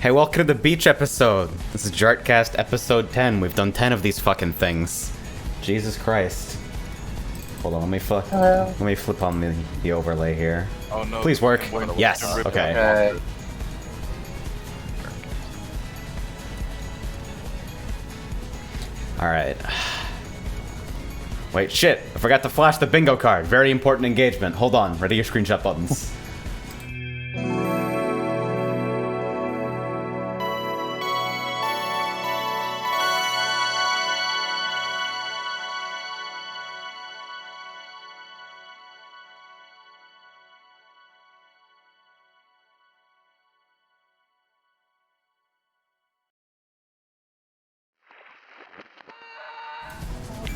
Hey, welcome to the beach episode. This is Jartcast episode 10. We've done 10 of these fucking things. Jesus Christ. Hold on, let me flip on the overlay here. Oh no. Please work. Yes. Okay. Alright. Wait, shit. I forgot to flash the bingo card. Very important engagement. Hold on. Ready your screenshot buttons.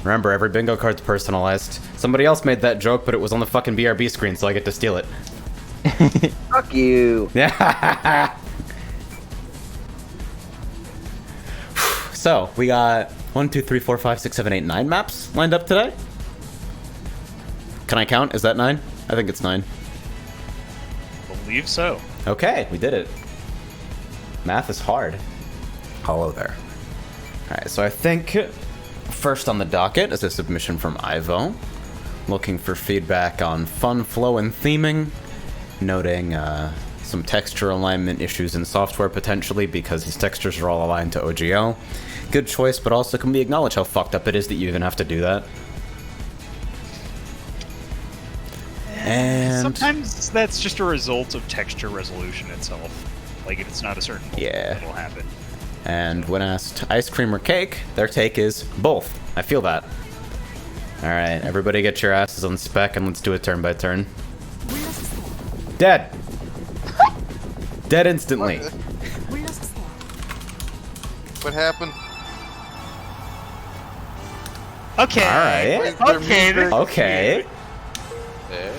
Remember, every bingo card's personalized. Somebody else made that joke, but it was on the fucking BRB screen, so I get to steal it. Fuck you. Yeah. So, we got 1, 2, 3, 4, 5, 6, 7, 8, 9 maps lined up today. Can I count? Is that 9? I think it's 9. Believe so. Okay, we did it. Math is hard. Hello there. Alright, so I think first on the docket is a submission from Ivo, looking for feedback on fun flow and theming, noting some texture alignment issues in software potentially because these textures are all aligned to OGL. Good choice, but also can we acknowledge how fucked up it is that you even have to do that? And sometimes that's just a result of texture resolution itself. Like if it's not a certain voltage, it'll happen. And when asked ice cream or cake, their take is both. I feel that. Alright, everybody get your asses on spec and let's do it turn by turn. Dead! Dead instantly. What happened? Okay. Alright. Okay. Okay. Yeah.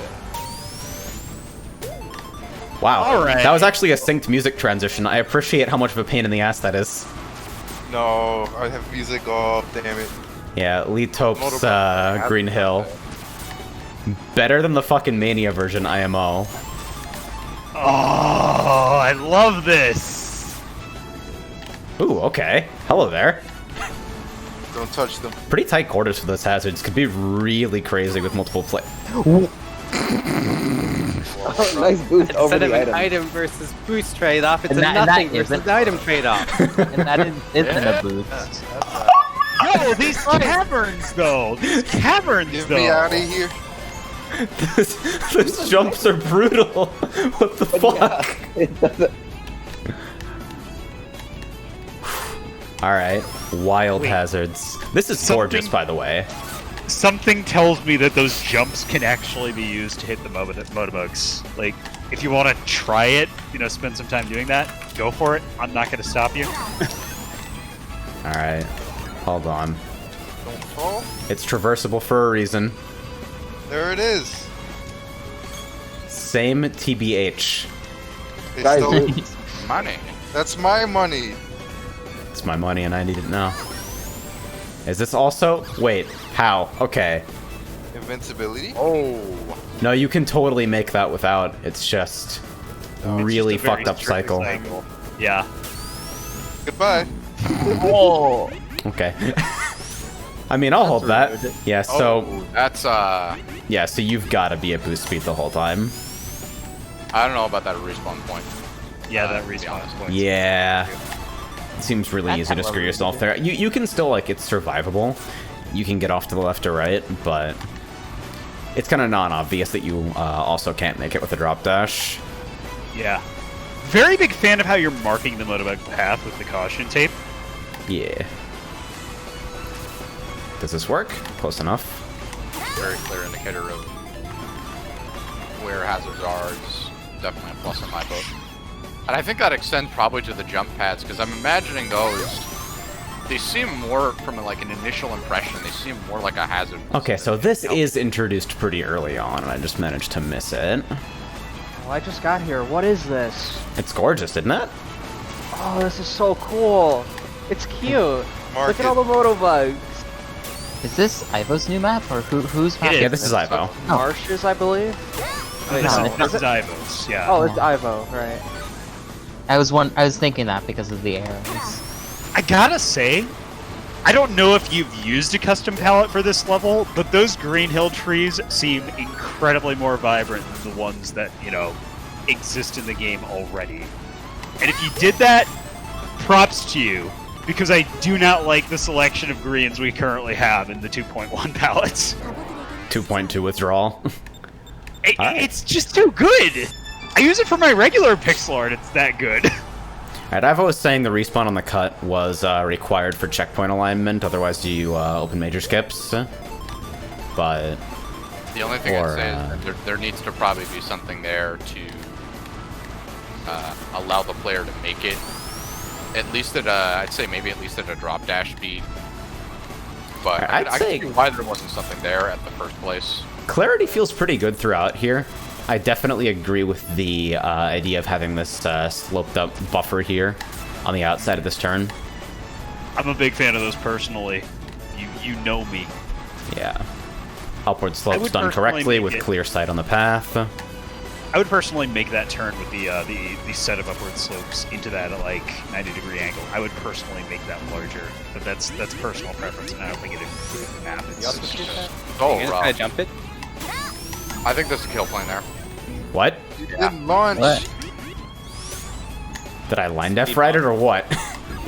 Wow. Alright. That was actually a synced music transition. I appreciate how much of a pain in the ass that is. No, I have music off, damn it. Yeah, Lee Tope's Green Hill. Better than the fucking Mania version IMO. Oh, I love this. Ooh, okay. Hello there. Don't touch them. Pretty tight quarters for those hazards. Could be really crazy with multiple play. Oh, nice boost over Instead of the an item. item versus boost trade-off, it's a And that nothing isn't- versus item trade-off. And that isn't a boost. Yo, these caverns though. These caverns Get though. me out of here. Those jumps are brutal. What the fuck? It doesn't. Alright, wild Wait. hazards. This is Something- gorgeous, by the way. Something tells me that those jumps can actually be used to hit the motobugs. Like, if you want to try it, spend some time doing that, go for it. I'm not going to stop you. Alright, hold on. Don't fall. It's traversable for a reason. There it is. Same TBH. It's Guys, still dude. money. That's my money. It's my money and I need it now. Is this also? Wait, how? Okay. Invincibility? Oh. No, you can totally make that without. It's just really It's just a very fucked up strict cycle. Yeah. Goodbye. Oh, Okay. I mean, I'll hold that. Yeah, so Oh, that's yeah, so you've got to be at boost speed the whole time. I don't know about that respawn point. Yeah, that to be respawn honest. point. Yeah. It seems really That's easy to how screw I yourself would there. You can still, like, it's survivable. You can get off to the left or right, but it's kind of non-obvious that you also can't make it with a drop dash. Yeah. Very big fan of how you're marking the motobug path with the caution tape. Yeah. Does this work? Close enough. Very clear indicator of where hazards are is definitely a plus in my book. And I think that extends probably to the jump pads, because I'm imagining those, they seem more, from like an initial impression, they seem more like a hazard. Okay, so this is introduced pretty early on, and I just managed to miss it. Oh, I just got here. What is this? It's gorgeous, isn't it? Oh, this is so cool. It's cute. Mark Look at all the motobugs. Is this Ivo's new map, or whose map? Yeah, this is Ivo. Marshes, I believe. Wait, No, no, it's This is Ivos, yeah. Oh, it's Ivo, right. I was thinking that because of the arrows. I gotta say, I don't know if you've used a custom palette for this level, but those green hill trees seem incredibly more vibrant than the ones that, you know, exist in the game already. And if you did that, props to you, because I do not like the selection of greens we currently have in the 2.1 palettes. 2.2 withdrawal. Alright. It's just too good! I use it for my regular pixel art, it's that good. Alright, Ivo was saying the respawn on the cut was required for checkpoint alignment, otherwise you open major skips. But... The only thing I'd say is that there needs to probably be something there to allow the player to make it at least at I'd say maybe at least at a drop dash speed. But I'd I say can see why there wasn't something there at the first place. clarity feels pretty good throughout here. I definitely agree with the idea of having this sloped up buffer here on the outside of this turn. I'm a big fan of those personally. You know me. Yeah. Upward slopes would done personally correctly make with it- clear sight on the path. I would personally make that turn with the set of upward slopes into that at like 90-degree angle. I would personally make that larger, but that's personal preference, and I don't think it improves the map. It's just, Oh, You gonna rough. try to jump it? I think there's a kill plane there. What? You didn't launch. What? Did I line def right it or what?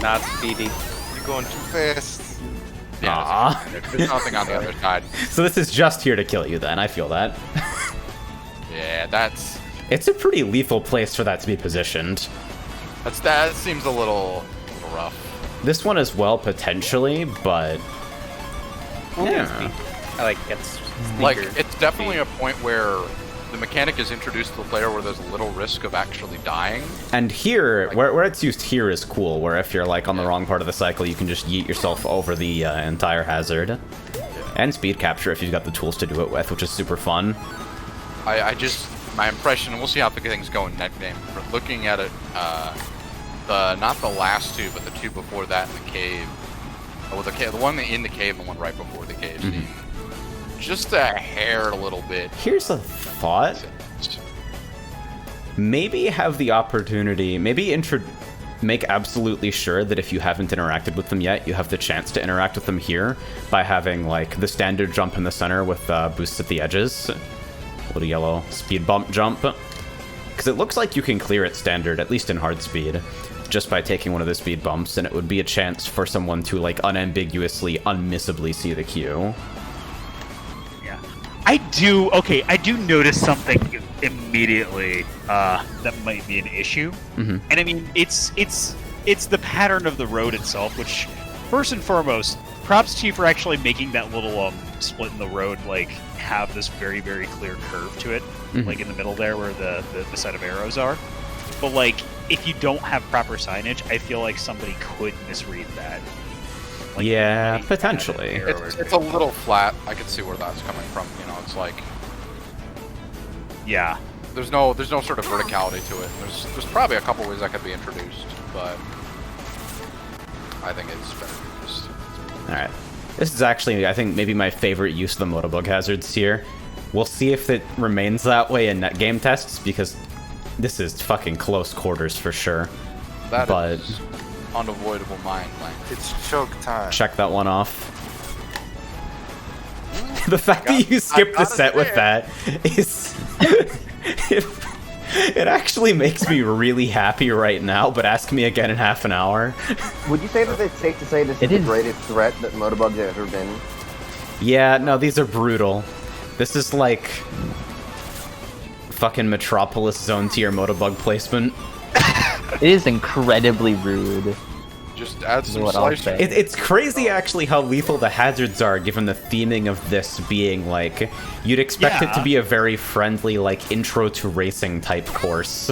Not speedy. You're going too fast. Yeah, Aw. there's nothing on the other side. So this is just here to kill you then, I feel that. Yeah, that's It's a pretty lethal place for that to be positioned. that seems a little rough. This one as well, potentially, but... Yeah. I like it's Like, sneaker it's definitely speed. a point where the mechanic is introduced to the player where there's little risk of actually dying. And here, where it's used here is cool, where if you're like on the wrong part of the cycle, you can just yeet yourself over the entire hazard. And speed capture if you've got the tools to do it with, which is super fun. I just, my impression, and we'll see how things go in next game, but looking at it, not the last two, but the two before that in the cave, the one in the cave and the one right before the cave scene, just a hair a little bit. Here's a thought. Maybe have the opportunity, make absolutely sure that if you haven't interacted with them yet, you have the chance to interact with them here by having like the standard jump in the center with boosts at the edges. Little yellow speed bump jump. Because it looks like you can clear it standard, at least in hard speed, just by taking one of the speed bumps, and it would be a chance for someone to like unambiguously, unmissably see the cue. yeah. I do notice something immediately that might be an issue. Mhm. And I mean, it's the pattern of the road itself, which first and foremost, props to you for actually making that little split in the road like have this very, very clear curve to it, like in the middle there where the set of arrows are. But like, if you don't have proper signage, I feel like somebody could misread that. Like, Yeah, might add an potentially. arrow or It's a little flat. I can see where that's coming from. You know, it's like yeah. there's no sort of verticality to it. There's probably a couple ways that could be introduced, but I think it's better to just. Alright. This is actually, I think, maybe my favorite use of the motobug hazards here. We'll see if it remains that way in net game tests, because this is fucking close quarters for sure. That But- is unavoidable mind blank. It's choke time. Check that one off. The fact that you skipped the got it set with there. that is... it actually makes me really happy right now, but ask me again in half an hour. Would you say that it's safe to say this It is is. the greatest threat that motobugs have ever been? Yeah, no, these are brutal. This is like... fucking Metropolis zone tier motobug placement. It is incredibly rude. Just add some What I'll slice. say. It's crazy actually how lethal the hazards are, given the theming of this being like you'd expect it to be a very friendly like intro to racing type course.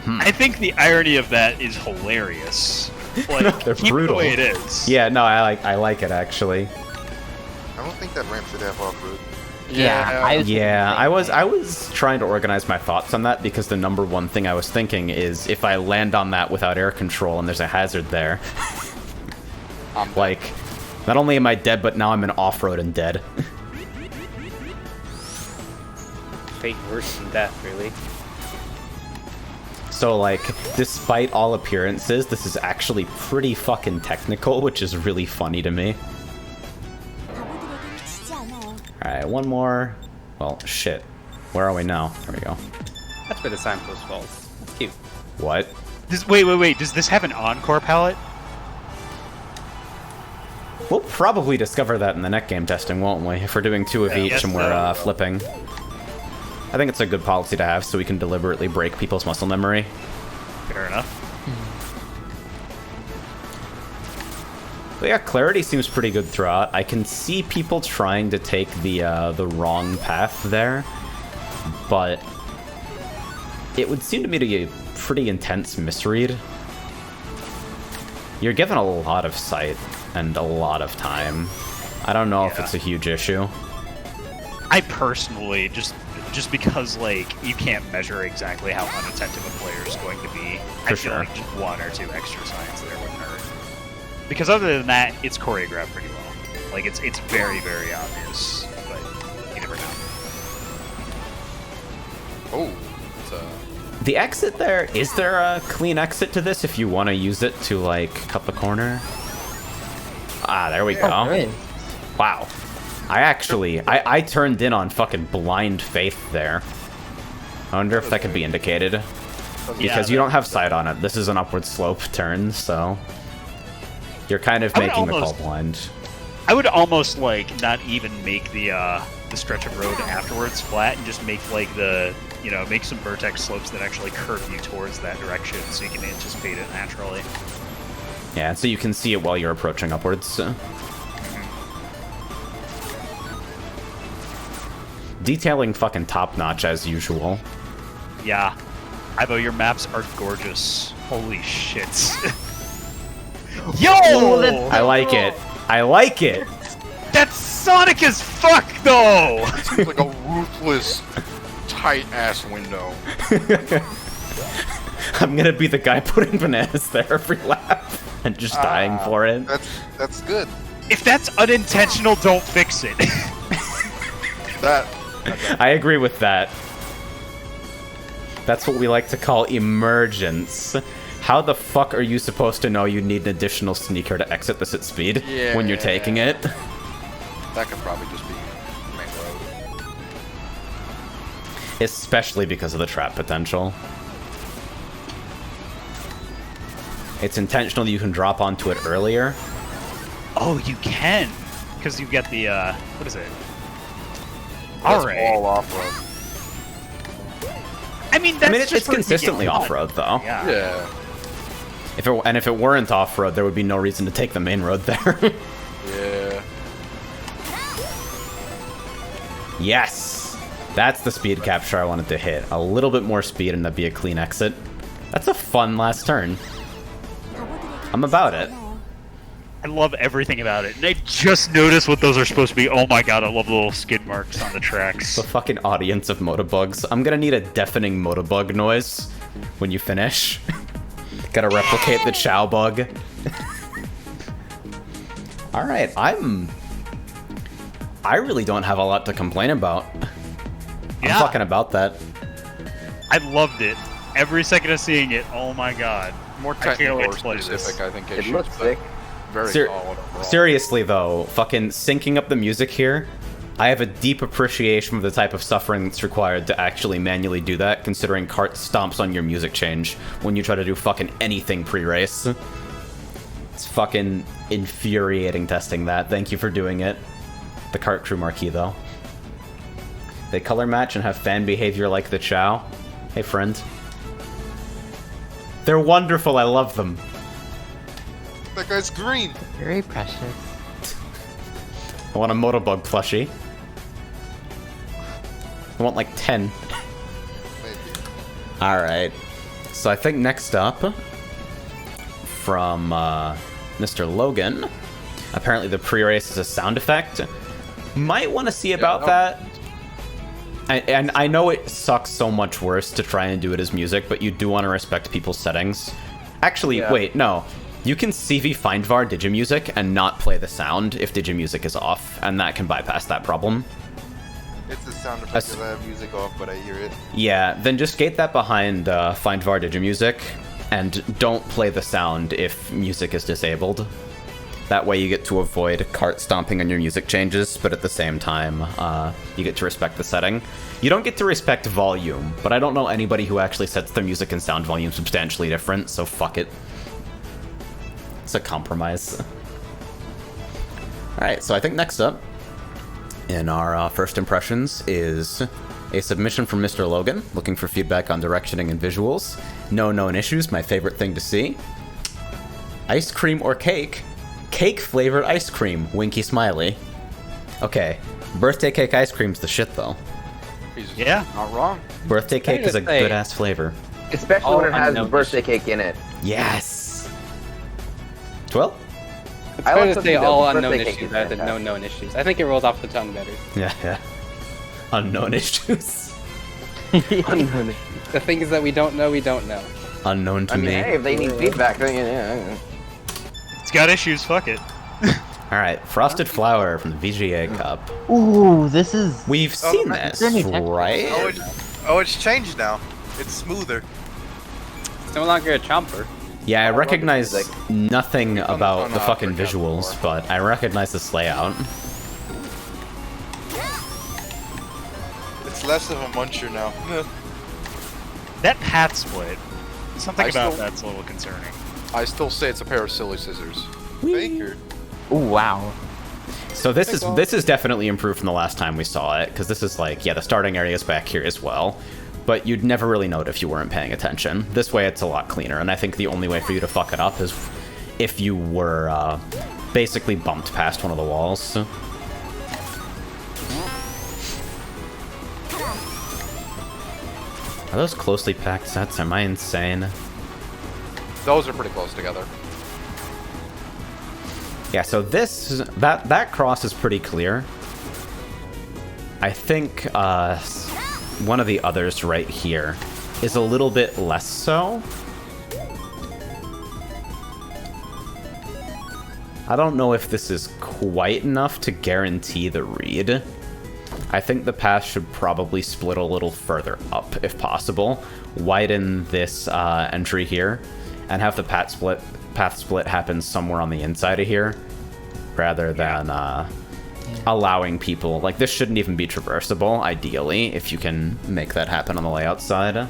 I think the irony of that is hilarious. Like, They're keep brutal. it the way it is. Yeah, no, I like it actually. I don't think that ramp should have off-road. I was trying to organize my thoughts on that because the number one thing I was thinking is if I land on that without air control and there's a hazard there, like, not only am I dead, but now I'm in off-road and dead. Fate worse than death, really. So, like, despite all appearances, this is actually pretty fucking technical, which is really funny to me. Alright, one more. Well, shit. Where are we now? There we go. That's where the signpost falls. That's cute. What? Wait. Does this have an encore palette? We'll probably discover that in the next game testing, won't we? If we're doing two of each yes, and we're flipping. I think it's a good policy to have so we can deliberately break people's muscle memory. Fair enough. But yeah, clarity seems pretty good throughout. I can see people trying to take the wrong path there, but it would seem to me to be a pretty intense misread. You're given a lot of sight and a lot of time. I don't know if it's a huge issue. I personally, just because, like, you can't measure exactly how unattentive a player is going to be, I feel like just one or two extra signs there wouldn't hurt. Because other than that, it's choreographed pretty well. Like, it's very, very obvious, but you never know. Oh, it's The exit there, is there a clean exit to this if you want to use it to, like, cut the corner? Ah, there we go. Oh, great. Wow. I turned in on fucking blind faith there. I wonder if that could be indicated. Because you don't have sight on it. This is an upward slope turn, so you're kind of making the call blind. I would almost, like, not even make the stretch of road afterwards flat and just make, like, make some vertex slopes that actually curve you towards that direction so you can anticipate it naturally. Yeah, so you can see it while you're approaching upwards. Detailing fucking top-notch as usual. Yeah. Ivo, your maps are gorgeous. Holy shit. Yo! I like it. I like it. That's Sonic as fuck, though! It's like a ruthless, tight-ass window. I'm gonna be the guy putting bananas there every lap and just dying for it. That's good. If that's unintentional, don't fix it. I agree with that. That's what we like to call emergence. How the fuck are you supposed to know you need an additional sneaker to exit this at speed when you're taking it? That could probably just be main road. Especially because of the trap potential. It's intentional that you can drop onto it earlier. Oh, you can! Because you get the, what is it? Alright. All off-road. I mean, that's it's consistently off-road, though. Yeah. If it weren't off-road, there would be no reason to take the main road there. Yeah. Yes! That's the speed capture I wanted to hit. A little bit more speed and that'd be a clean exit. That's a fun last turn. I'm about it. I love everything about it. And I just noticed what those are supposed to be. Oh my god, I love the little skid marks on the tracks. The fucking audience of motobugs. I'm gonna need a deafening motobug noise when you finish. Gotta replicate the chow bug. Alright, I really don't have a lot to complain about. I'm fucking about that. I loved it. Every second of seeing it, oh my god. More technical or specific, I think It looks sick. Very solid overall. Seriously though, fucking syncing up the music here, I have a deep appreciation for the type of suffering that's required to actually manually do that, considering Cart stomps on your music change when you try to do fucking anything pre-race. It's fucking infuriating testing that. Thank you for doing it. The Cart crew marquee though. They color match and have fan behavior like the Chow. Hey friend. They're wonderful. I love them. That guy's green. Very precious. I want a Motobug plushie. I want like 10. Maybe. Alright. So I think next up, from Mr. Logan, apparently the pre-race is a sound effect. Might want to see about that. And I know it sucks so much worse to try and do it as music, but you do want to respect people's settings. Actually, wait, no. You can CV Findvar Digimusic and not play the sound if Digimusic is off, and that can bypass that problem. It's a sound effect because I have music off, but I hear it. Yeah, then just gate that behind Findvar Digimusic, and don't play the sound if music is disabled. That way you get to avoid cart stomping on your music changes, but at the same time, you get to respect the setting. You don't get to respect volume, but I don't know anybody who actually sets their music and sound volume substantially different, so fuck it. It's a compromise. Alright, so I think next up in our first impressions is a submission from Mr. Logan, looking for feedback on directioning and visuals. No known issues, my favorite thing to see. Ice cream or cake? Cake flavored ice cream, winky smiley. Okay, birthday cake ice cream's the shit though. He's Yeah. not wrong. Birthday cake is a say- good ass flavor. Especially when it has the unknown birthday cake in it. Yes! 12? It's I fair like to something say that all birthday unknown cake issues is rather than no fantastic. known issues. I think it rolls off the tongue better. Yeah. Unknown issues. Unknown. The things that we don't know, we don't know. Unknown to I mean, me. hey, if they need feedback, then yeah. It's got issues, fuck it. Alright, Frosted Flower from the VGA Cup. Ooh, this is. We've seen this, there any textures? right? It's changed now. It's smoother. It's no longer a chomper. Yeah, I love the recognize music. nothing about the fucking Africa visuals, before. but I recognize this layout. It's less of a muncher now. That path split. Something I about still- that's a little concerning. I still say it's a pair of silly scissors. Baker. Ooh, wow. So this is definitely improved from the last time we saw it, because this is like, yeah, the starting area is back here as well, but you'd never really know it if you weren't paying attention. This way it's a lot cleaner, and I think the only way for you to fuck it up is if you were basically bumped past one of the walls. Are those closely packed sets? Am I insane? Those are pretty close together. Yeah, so that cross is pretty clear. I think one of the others right here is a little bit less so. I don't know if this is quite enough to guarantee the read. I think the path should probably split a little further up if possible. Widen this entry here and have the path split happen somewhere on the inside of here rather than allowing people, like, this shouldn't even be traversable ideally if you can make that happen on the layout side.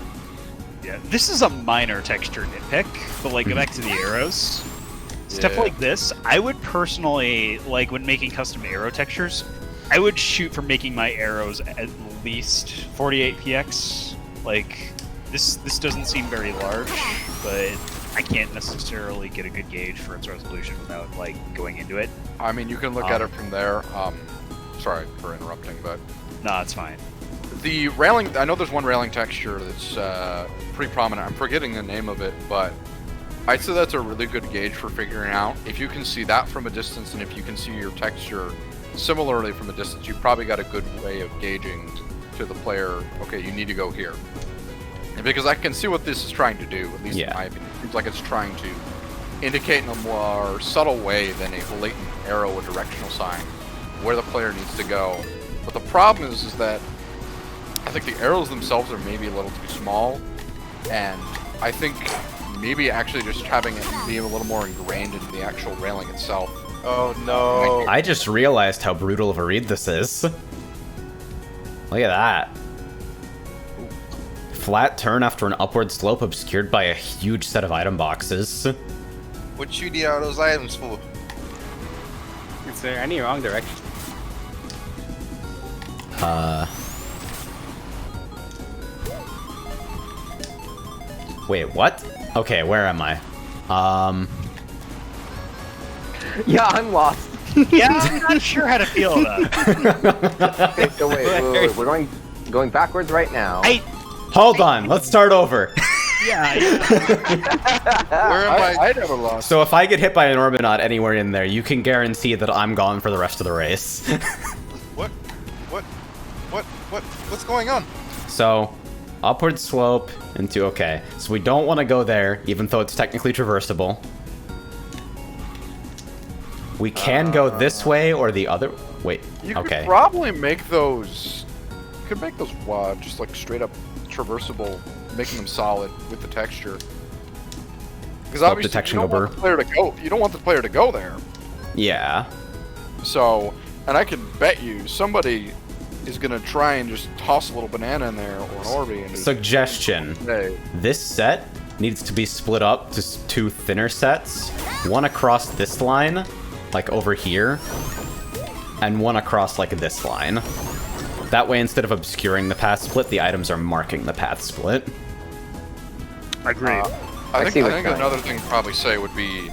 Yeah, this is a minor texture nitpick, but like go back to the arrows. Stuff Yeah. like this, I would personally, like when making custom arrow textures, I would shoot for making my arrows at least 48px. Like, this doesn't seem very large, but I can't necessarily get a good gauge for its resolution without, like, going into it. I mean, you can look at it from there. Sorry for interrupting, but Nah, it's fine. the railing, I know there's one railing texture that's pretty prominent. I'm forgetting the name of it, but I'd say that's a really good gauge for figuring out. If you can see that from a distance, and if you can see your texture similarly from a distance, you've probably got a good way of gauging to the player, okay, you need to go here. And because I can see what this is trying to do, at least in my opinion. It seems like it's trying to indicate in a more subtle way than a blatant arrow or directional sign where the player needs to go. But the problem is that I think the arrows themselves are maybe a little too small, and I think maybe actually just having it be a little more ingrained into the actual railing itself. Oh no. I just realized how brutal of a read this is. Look at that. Flat turn after an upward slope obscured by a huge set of item boxes. What you need all those items for? Is there any wrong direction? Wait, what? Okay, where am I? Yeah, I'm lost. Yeah, I'm not sure how to feel about it. Okay, so wait. We're going backwards right now. Hold on, let's start over. Yeah. Where am I? I never lost. So if I get hit by an Orbinaut anywhere in there, you can guarantee that I'm gone for the rest of the race. What's going on? So, upward slope into, okay. So we don't want to go there, even though it's technically traversable. We can go this way or the other. Wait, You okay. could probably make those. You could make those just like straight up traversable, making them solid with the texture. Because Slope obviously detection you don't want the player to go. You don't want the player to go there. Yeah. So, and I can bet you somebody is gonna try and just toss a little banana in there or an Orby and just, Suggestion. hey, This set needs to be split up to two thinner sets. One across this line, like over here, and one across like this line. That way, instead of obscuring the path split, the items are marking the path split. Agreed. I see think what's going another thing to probably say would be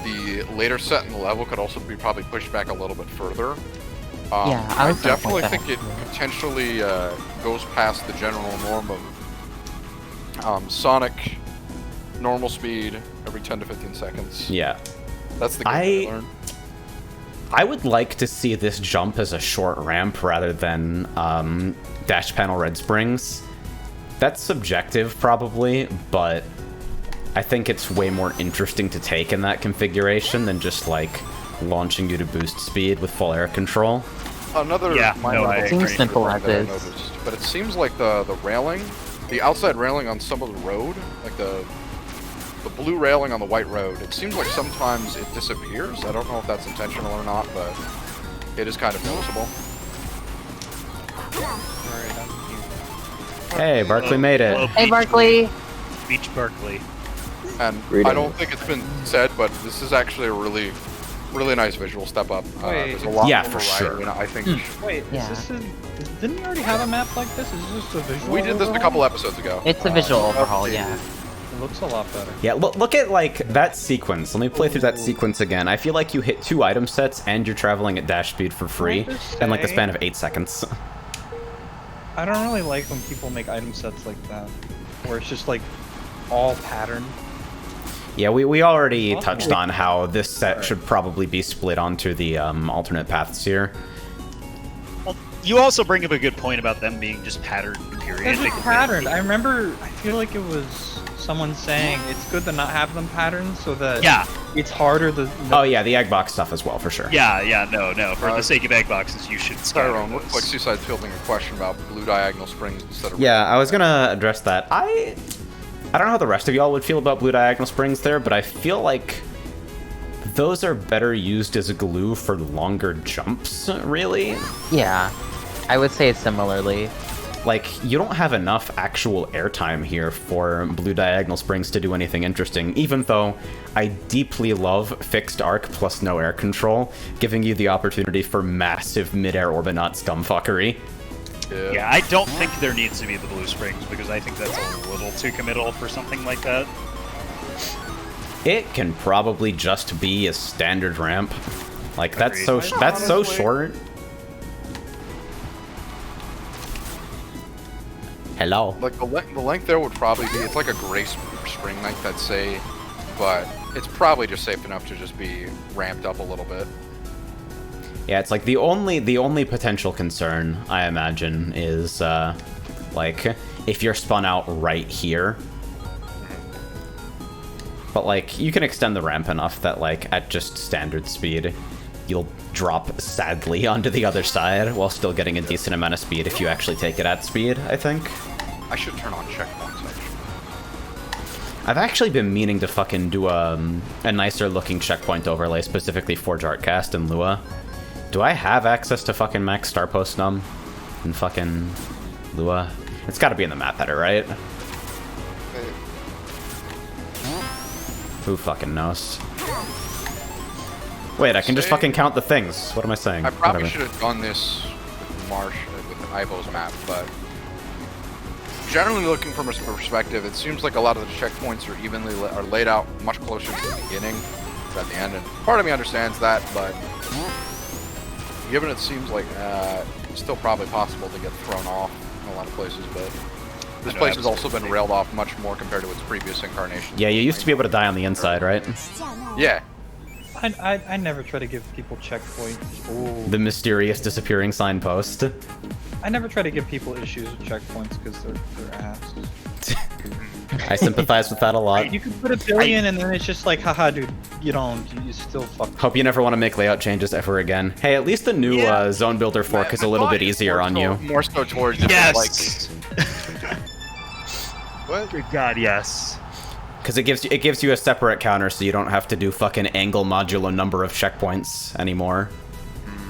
the later set in the level could also be probably pushed back a little bit further. Yeah, I I was gonna point definitely that think it out. potentially goes past the general norm of Sonic normal speed every 10 to 15 seconds. Yeah. That's the game I learned. I would like to see this jump as a short ramp rather than dash panel red springs. That's subjective, probably, but I think it's way more interesting to take in that configuration than just, like, launching you to boost speed with full air control. Another minor I little Seems thing simple that as I is. noticed, but it seems like the railing, the outside railing on some of the road, like the blue railing on the white road, it seems like sometimes it disappears. I don't know if that's intentional or not, but it is kind of noticeable. Hey, Barkley made it. Hello, Hey, Beach Barkley! Beach Barkley. And Greetings. I don't think it's been said, but this is actually a really nice visual step up. Wait. There's a lot Yeah, more for variety, sure. and I think Wait, Yeah. didn't we already have a map like this? Is this just a visual? we did this a couple episodes ago. It's a visual overhaul, updated. yeah. It looks a lot better. Yeah, look at, like, that sequence. Let me play through that sequence again. I feel like you hit 2 item sets and you're traveling at dash speed for free in, like, the span of 8 seconds. I don't really like when people make item sets like that, where it's just like all pattern. Yeah, we already touched on how this set should probably be split onto the alternate paths here. Well, you also bring up a good point about them being just patterned, period. It's just patterned. I remember, I feel like it was someone saying it's good to not have them patterned so that Yeah, it's harder to. Oh yeah, the egg box stuff as well, for sure. yeah, no. For the sake of egg boxes, you should scatter Tyrone, looks like those. Seaside's fielding a question about blue diagonal springs instead of Yeah, I was gonna address that. I don't know how the rest of y'all would feel about blue diagonal springs there, but I feel like those are better used as glue for longer jumps, really. Yeah. I would say it similarly. Like, you don't have enough actual airtime here for blue diagonal springs to do anything interesting, even though I deeply love fixed arc plus no air control, giving you the opportunity for massive mid-air Orbinaut scumfuckery. Yeah, I don't think there needs to be the blue springs because I think that's a little too committal for something like that. It can probably just be a standard ramp. Like, that's Agreed. so short. Hello. like the length there would probably be, it's like a gray spring length, I'd say, but it's probably just safe enough to just be ramped up a little bit. Yeah, it's like the only potential concern I imagine is like if you're spun out right here. But like you can extend the ramp enough that like at just standard speed you'll drop sadly onto the other side while still getting a decent amount of speed if you actually take it at speed, I think. I should turn on checkpoints actually. I've actually been meaning to fucking do a nicer looking checkpoint overlay specifically for jartcast and Lua. Do I have access to fucking max star post num in fucking Lua? It's gotta be in the map header, right? Who fucking knows? Wait, I can just fucking count the things. What am I saying? I probably Whatever. should have done this with Marsh, with an Ivo's map, but generally looking from a perspective, it seems like a lot of the checkpoints are are laid out much closer to the beginning than at the end. And part of me understands that, but given it seems like it's still probably possible to get thrown off in a lot of places, but this place has also been railed off much more compared to its previous incarnation. Yeah, you used to be able to die on the inside, right? Yeah. I never try to give people checkpoints. Ooh. The mysterious disappearing signpost. I never try to give people issues with checkpoints because they're ass. I sympathize with that a lot. You can put a billion and then it's just like, haha, dude, you still fuck. Hope you never want to make layout changes ever again. Hey, at least the new Zone Builder fork is a little bit easier on you. More so towards Yes! What? Good God, yes. Because it gives you a separate counter, so you don't have to do fucking angle modulo number of checkpoints anymore.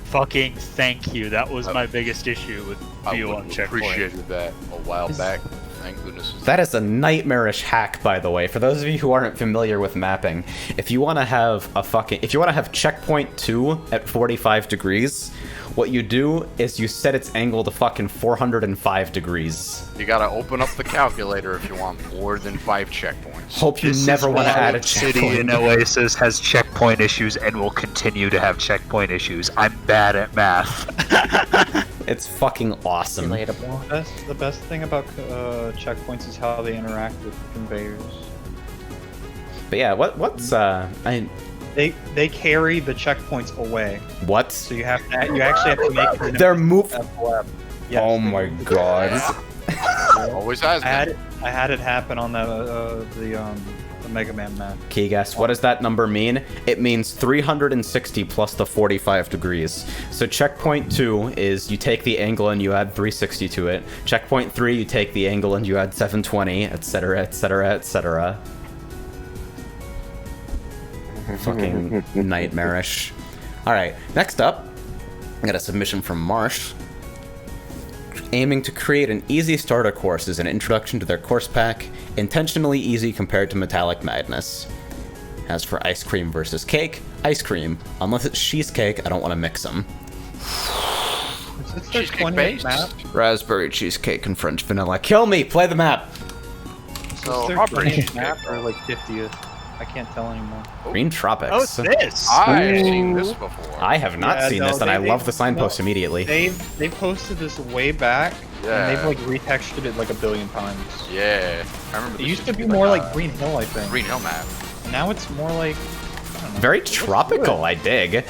Fucking thank you. That was my biggest issue with view on checkpoint. I appreciated that a while back. Thank goodness. That is a nightmarish hack, by the way. For those of you who aren't familiar with mapping, if you want to have checkpoint 2 at 45 degrees, what you do is you set its angle to fucking 405 degrees. You gotta open up the calculator if you want more than 5 checkpoints. Hope you never want to add a checkpoint. City in Oasis has checkpoint issues and will continue to have checkpoint issues. I'm bad at math. It's fucking awesome. The best thing about checkpoints is how they interact with conveyors. But yeah, They carry the checkpoints away. What? So you actually have to make them. They're move. Yes, oh my god. Always has been. I had it happen on the Mega Man map. Key guess, what does that number mean? It means 360 plus the 45 degrees. So checkpoint 2 is you take the angle and you add 360 to it. Checkpoint 3, you take the angle and you add 720, etc., etc., etc. Fucking nightmarish. Alright, next up, I got a submission from Marsh. Aiming to create an easy starter course as an introduction to their course pack, intentionally easy compared to Metallic Madness. As for ice cream versus cake, ice cream. Unless it's cheesecake, I don't want to mix them. Is this their 28 map? Raspberry cheesecake and French vanilla. Kill me! Play the map! Is this their 28th map or like 50th? I can't tell anymore. Green Tropics. Oh, it's this! I've seen this before. I have not seen this, and I love the signpost immediately. They posted this way back, Yeah. and they've like retextured it like a billion times. Yeah. I remember It this used to be more like Green Hill, I think. Green Hill map. Now it's more like, I don't know. Very tropical, I dig.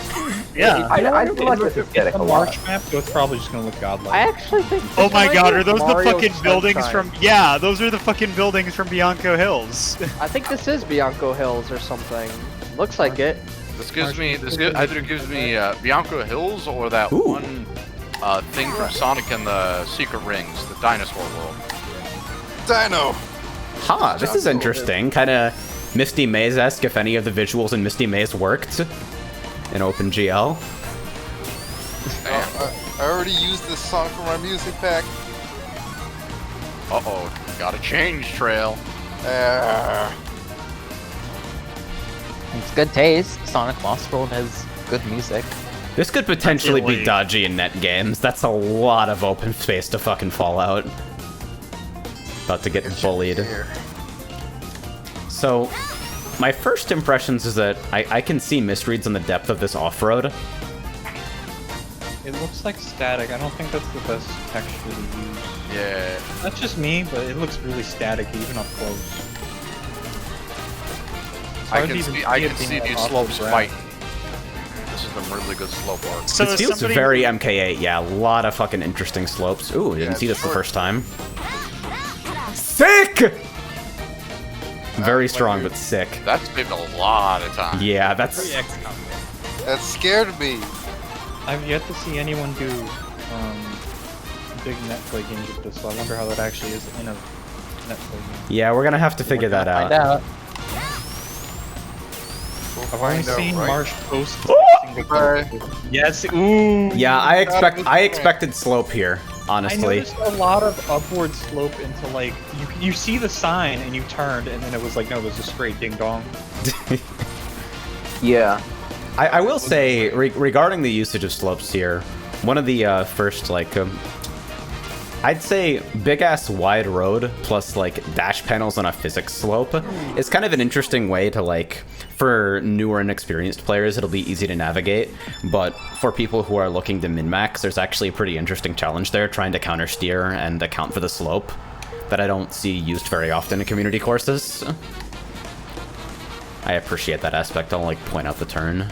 Yeah. I feel like this is It's getting a a lot. March map, so it's probably just gonna look godlike. I actually think. Oh this my might god, be are those the Mario fucking buildings Sunshine. from... Yeah, those are the fucking buildings from Bianco Hills. I think this is Bianco Hills or something. Looks like it. This gives me either gives me Bianco Hills or that Ooh. one thing from Sonic and the Secret Rings, the dinosaur world. Dino. Huh, this is interesting. Kind of Misty Maze-esque if any of the visuals in Misty Maze worked in OpenGL. I already used this song for my music pack. Uh-oh, got a change trail. It's good taste. Sonic Lost World has good music. This could potentially be Really? dodgy in net games. That's a lot of open space to fucking fall out. About to get bullied. So, my first impressions is that I can see misreads on the depth of this off-road. It looks like static. I don't think that's the best texture to use. Yeah. That's just me, but it looks really static even up close. It's I hard can to even see it these being, like, off slopes the ground. fighting. This is some really good slope work. So This is feels somebody- very MK8, yeah. A lot of fucking interesting slopes. Ooh, didn't Yeah, see this the sure. first time. Sick! Very strong, but sick. That saved a lot of time. Yeah, that's... That scared me. I've yet to see anyone do big net play games with this, so I wonder how that actually is in a net play game. Yeah, we're gonna have to figure that Find out. out. I've only seen Marsh post single Bye. Yes, ooh! Yeah, I expected slope here, I honestly. noticed a lot of upward slope into like, you see the sign and you turned and then it was like, no, there's a straight ding dong. Yeah. I will say, regarding the usage of slopes here, one of the first, like, I'd say big-ass wide road plus, like, dash panels on a physics slope is kind of an interesting way to, like, for newer and experienced players, it'll be easy to navigate, but for people who are looking to min-max, there's actually a pretty interesting challenge there, trying to counter-steer and account for the slope that I don't see used very often in community courses. I appreciate that aspect. I'll, like, point out the turn.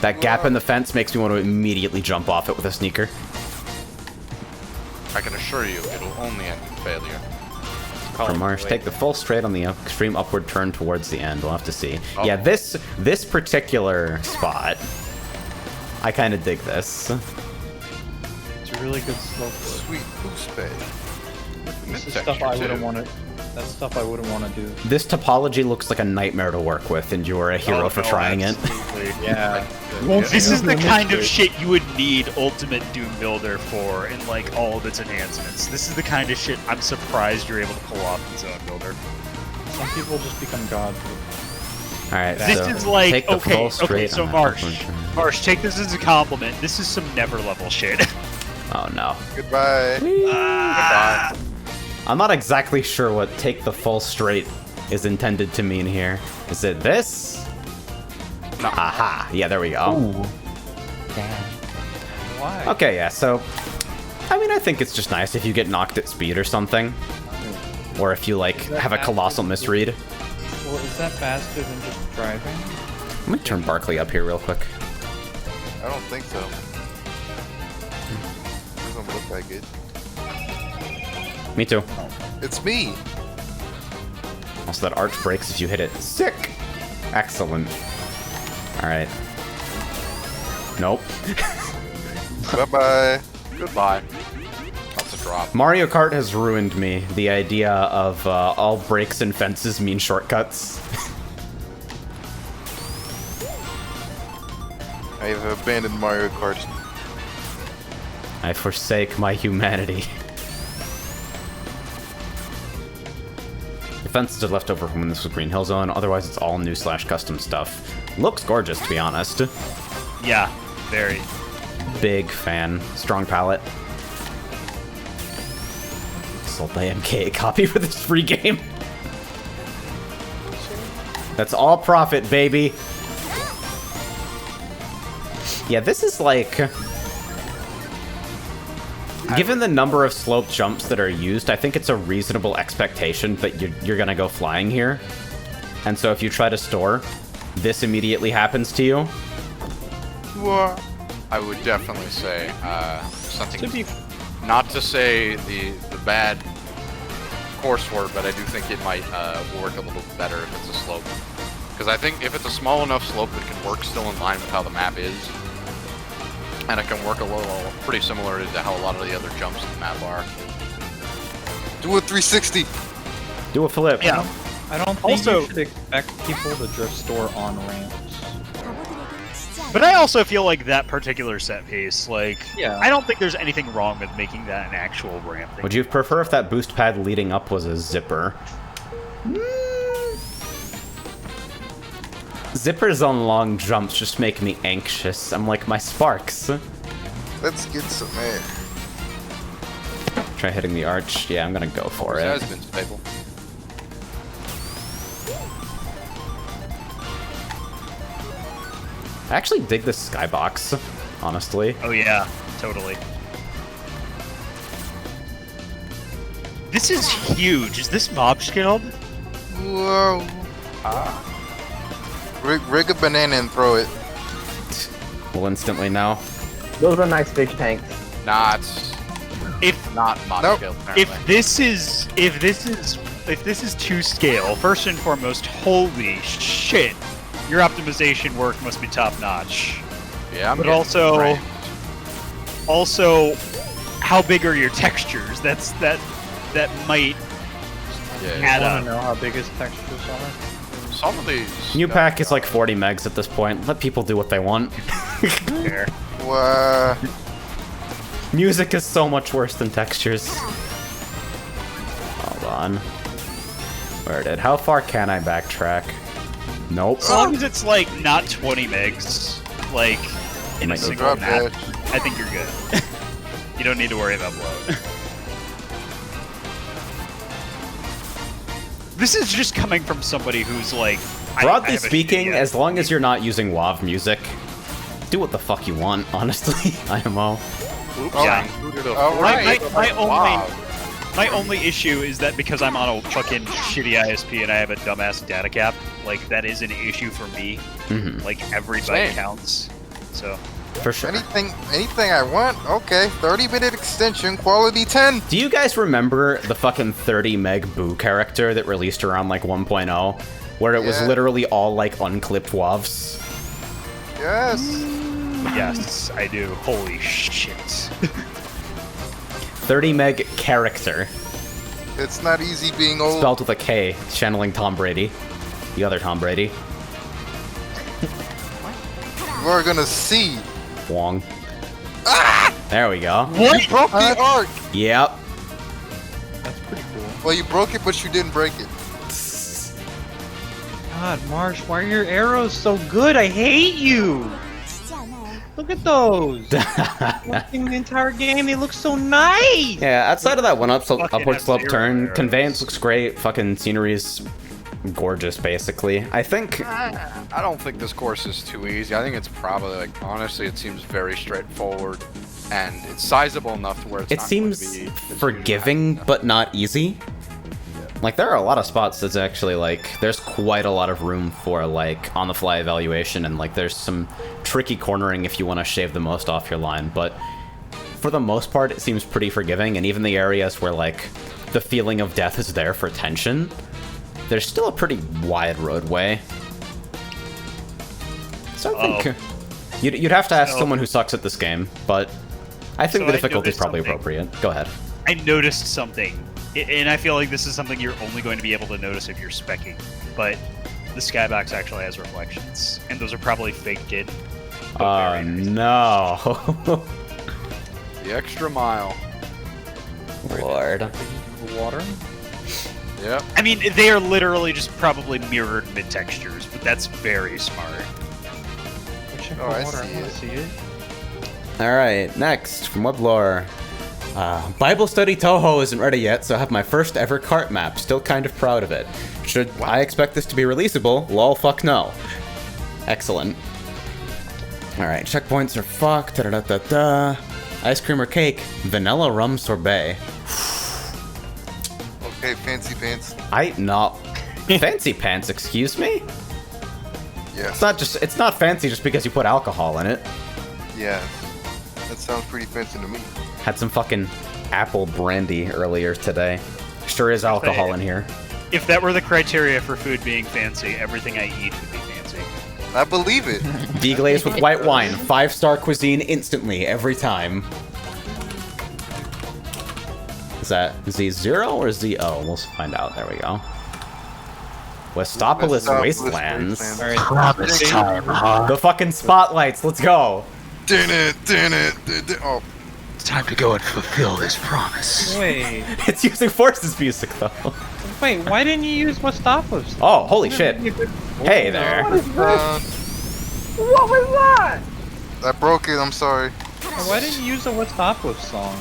That gap in the fence makes me want to immediately jump off it with a sneaker. I can assure you, it'll only end in failure. From Marsh, take the full straight on the extreme upward turn towards the end. We'll have to see. Oh. Yeah, this particular spot, I kind of dig this. It's a really good slope. Sweet boost bay. This is stuff I wouldn't want to. That's stuff I wouldn't want to do. This topology looks like a nightmare to work with, and you are a hero for trying it. Yeah. This is the kind of shit you would need Ultimate Doom Builder for in like all of its enhancements. This is the kind of shit I'm surprised you're able to pull off in Zone Builder. Some people just become gods. Alright, This so is like, take the okay, full straight so on that Marsh, upward turn. Marsh, take this as a compliment. This is some never level shit. Oh no. Goodbye. Goodbye. I'm not exactly sure what take the full straight is intended to mean here. Is it this? No. Aha. Yeah, there we go. Damn. Why? Okay, yeah, so... I mean, I think it's just nice if you get knocked at speed or something. Or if you, like, have a colossal misread. Well, is that faster than just driving? Let me turn Barkley up here real quick. I don't think so. Doesn't look like it. Me too. It's me. Also, that arch breaks if you hit it. Sick! Excellent. Alright. Nope. Bye-bye. Goodbye. That's a drop. Mario Kart has ruined me. The idea of all breaks and fences mean shortcuts. I have abandoned Mario Kart. I forsake my humanity. The fences are left over from when this was Green Hill Zone, otherwise it's all new / custom stuff. Looks gorgeous, to be honest. Yeah, very. Big fan. Strong palette. Sold the MK copy for this free game. That's all profit, baby. Yeah, this is like... Given the number of sloped jumps that are used, I think it's a reasonable expectation that you're gonna go flying here. And so if you try to store, this immediately happens to you. I would definitely say something. Not to say the bad course word, but I do think it might work a little better if it's a slope. Because I think if it's a small enough slope, it can work still in line with how the map is. And it can work a little pretty similar to how a lot of the other jumps in the map are. Do a 360. Do a flip. Yeah. I don't think you should expect people to drift store on ramps. But I also feel like that particular set piece, like, Yeah. I don't think there's anything wrong with making that an actual ramp thing. Would you prefer if that boost pad leading up was a zipper? Zippers on long jumps just make me anxious. I'm like, my sparks. Let's get some air. Try hitting the arch. Yeah, I'm gonna go for It it. has been stable. I actually dig this skybox, honestly. Oh yeah, totally. This is huge. Is this mob skilled? Whoa. Rig a banana and throw it. We'll instantly know. Those are nice fish tanks. Nah, it's If not mod Nope. skill, apparently. if this is to scale, first and foremost, holy shit, your optimization work must be top notch. Yeah, I'm But getting also, framed. how big are your textures? That might Yeah, add I up. want to know how big his textures are. some of these. New pack is like 40 megs at this point. Let people do what they want. Fair. Wow. Music is so much worse than textures. Hold on. Where did? How far can I backtrack? Nope. As long as it's like not 20 megs, like in a Might single drop map, dash. I think you're good. You don't need to worry about bloat. This is just coming from somebody who's like... Broadly speaking, as long as you're not using WoW music, do what the fuck you want, honestly, IMO. Oops. Yeah. All right. My only issue is that because I'm on a fucking shitty ISP and I have a dumbass data cap, like, that is an issue for me. Like, every byte counts. So... For sure. Anything I want? Okay, 30-minute extension, quality 10. Do you guys remember the fucking 30 meg Boo character that released around like 1.0? Where it was literally all like unclipped WAVs? Yes. Yes, I do. Holy shit. 30 meg character. It's not easy being old. Spelled with a K, channeling Tom Brady. The other Tom Brady. You are gonna see. Wong. Ah! There we go. What? You broke the arc. Yep. That's pretty cool. Well, you broke it, but you didn't break it. God, Marsh, why are your arrows so good? I hate you! Look at those! Watching the entire game, they look so nice! Yeah, outside of that one upward slope turn, arrows. conveyance looks great, fucking scenery's gorgeous, basically. I think... I don't think this course is too easy. I think it's probably, like, honestly, it seems very straightforward, and it's sizable enough to where it's It not seems going to be forgiving, but not easy. Like, there are a lot of spots that's actually, like, there's quite a lot of room for, like, on-the-fly evaluation, and, like, there's some tricky cornering if you want to shave the most off your line, but for the most part, it seems pretty forgiving, and even the areas where, like, the feeling of death is there for tension, there's still a pretty wide roadway. So I think you'd have to ask someone who sucks at this game, but I think the difficulty is probably appropriate. Go ahead. I noticed something, and I feel like this is something you're only going to be able to notice if you're speccing, but the skybox actually has reflections, and those are probably faked in. Oh, no. The extra mile. Lord. Water? Yep. I mean, they are literally just probably mirrored mid-textures, but that's very smart. Oh, I Water, see wanna it. see it. Alright, next, from Weblore. Bible Study Toho isn't ready yet, so I have my first ever cart map. Still kind of proud of it. Should I expect this to be releasable? Lol, fuck no. Excellent. Alright, checkpoints are fucked. Da-da-da-da-da. Ice cream or cake? Vanilla rum sorbet. Okay, fancy pants. Fancy pants, excuse me? Yeah. It's not fancy just because you put alcohol in it. Yeah. That sounds pretty fancy to me. Had some fucking apple brandy earlier today. Sure is alcohol in here. If that were the criteria for food being fancy, everything I eat would be fancy. I believe it. Deglazed with white wine. 5-star cuisine instantly, every time. Is that Z0 or ZO? We'll find out. There we go. Westopolis Wastelands. Promise time, huh? The fucking spotlights. Let's go. Oh, It's time to go and fulfill this promise. Wait, It's using Forces music though. wait, why didn't you use Westopos? Oh, holy shit. Hey there. What was that? I broke it, I'm sorry. Why didn't you use a Westopos song?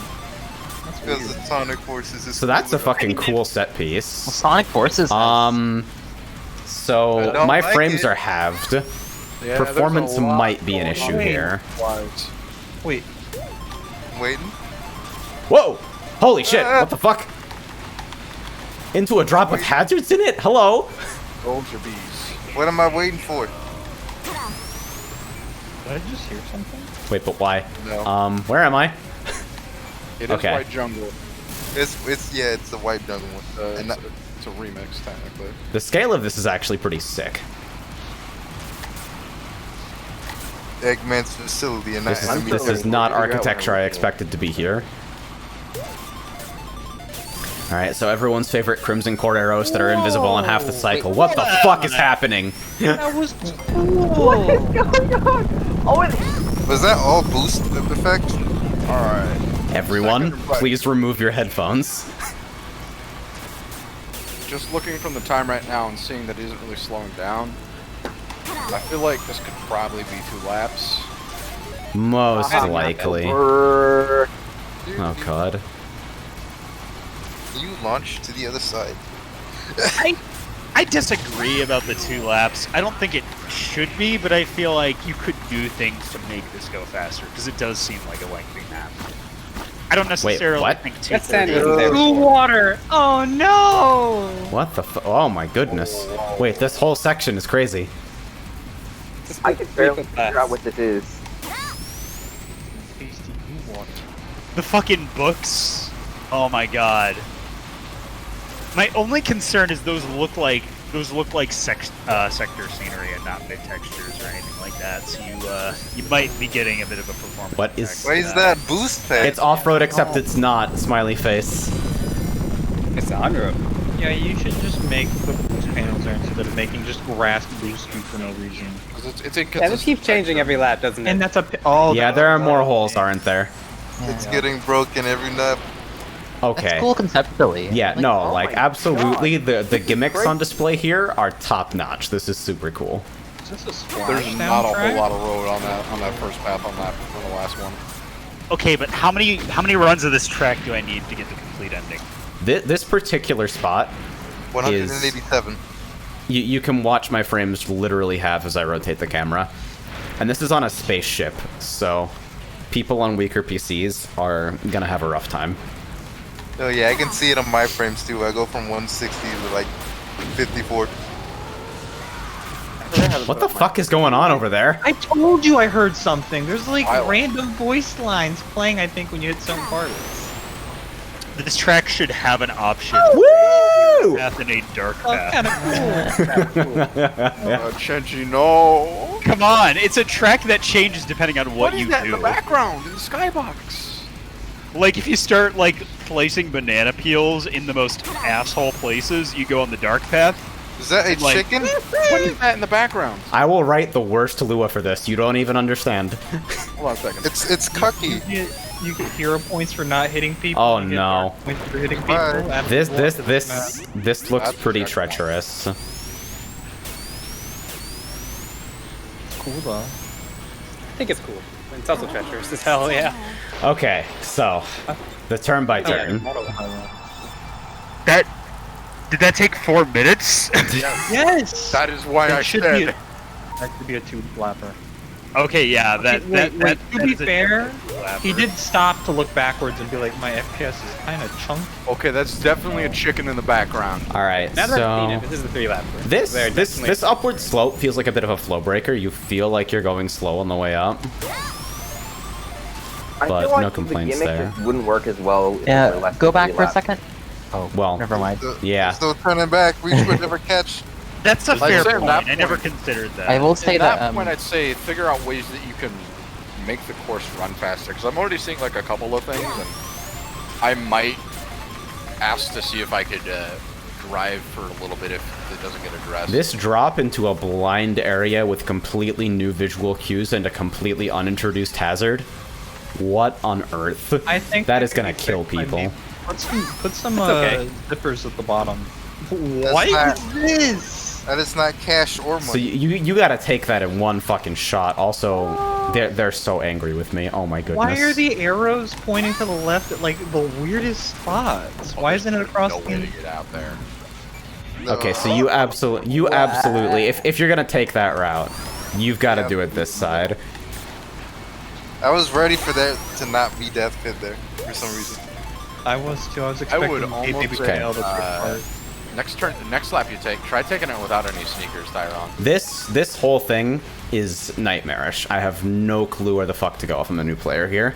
That's Because weird. the Sonic Forces is So that's a cool. fucking cool set piece. Sonic Forces. So I don't my like frames it. are halved. Yeah, Performance there's a lot might be an going issue on here. wise. Wait, Waiting. Whoa! Holy shit, what the fuck? Into a drop with hazards in it? Hello? Soldier bees. What am I waiting for? did I just hear something? Wait, but why? No. Where am I? It is Okay. White Jungle. It's the white jungle one. And It's a remix, technically. The scale of this is actually pretty sick. Eggman's facility and This is not architecture I expected to be here. Alright, so everyone's favorite Crimson Core arrows that are invisible on half the cycle. What the fuck is happening? That was cool. What is going on? Oh, it Was that all boost effect? Alright. Everyone, please remove your headphones. Just looking from the time right now and seeing that it isn't really slowing down, I feel like this could probably be 2 laps. Most likely. Brrr. Oh god. You launch to the other side. I disagree about the 2 laps. I don't think it should be, but I feel like you could do things to make this go faster, because it does seem like a lengthy map. I don't necessarily what? think That sand 230 wasn't there Cool before. water. Oh no! What the oh my goodness. Wait, this whole section is crazy. Just I can barely frequent figure out class. what this is. Tasty cool water. The fucking books. Oh my god. My only concern is those look like sector scenery and not big textures or anything like that. So you might be getting a bit of a performance. What effect is- Why is that boost pack? It's off-road except it's not, smiley face. It's on-road. Yeah, you should just make the boost panels there instead of making just grass boost you for no reason. 'Cause it's Yeah, inconsistent. this keeps changing every lap, doesn't it? And that's oh Yeah, there are more holes, aren't there? It's getting broken every lap. Okay. That's cool conceptually. Yeah, no, like my absolutely the gimmicks on display here are top notch. This is super cool. Is this a splash There's down not a whole track? lot of road on that first path on the last one. Okay, but how many runs of this track do I need to get the complete ending? This particular spot, 187. you can watch my frames literally halve as I rotate the camera. And this is on a spaceship, so people on weaker PCs are gonna have a rough time. Oh yeah, I can see it on my frames too. I go from 160 to like 54. What the fuck is going on over there? I told you I heard something. There's like Wild. random voice lines playing, I think, when you hit certain parts. This track should have an option. Woo! Path in a dark Oh, path. kind of cool. Chenji, no! Come on, it's a track that changes depending on what What you is that do. in the background in the skybox? Like if you start like placing banana peels in the most asshole places, you go on the dark path. Is that a Like- chicken? What is that in the background? I will write the worst Lua for this. You don't even understand. Hold on a second. It's Cucky. You get hero points for not hitting people. Oh, you get no. dark points for hitting people. Alright. after This the this walk this of the map. this looks That's pretty acceptable. treacherous. It's cool though. I think it's cool. It's also treacherous as hell, yeah. Okay, so the turn by turn. That did that take 4 minutes? Yes. That is why I should said. be that could be a 2-lapper. Okay, yeah, Okay, wait, to be is a fair, flapper. he did stop to look backwards and be like, my FPS is kind of chunky. Okay, that's definitely a chicken in the background. All right, Now that I've seen so it, this is the 3-lap. this upward slope feels like a bit of a flow breaker. You feel like you're going slow on the way up. I But feel like no the complaints gimmick there. just wouldn't work as well. if there were Yeah, less go than back 3 for a laps. second. Oh, Well, never mind. Yeah. Still turning back. Reach but never catch. That's a Like fair I said, point. that I never point- considered that. I will say At that. that point, I'd say figure out ways that you can make the course run faster. Because I'm already seeing like a couple of things, and I might ask to see if I could drive for a little bit if it doesn't get addressed. This drop into a blind area with completely new visual cues and a completely unintroduced hazard. What on earth? I think that that is could gonna be kill fixed by people. maybe- Put some okay. zippers at the bottom. That's What not- is this? That is not cash or money. So you gotta take that in one fucking shot. Also, they're so angry with me. Oh my goodness. Why are the arrows pointing to the left at like the weirdest spots? Why isn't it across no way the... to get out there? Okay, so you absolutely, if you're gonna take that route, you've got to Yeah. do it this side. I was ready for that to not be Death Pit there for some reason. I was too. I was expecting would maybe almost to say, nail the part. Next lap you take, try taking it without any sneakers, Tyron. This whole thing is nightmarish. I have no clue where the fuck to go if I'm a new player here,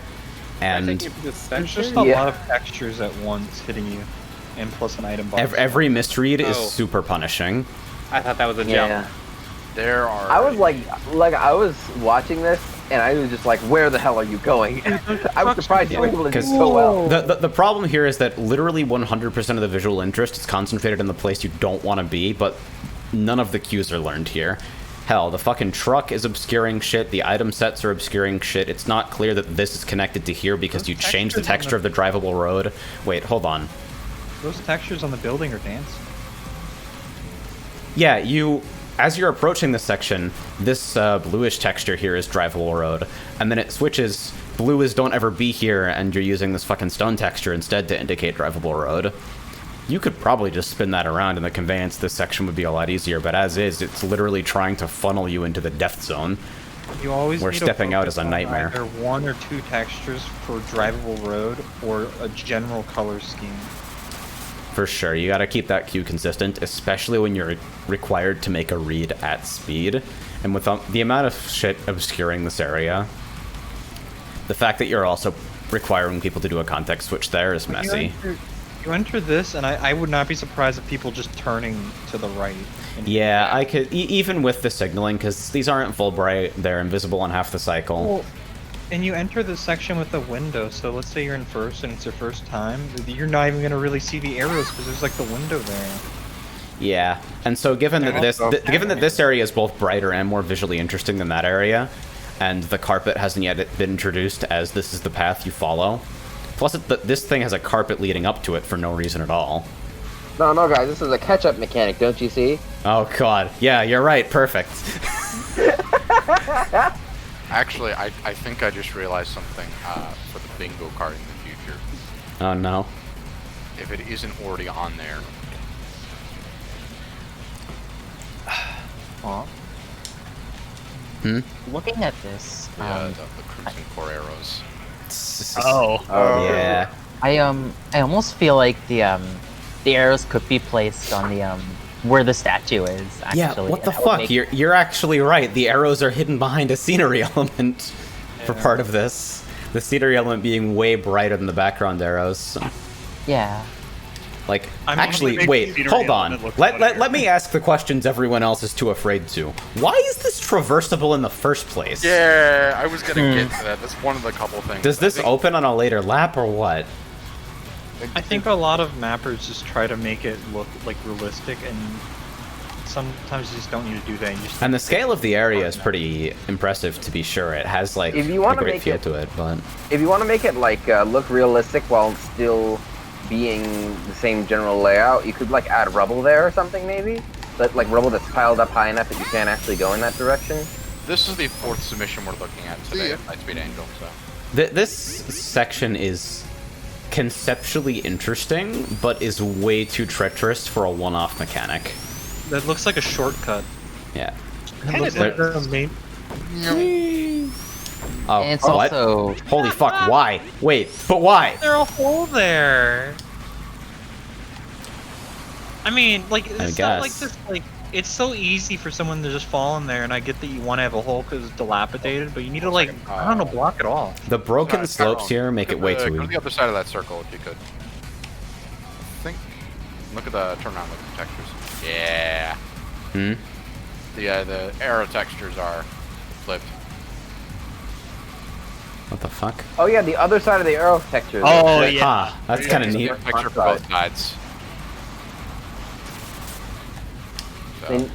I and think you put the There's center. just a Yeah. lot of textures at once hitting you, and plus an item box. every misread is Oh. super punishing. I thought that was a jump. Yeah. There are. I was like I was watching this, and I was just like, where the hell are you going? I was surprised you were able to do so well. The problem here is that literally 100% of the visual interest is concentrated in the place you don't want to be, but none of the cues are learned here. Hell, the fucking truck is obscuring shit, the item sets are obscuring shit, it's not clear that this is connected to here because Those you changed the textures on texture of the drivable road. Wait, hold on. Those textures on the building are dancing. Yeah, you as you're approaching this section, this bluish texture here is drivable road, and then it switches. Blue is don't ever be here, and you're using this fucking stone texture instead to indicate drivable road. You could probably just spin that around in the conveyance. This section would be a lot easier, but as is, it's literally trying to funnel you into the death zone. You always where need stepping to out is a nightmare. Either one or two textures for drivable road or a general color scheme. For sure, you gotta keep that cue consistent, especially when you're required to make a read at speed. And with the amount of shit obscuring this area, the fact that you're also requiring people to do a context switch there is messy. You enter this, and I would not be surprised if people just turning to the right. Yeah, I could, even with the signaling, because these aren't full bright, they're invisible on half the cycle. Well, and you enter this section with a window, so let's say you're in first and it's your first time, you're not even going to really see the arrows because there's like the window there. Yeah, and so given that this area is both brighter and more visually interesting than that area, and the carpet hasn't yet been introduced as this is the path you follow, plus this thing has a carpet leading up to it for no reason at all. No, guys, this is a catch-up mechanic, don't you see? Oh god, yeah, you're right, perfect. Actually, I think I just realized something for the bingo card in the future. Oh no. If it isn't already on there. Looking at this, Yeah, the Crimson Core arrows. Oh yeah. I almost feel like the arrows could be placed on the where the statue is. Actually, Yeah, what the fuck? You're actually right. The arrows are hidden behind a scenery element for part of this. The scenery element being way brighter than the background arrows. Yeah. Like, I'm actually, wait, hold on. Let me ask the questions everyone else is too afraid to. Why is this traversable in the first place? Yeah, I was gonna get to that. That's one of the couple things. Does this open on a later lap or what? I think a lot of mappers just try to make it look like realistic, and sometimes you just don't need to do that. You just And the scale of the area is pretty impressive, to be sure. It has like If you a wanna great make feel it- to it, but If you want to make it like look realistic while still being the same general layout, you could like add rubble there or something maybe. But like rubble that's piled up high enough that you can't actually go in that direction. This is the fourth submission we're looking at today at Lightspeed Angel, so. this section is conceptually interesting, but is way too treacherous for a one-off mechanic. that looks like a shortcut. Yeah. It looks like the main. Oh, And it's what? also Holy fuck, why? Wait, but why? There's a hole there. I mean, like it's not like guess. this. Like it's so easy for someone to just fall in there, and I get that you want to have a hole because it's dilapidated, but you need to like I don't know, block it off. The broken It's slopes wrong. here make it way too Go to easy. the other side of that circle if you could. I think. Look at the turn around. Look at the textures. Yeah. Hmm? The arrow textures are flipped. What the fuck? Oh yeah, the other side of the arrow texture. Oh yeah. Ah, that's kind of neat. Different texture for both sides. So.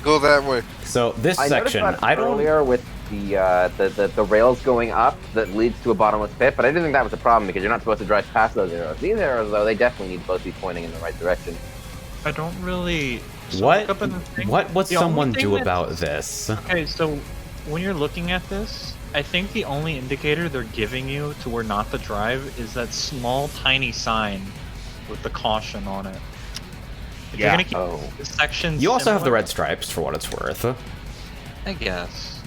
Go that way. So this I section, noticed that I don't. earlier with the rails going up that leads to a bottomless pit, but I didn't think that was a problem because you're not supposed to drive past those arrows. These arrows, though, they definitely need both to be pointing in the right direction. I don't really. So What? look up in the thing. What would The only someone thing do that's- about this? Okay, so when you're looking at this, I think the only indicator they're giving you to where not to drive is that small, tiny sign with the caution on it. If you're Yeah. gonna keep the section You also have the similar, red stripes for what it's worth, I guess.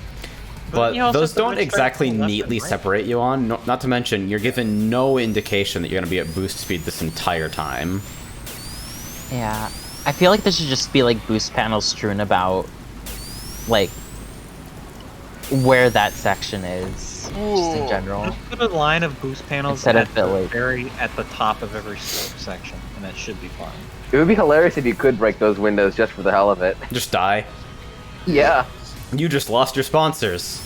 but you also those have the don't red stripes exactly on the left and neatly right. separate you on. No, not to mention, you're given no indication that you're going to be at boost speed this entire time. yeah. I feel like there should just be like boost panels strewn about, like where that section is, just in general. Just put a line of boost panels Instead of at the, the like- very at the top of every slope section, and that should be fine. It would be hilarious if you could break those windows just for the hell of it. Just die. Yeah. You just lost your sponsors.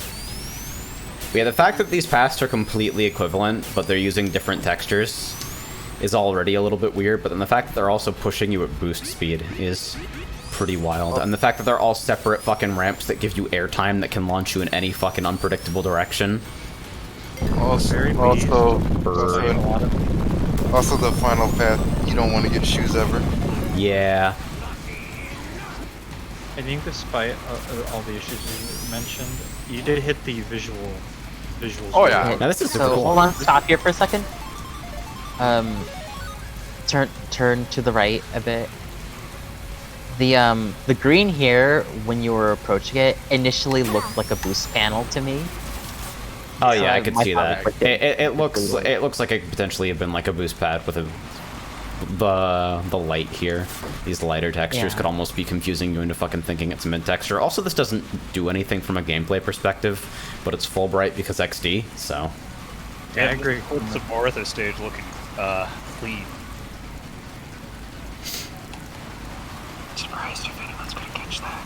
Yeah, the fact that these paths are completely equivalent, but they're using different textures, is already a little bit weird, but then the fact that they're also pushing you at boost speed is pretty wild. And the fact that they're all separate fucking ramps that give you airtime that can launch you in any fucking unpredictable direction. Also, also the final path, you don't want to get shoes ever. Yeah. I think despite all the issues you mentioned, you did hit the visuals. Oh, yeah. Now this is super So cool. hold on, stop here for a second. Turn to the right a bit. The green here, when you were approaching it, initially looked like a boost panel to me. Oh So yeah, I could see probably that. clicked it. It looks like it could potentially have been like a boost pad with the light here. These lighter textures Yeah. could almost be confusing you into fucking thinking it's a mid texture. Also, this doesn't do anything from a gameplay perspective, but it's full bright because XD. So Yeah, I agree. With the Ortho stage looking clean. Surprised if anyone's gonna catch that.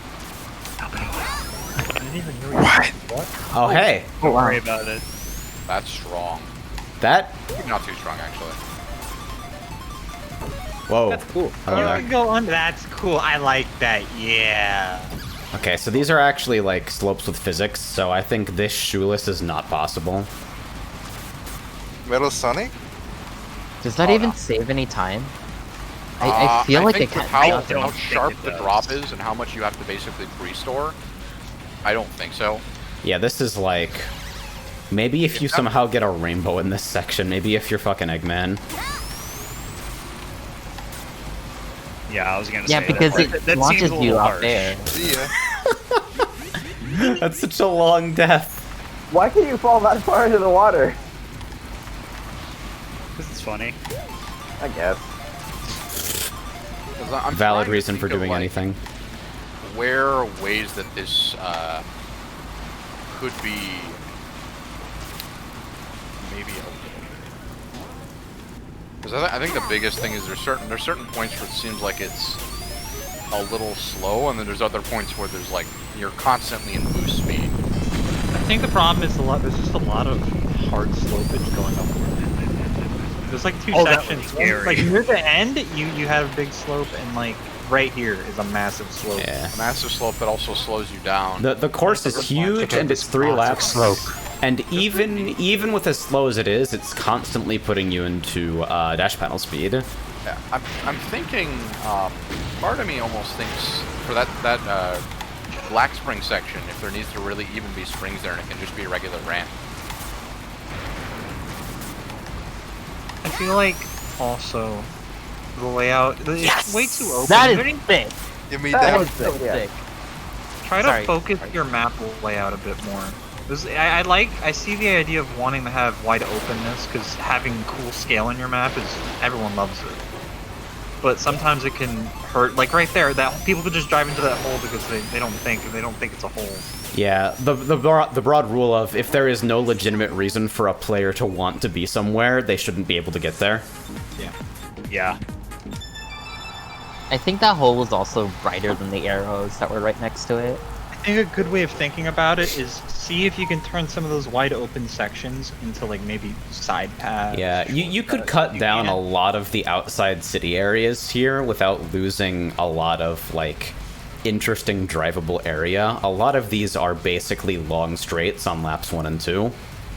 I didn't even know what? oh hey, Oh, wow. Worry about it. That's strong. that Not too strong, actually. whoa. That's cool. Hello You there. can go on. That's cool. I like that. Yeah. Okay, so these are actually like slopes with physics. So I think this shoeless is not possible. Metal Sonic? Does that Oh, even no. save any time? I feel like it think with can. how don't think sharp it the does. drop is and how much you have to basically pre-store, I don't think so. Yeah, this is like maybe if you somehow get a rainbow in this section. Maybe if you're fucking Eggman. Yeah, I was gonna Yeah, say because that. it That launches seems a you little out harsh. there. See ya. That's such a long death. Why can you fall that far into the water? Because it's funny. I guess. 'Cause I'm Valid trying to reason for think of, doing like, anything. Where are ways that this could be maybe a little. Because I think the biggest thing is there's certain points where it seems like it's a little slow, and then there's other points where there's like you're constantly in boost speed. I think the problem is there's just a lot of hard slopage going up. There's like two Oh, that sections. was scary. Like near the end, you have a big slope, and like right here is a massive slope. Yeah. A massive slope that also slows you down. The course is huge and it's 3 laps. And even with as slow as it is, it's constantly putting you into dash panel speed. Yeah, I'm thinking. Part of me almost thinks for that Black Spring section, if there needs to really even be springs there, and it can just be a regular ramp. I feel like also the layout it's way too open. That You is don't sick. Give me That that. is so sick. Try to Sorry. focus your map layout a bit more. I see the idea of wanting to have wide openness because having cool scale in your map is everyone loves it. But sometimes it can hurt. Like right there, that people could just drive into that hole because they don't think it's a hole. Yeah, the broad rule of if there is no legitimate reason for a player to want to be somewhere, they shouldn't be able to get there. Yeah. I think that hole was also brighter than the arrows that were right next to it. I think a good way of thinking about it is see if you can turn some of those wide open sections into like maybe side paths. Yeah, you could cut down a lot of the outside city areas here without losing a lot of, like, interesting drivable area. A lot of these are basically long straights on laps 1 and 2,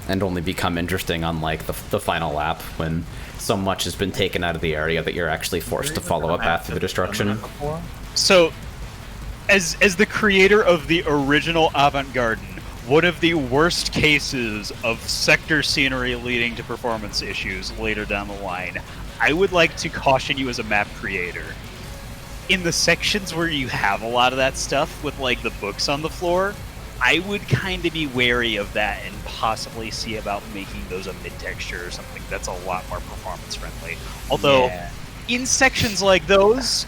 and only become interesting on, like, the final lap when so much has been taken out of the area that you're actually forced to follow a path to destruction. So, as the creator of the original Avant-Garde, one of the worst cases of sector scenery leading to performance issues later down the line, I would like to caution you as a map creator. In the sections where you have a lot of that stuff with, like, the books on the floor, I would kind of be wary of that and possibly see about making those a mid-texture or something that's a lot more performance-friendly. Although, in sections like those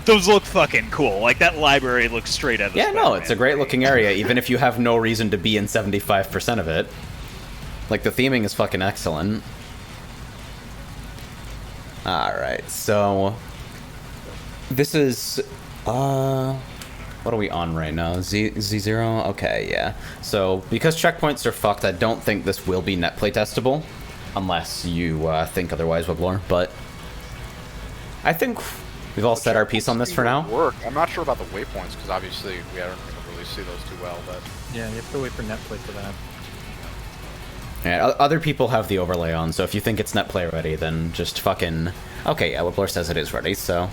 look fucking cool. Like, that library looks straight out of the Yeah, no, Spider-Man it's a great movie. looking area, even if you have no reason to be in 75% of it. Like, the theming is fucking excellent. Alright, so this is what are we on right now? Z0? Okay, yeah. So because checkpoints are fucked, I don't think this will be net play testable, unless you think otherwise, Weblore. But I think we've all said our piece on this for now. Work. I'm not sure about the waypoints because obviously we don't really see those too well, but Yeah, you have to wait for Netflix for that. Yeah, other people have the overlay on, so if you think it's net play ready, then just fucking... Okay, yeah, Weblore says it is ready, so...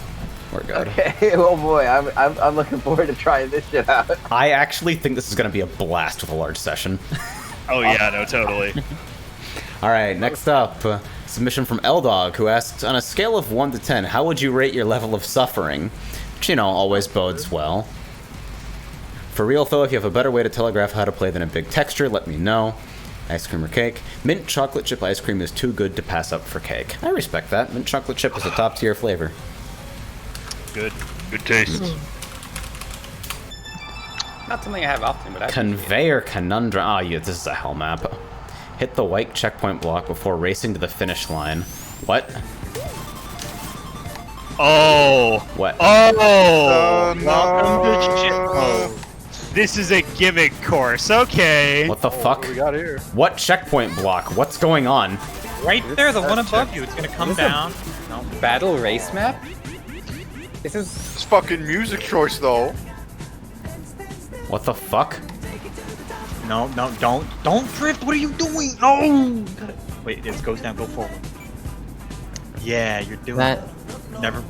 We're good. Okay, oh boy, I'm looking forward to trying this shit out. I actually think this is going to be a blast with a large session. Oh yeah, no, totally. All right, next up, submission from L-Dog, who asked, on a scale of 1 to 10, how would you rate your level of suffering? Which, you know, always bodes well. For real, though, if you have a better way to telegraph how to play than a big texture, let me know. Ice cream or cake? Mint chocolate chip ice cream is too good to pass up for cake. I respect that. Mint chocolate chip is a top-tier flavor. Good taste. Not something I have often, but I Conveyor Conundrum. Ah, yeah, this is a hell map. Hit the white checkpoint block before racing to the finish line. What? Oh. What? Oh. no. Welcome to shit. This is a gimmick course. Okay. What the fuck? What we got here? What checkpoint block? What's going on? Right there, the one above you. It's gonna come down. No. battle race map. This is It's fucking music choice though. What the fuck? No, don't drift. What are you doing? No. Wait, it goes down. Go forward. Yeah, you're doing That Never.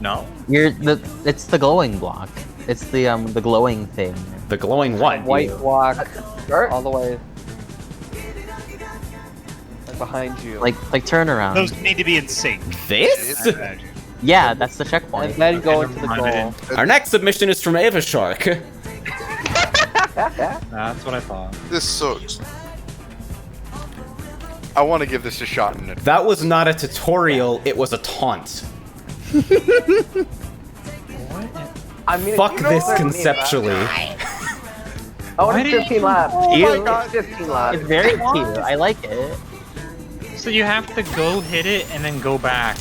No. it's the glowing block. It's the glowing thing. The glowing what? White block Sure. all the way like behind you. Like turn around. Those need to be in sync. This? I imagine. Yeah, that's the And checkpoint. then go into the goal. Our next submission is from Ava Shark. That's what I thought. This sucks. I want to give this a shot in it. That was not a tutorial, it was a taunt. I mean, Fuck you know this what? conceptually. Oh, it's 15 laps. Ew. It's 15 laps. It's very cute. I like it. So you have to go hit it and then go back.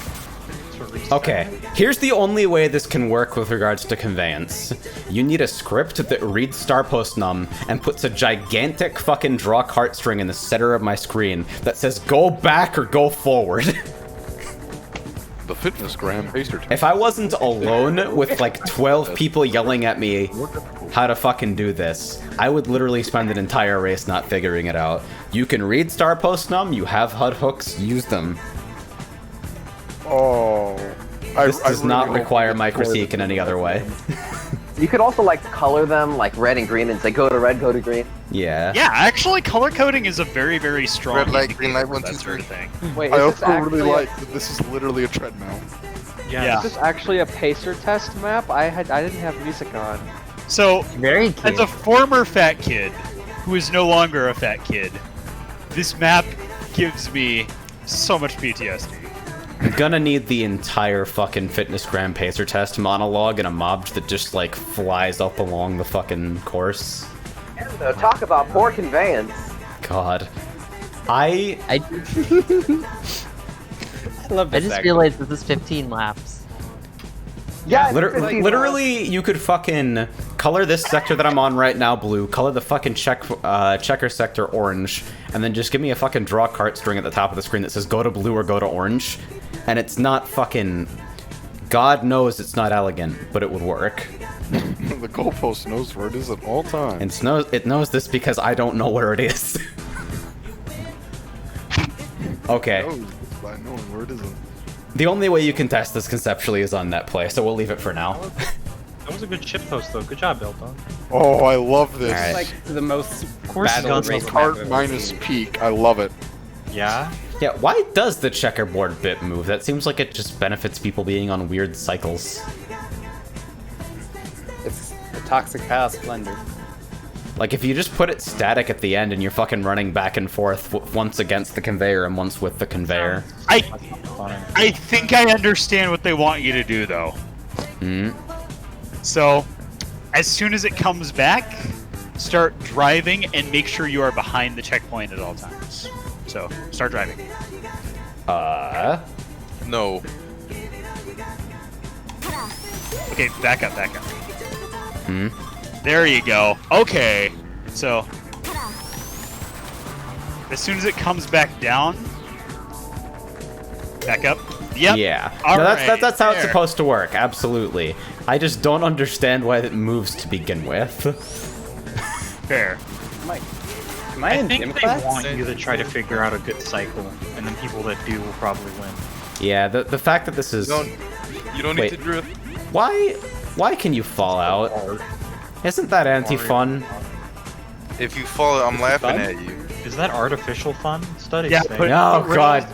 to reset. Okay, here's the only way this can work with regards to conveyance. You need a script that reads star post num and puts a gigantic fucking draw cart string in the center of my screen that says go back or go forward. The fitness gram pacer test. If I wasn't alone with like 12 people yelling at me how to fucking do this, I would literally spend an entire race not figuring it out. You can read star post num, you have HUD hooks, use them. Oh. This does not require my critique in any other way. You could also like color them like red and green and say go to red, go to green. Yeah. Yeah, actually, color coding is a very, very strong Red light, green light, indicator for 1, that 2, sort of 3. thing. Wait, I is this also actually really like that this is literally a treadmill. Yeah. Is this actually a pacer test map? I didn't have music on. So, Very cute. as a former fat kid, who is no longer a fat kid, this map gives me so much PTSD. I'm gonna need the entire fucking fitness gram pacer test monologue in a mob that just like flies up along the fucking course. And talk about poor conveyance. God. I love I this. just actually. realized this is 15 laps. Yeah, it's 15 literally, you could fucking color this sector that I'm on right now blue, color the fucking checker sector orange, and then just give me a fucking draw cart string at the top of the screen that says go to blue or go to orange. And it's not fucking... God knows it's not elegant, but it would work. The goalpost knows where it is at all times. It knows this because I don't know where it is. Okay. Knows by knowing where it isn't. The only way you can test this conceptually is on NetPlay, so we'll leave it for now. That was a good chip post though. Good job, Bill. Oh, I love this. Alright. Like the most course he's battle got race some map I've Art ever minus seen. peak. I love it. Yeah. Yeah, why does the checkerboard bit move? That seems like it just benefits people being on weird cycles. It's the toxic path splendor. Like, if you just put it static at the end and you're fucking running back and forth once against the conveyor and once with the conveyor. I think I understand what they want you to do, though. Hmm? So, as soon as it comes back, start driving and make sure you are behind the checkpoint at all times. So, start driving. No. Okay, back up. Hmm? There you go. Okay. So, as soon as it comes back down, back up. Yep. Yeah. All No, right, that's how it's there. supposed to work, absolutely. I just don't understand why it moves to begin with. Fair. Am I I in think gym they class? want you to try to figure out a good cycle, and then people that do will probably win. Yeah, the fact that this is... You don't need Wait. to drift. Why can you fall out? Isn't that anti-fun? If you fall, I'm laughing at you. Is that artificial fun? Studies Yeah, say. but- Oh god,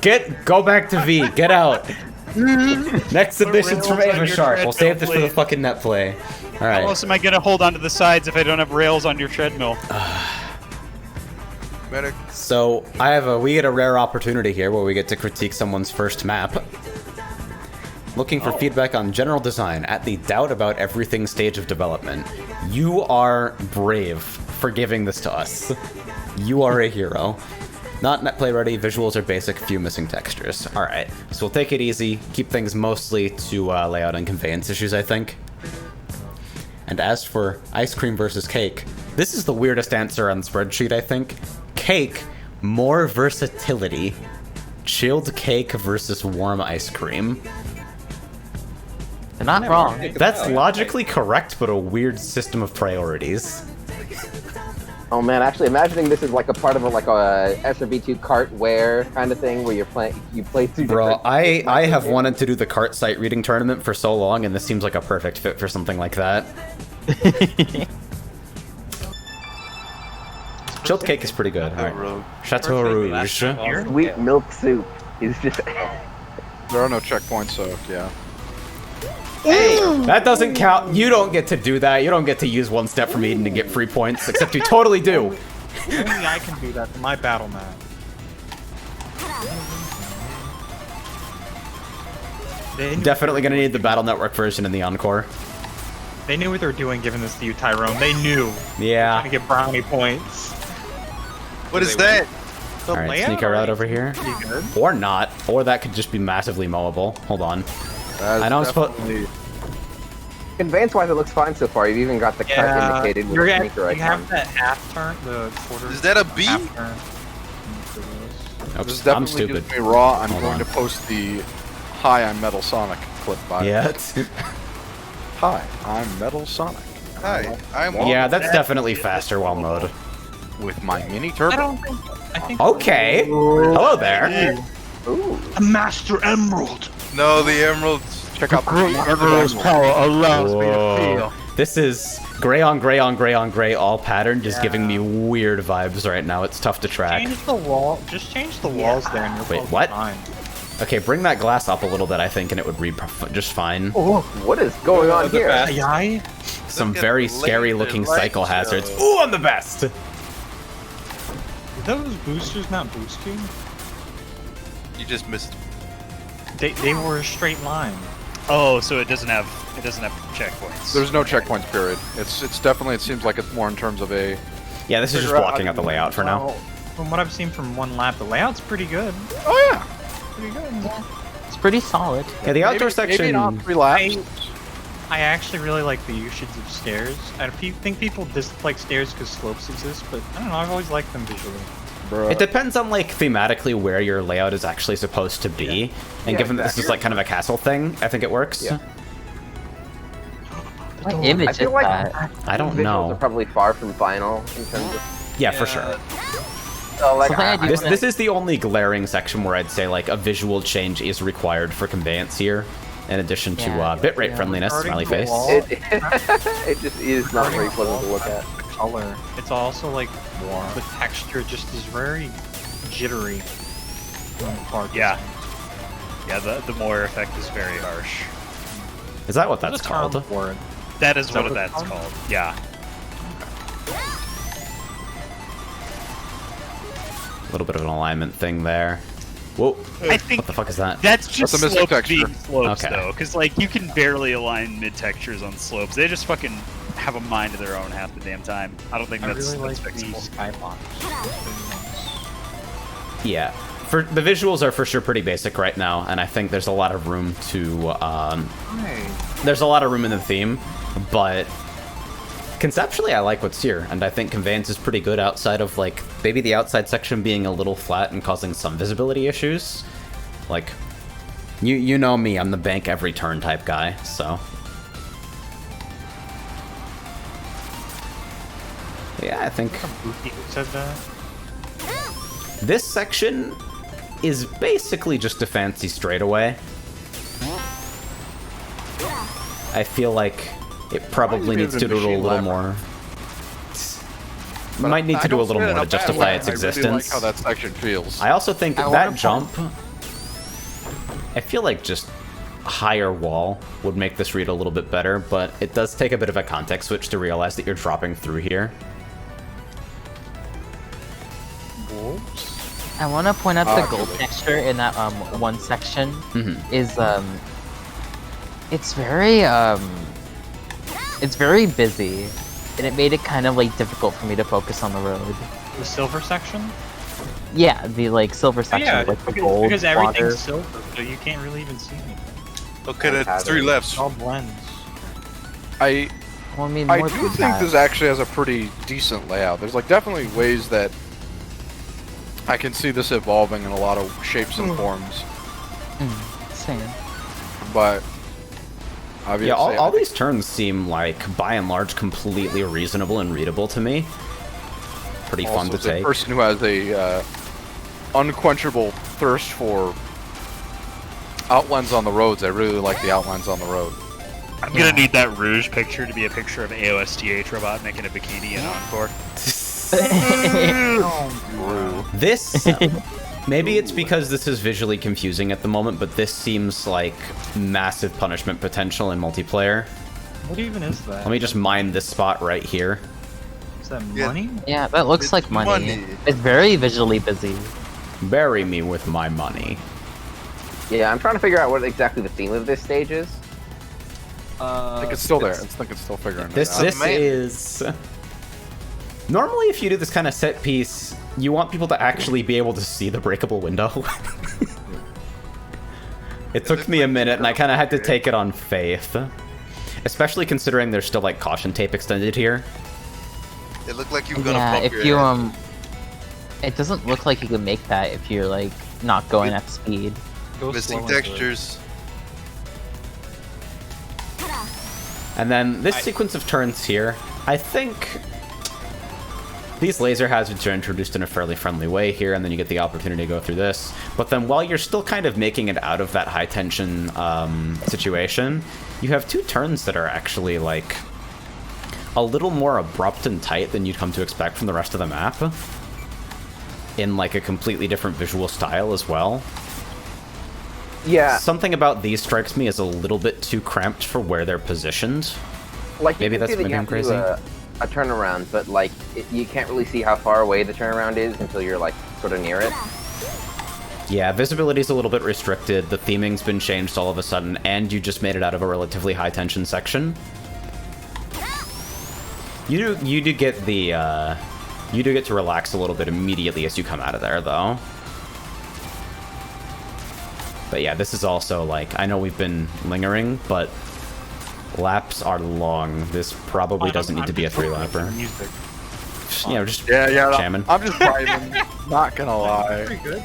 go back to V, get out. Next submission's from rails on Ava your Sharp. We'll save this for the treadmill, fucking net play. How Alright. else am I gonna hold onto the sides if I don't have rails on your treadmill? Medic. So we get a rare opportunity here where we get to critique someone's first map. Looking for feedback on general design at the doubt about everything stage of development. You are brave for giving this to us. You are a hero. Not net play ready, visuals are basic, few missing textures. Alright, so we'll take it easy, keep things mostly to layout and conveyance issues, I think. And as for ice cream versus cake, this is the weirdest answer on the spreadsheet, I think. Cake, more versatility. Chilled cake versus warm ice cream. They're not wrong. That's logically correct, but a weird system of priorities. Oh man, actually imagining this is like a part of a SMB2 cartware kind of thing where you play two Bro, different- I have wanted to do the cart site reading tournament for so long, and this seems like a perfect fit for something like that. Chilled cake is pretty good. Alright. Chateau Rouge. Sweet milk soup is just There are no checkpoints, so yeah. That doesn't count. You don't get to do that. You don't get to use one step from Eden to get free points, except you totally do. Only I can do that for my battle map. Definitely gonna need the Battle Network version in the Encore. They knew what they were doing giving this to you, Tyrone. They knew. Yeah. Trying to get brownie points. What is that? The Alright, layout sneak her out over here. pretty good. Or not. Or that could just be massively mowable. Hold on. I know I'm supposed. conveyance-wise, it looks fine so far. You've even got the cut indicated with the sneaker you have icon. that half turn, the quarter. Is that a B? half turn. Oops, This I'm definitely stupid. gives me raw. I'm Hold going on. to post the "Hi, I'm Metal Sonic" clip by. Yeah. Hi, I'm Metal Sonic. Hi, I'm Yeah, that's definitely faster while mode. With my mini I turbo. don't think. I think. Okay. Hello there. Ooh. A Master Emerald. No, the emeralds. Check out the Emerald's power allows Whoa. This is gray on gray on gray on gray, all pattern, just giving me weird vibes right now. It's tough to track. Change the wall. Just change the walls there, and you'll Wait, both what? be fine. Okay, bring that glass up a little bit, I think, and it would read just fine. Oh, what is going on here? AI. Some Look at very the scary laser looking light cycle hazards. show. Ooh, I'm the best! Are those boosters not boosting? You just missed. They were a straight line. Oh, so it doesn't have checkpoints. There's no checkpoints. Period. It's definitely. It seems like it's more in terms of a. Yeah, this is just Figure out how blocking to out the do layout for now. Well, from what I've seen from one lap, the layout's pretty good. Oh yeah. Pretty good. It's pretty solid. Yeah, the outdoor Maybe section. not 3 laps. I actually really like the usage of stairs. I think people dislike stairs because slopes exist, but I don't know. I've always liked them visually. Bruh. It depends on, like, thematically where your layout is actually supposed to be. And Yeah, given that this is, like, kind of a castle thing, I think it works. Yeah. What I image is feel like that? I don't visuals know. are probably far from final in terms of. Yeah, for sure. So like, Something I do- This is the only glaring section where I'd say, like, a visual change is required for conveyance here. In addition to Yeah. bitrate friendliness, smiley Regarding the face. wall, it just is not very pleasant to look at. color. It's also like the texture just is very jittery. Yeah. Yeah, the Moore effect is very harsh. Is that what There's that's a term called? for it. That is that what what that's it's called? called. Yeah. A little bit of an alignment thing there. Whoa. I think What the fuck is that? that's just That's a missing slopes texture. being slopes, Okay. though. Because, like, you can barely align mid-textures on slopes. They just fucking have a mind of their own half the damn time. I don't think I that's, really that's like the fixable. skybox. Yeah. For the visuals are for sure pretty basic right now, and I think there's a lot of room to there's a lot of room in the theme, but conceptually I like what's here, and I think conveyance is pretty good outside of, like, maybe the outside section being a little flat and causing some visibility issues. Like, you know me, I'm the bank every turn type guy, so. Yeah, I think Who said that? this section is basically just a fancy straightaway. I feel like it probably needs to do a little more. But Might need to do a little more to justify its I existence. really like how that section feels. I also think that jump, I feel like just higher wall would make this read a little bit better, but it does take a bit of a context switch to realize that you're dropping through here. I want to point out the gold texture in that one section is it's very busy, and it made it kind of like difficult for me to focus on the road. The silver section? Yeah, the like silver section, Yeah, like the gold because everything's water. silver, so you can't really even see anything. Okay, that's 3 left. It all blends. I Well, I mean, I more do than think that. this actually has a pretty decent layout. There's like definitely ways that I can see this evolving in a lot of shapes and forms. Same. But obviously, Yeah, all these turns seem like, by and large, completely reasonable and readable to me. Pretty fun to as a take. person who has a unquenchable thirst for outlines on the roads, I really like the outlines on the road. I'm gonna need that Rouge picture to be a picture of AOSTH robot making a bikini in Encore. This, maybe it's because this is visually confusing at the moment, but this seems like massive punishment potential in multiplayer. What even is that? Let me just mine this spot right here. Is that money? Yeah, that looks It's like money. money. It's very visually busy. Bury me with my money. Yeah, I'm trying to figure out what exactly the theme of this stage is. I think it's still there. I think it's still figuring it out. This is... Normally, if you do this kind of set piece, you want people to actually be able to see the breakable window. It took me a minute, and I kind of had to take it on faith. Especially considering there's still, like, caution tape extended here. It looked like you were gonna Yeah, bump if your you head. it doesn't look like you can make that if you're like not going at speed. Go Missing slow into it. textures. And then this sequence of turns here, I think these laser hazards are introduced in a fairly friendly way here, and then you get the opportunity to go through this. But then while you're still kind of making it out of that high tension situation, you have 2 turns that are actually like a little more abrupt and tight than you'd come to expect from the rest of the map, in like a completely different visual style as well. Yeah, Something about these strikes me as a little bit too cramped for where they're positioned. like Maybe you can that's see that maybe you I'm have to do crazy. a turnaround, but like you can't really see how far away the turnaround is until you're like sort of near it. Yeah, visibility's a little bit restricted, the theming's been changed all of a sudden, and you just made it out of a relatively high tension section. You do get the you do get to relax a little bit immediately as you come out of there, though. But yeah, this is also like, I know we've been lingering, but laps are long. This probably doesn't need to be a 3-lapper. Music. Yeah, we're just Yeah, jamming. I'm just vibing. Not gonna lie. Pretty good.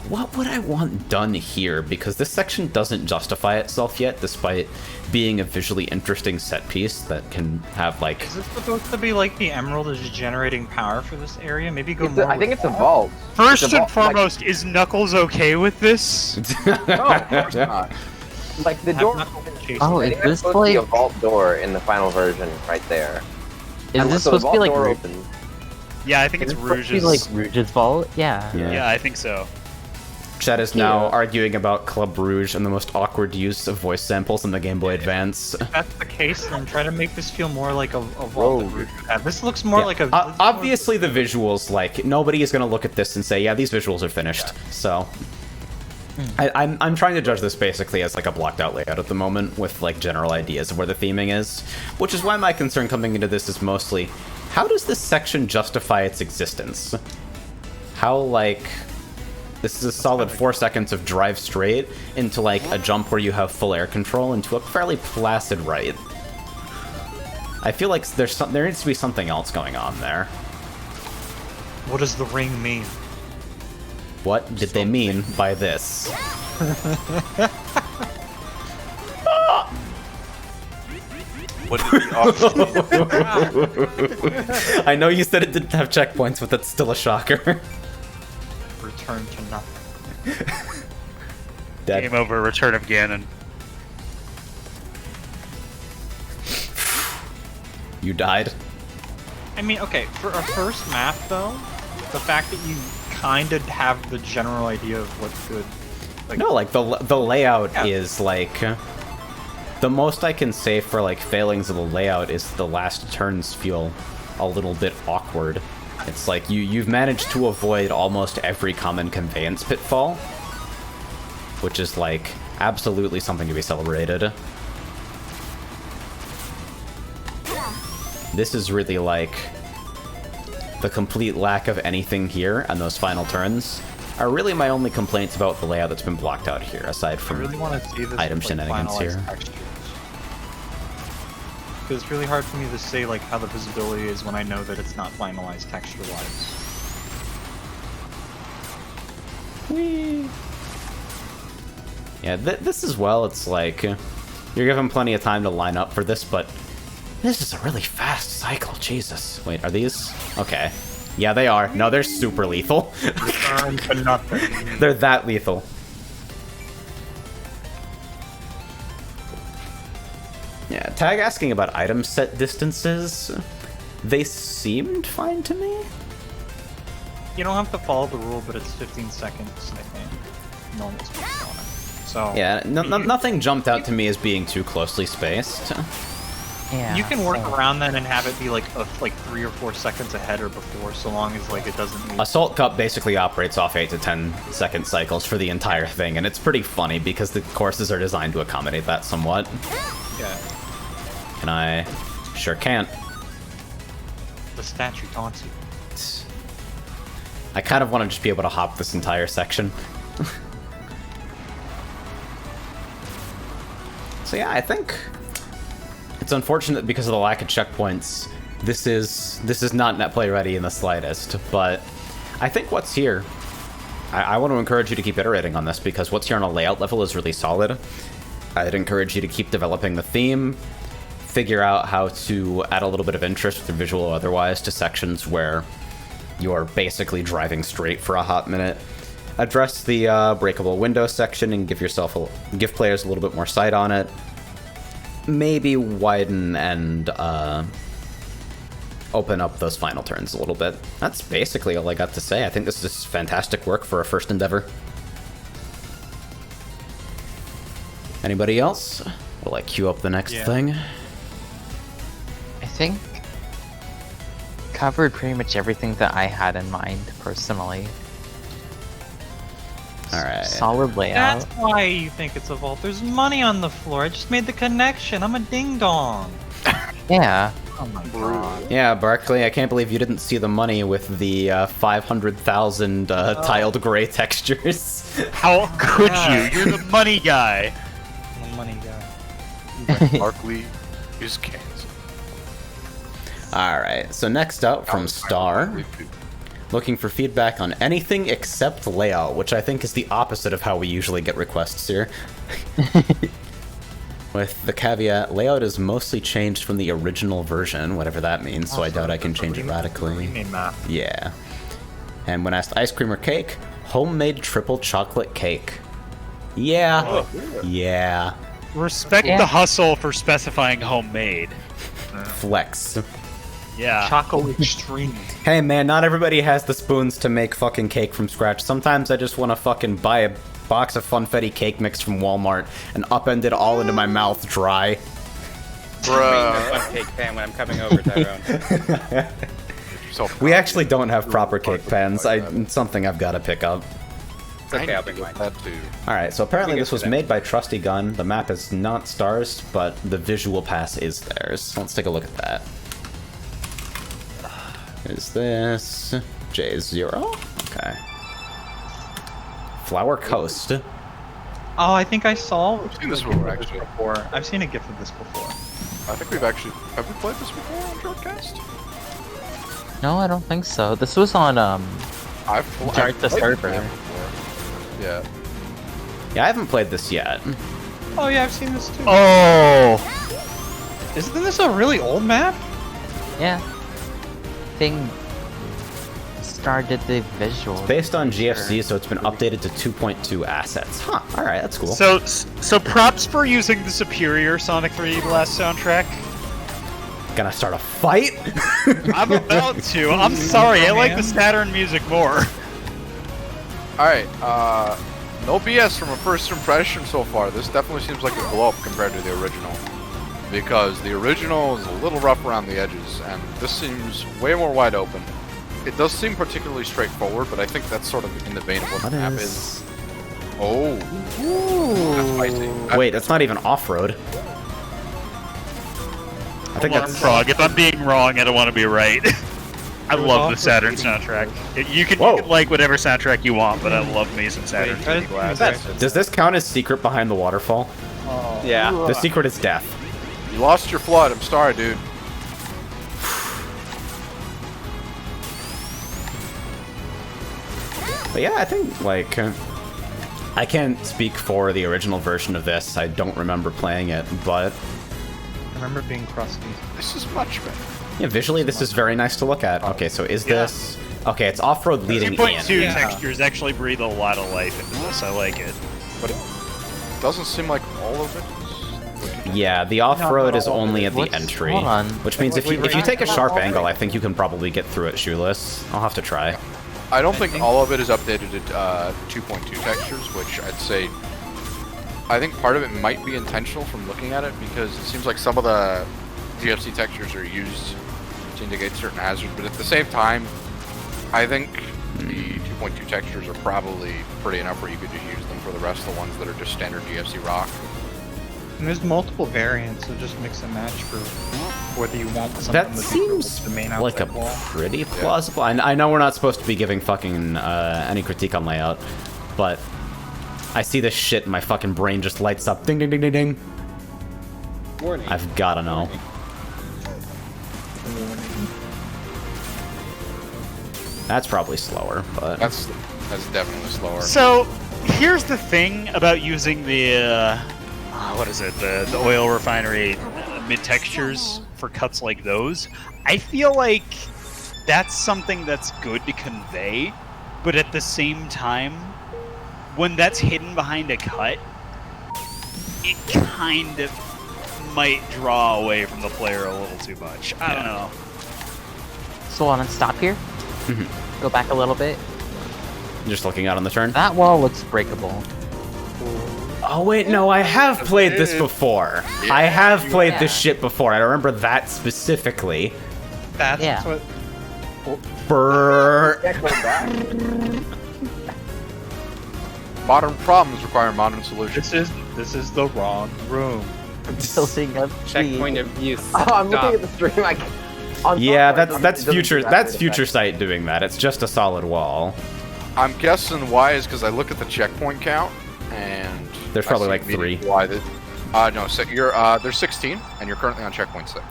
What would I want done here? Because this section doesn't justify itself yet, despite being a visually interesting set piece that can have like... Is this supposed to be like the emerald is generating power for this area? Maybe go It's more. I think with it's a that? vault. First It's a and vault, foremost, is Knuckles okay with this? No, of course not. Like the Have door. Knuckles chasing Oh, I is think that's this supposed to be a like vault door in the final version, right there. is And this so the supposed to be vault like door Ru- opens. Yeah, I think is it's this supposed to be Rouge's. like Rouge's vault? Yeah. Yeah, I think so. Chet is now arguing about Club Rouge and the most awkward use of voice samples in the Game Boy Advance. If that's the case, then try to make this feel more like a vault that Rouge would have. This looks more Yeah. like a. Obviously, the visuals, like, nobody is going to look at this and say, yeah, these visuals are finished. So, I'm trying to judge this basically as, like, a blocked out layout at the moment with, like, general ideas of where the theming is. Which is why my concern coming into this is mostly, how does this section justify its existence? How, like... This is a solid 4 seconds of drive straight into, like, a jump where you have full air control into a fairly placid right. I feel like there needs to be something else going on there. What does the ring mean? What did they mean by this? What did the I know you said it didn't have checkpoints, but that's still a shocker. Return to nothing. Dead. Game over, Return of Ganon. You died. I mean, okay, for a first map though, the fact that you kind of have the general idea of what's good. Like, No, like the layout is like the most I can say for like failings of the layout is the last turns feel a little bit awkward. It's like you've managed to avoid almost every common conveyance pitfall, which is like absolutely something to be celebrated. This is really like the complete lack of anything here, and those final turns are really my only complaints about the layout that's been blocked out here, aside I from really want to see this item with, shenanigans finalized here. textures. Because it's really hard for me to say like how the visibility is when I know that it's not finalized texture-wise. Whee! Yeah, this as well, it's like, you're given plenty of time to line up for this, but this is a really fast cycle, Jesus. Wait, are these? Okay. Yeah, they are. No, they're super lethal. Return to nothing. They're that lethal. Yeah, tag asking about item set distances. They seemed fine to me. You don't have to follow the rule, but it's 15 seconds, I think. Normal space on it. So Yeah, nothing jumped out to me as being too closely spaced. Yeah. you can work around that and have it be like 3 or 4 seconds ahead or before, so long as like it doesn't move. Assault Cup basically operates off 8 to 10 second cycles for the entire thing, and it's pretty funny because the courses are designed to accommodate that somewhat. Yeah. And I sure can't. The statue taunts you. I kind of want to just be able to hop this entire section. So yeah, I think it's unfortunate because of the lack of checkpoints. This is not net play ready in the slightest, but I think what's here, I want to encourage you to keep iterating on this because what's here on a layout level is really solid. I'd encourage you to keep developing the theme, figure out how to add a little bit of interest, through visual or otherwise, to sections where you're basically driving straight for a hot minute. Address the breakable window section and give players a little bit more sight on it. Maybe widen and open up those final turns a little bit. That's basically all I got to say. I think this is fantastic work for a first endeavor. Anybody else? Will I queue up the next thing? I think covered pretty much everything that I had in mind personally. Alright. Solid layout. That's why you think it's a vault. There's money on the floor. I just made the connection. I'm a ding dong. Yeah. Oh my god. Yeah, Barkley, I can't believe you didn't see the money with the 500,000 tiled gray textures. How could you? You're the money guy. I'm a money guy. Barkley is canceled. Alright, so next up from Star, looking for feedback on anything except layout, which I think is the opposite of how we usually get requests here. With the caveat, layout is mostly changed from the original version, whatever that means, so I doubt I can change it radically. Yeah. And when asked ice cream or cake, homemade triple chocolate cake. Yeah. Yeah. Respect the hustle for specifying homemade. Flex. Yeah. Choco Extreme. Hey man, not everybody has the spoons to make fucking cake from scratch. Sometimes I just want to fucking buy a box of Funfetti cake mix from Walmart and upend it all into my mouth dry. Bruh. Fun cake pan when I'm coming over, Tyrone. We actually don't have proper cake pans. It's something I've got to pick up. It's okay, I'll bring mine. Alright, so apparently this was made by Trusty Gun. The map is not Stars, but the visual pass is theirs. So let's take a look at that. Is this J0? Okay. Flower Coast. Oh, I think I saw. I've seen this before, before. I've seen a GIF of this before. I think have we played this before on Jartcast? No, I don't think so. This was on I've Jart the played server. this before. Yeah. Yeah, I haven't played this yet. Oh yeah, I've seen this too. Oh! Isn't this a really old map? Yeah. Thing started the visual. Based on GFC, so it's been updated to 2.2 assets. Huh, alright, that's cool. So props for using the superior Sonic 3 last soundtrack. Gonna start a fight? I'm about to. I'm sorry. I like the Saturn music more. Alright, no BS from a first impression so far. This definitely seems like a blow up compared to the original. Because the original is a little rough around the edges, and this seems way more wide open. It does seem particularly straightforward, but I think that's sort of in the vein of what the map is. Oh. That's spicy. Wait, that's not even off-road. I think Alarm that's... Frog. If I'm being wrong, I don't want to be right. I love the Saturn soundtrack. You can like whatever soundtrack you want, but I love me some Saturn 3D glass. Does this count as secret behind the waterfall? Oh. Yeah. The secret is death. You lost your flood. I'm sorry, dude. But yeah, I think, like, I can't speak for the original version of this. I don't remember playing it, but... I remember being crusty. This is much better. Yeah, visually this is very nice to look at. Okay, so is this... Okay, it's off-road leading in. 2.2 textures actually breathe a lot of life into this. I like it. But it doesn't seem like all of it is... Yeah, the off-road is only at the What's- entry. hold on. Which means if you take a sharp angle, I think you can probably get through it shoeless. I'll have to try. I don't think all of it is updated to 2.2 textures, which I'd say... I think part of it might be intentional from looking at it, because it seems like some of the GFC textures are used to indicate certain hazards, but at the same time, I think the 2.2 textures are probably pretty enough where you could just use them for the rest of the ones that are just standard GFC rock. And there's multiple variants, so just mix and match for whether you want something That to be seems the main like a outside wall. pretty plausible... I know we're not supposed to be giving fucking any critique on layout, but I see this shit and my fucking brain just lights up. Ding, ding, ding, ding, ding. Warning. I've gotta know. That's probably slower, but... That's definitely slower. So, here's the thing about using the, what is it, the oil refinery mid-textures for cuts like those. I feel like that's something that's good to convey, but at the same time, when that's hidden behind a cut, it kind of might draw away from the player a little too much. I don't know. So on and stop here. Go back a little bit. Just looking out on the turn. That wall looks breakable. Oh wait, no, I have played this before. I have played this shit before. I remember that specifically. That's what... Brrr. Modern problems require modern solutions. This is the wrong room. Tilting up Checkpoint abuse. Oh, I'm looking at the stream. Yeah, that's future sight doing that. It's just a solid wall. I'm guessing why is because I look at the checkpoint count, and there's probably like 3. Why that? No, so you're there's 16, and you're currently on checkpoint 6.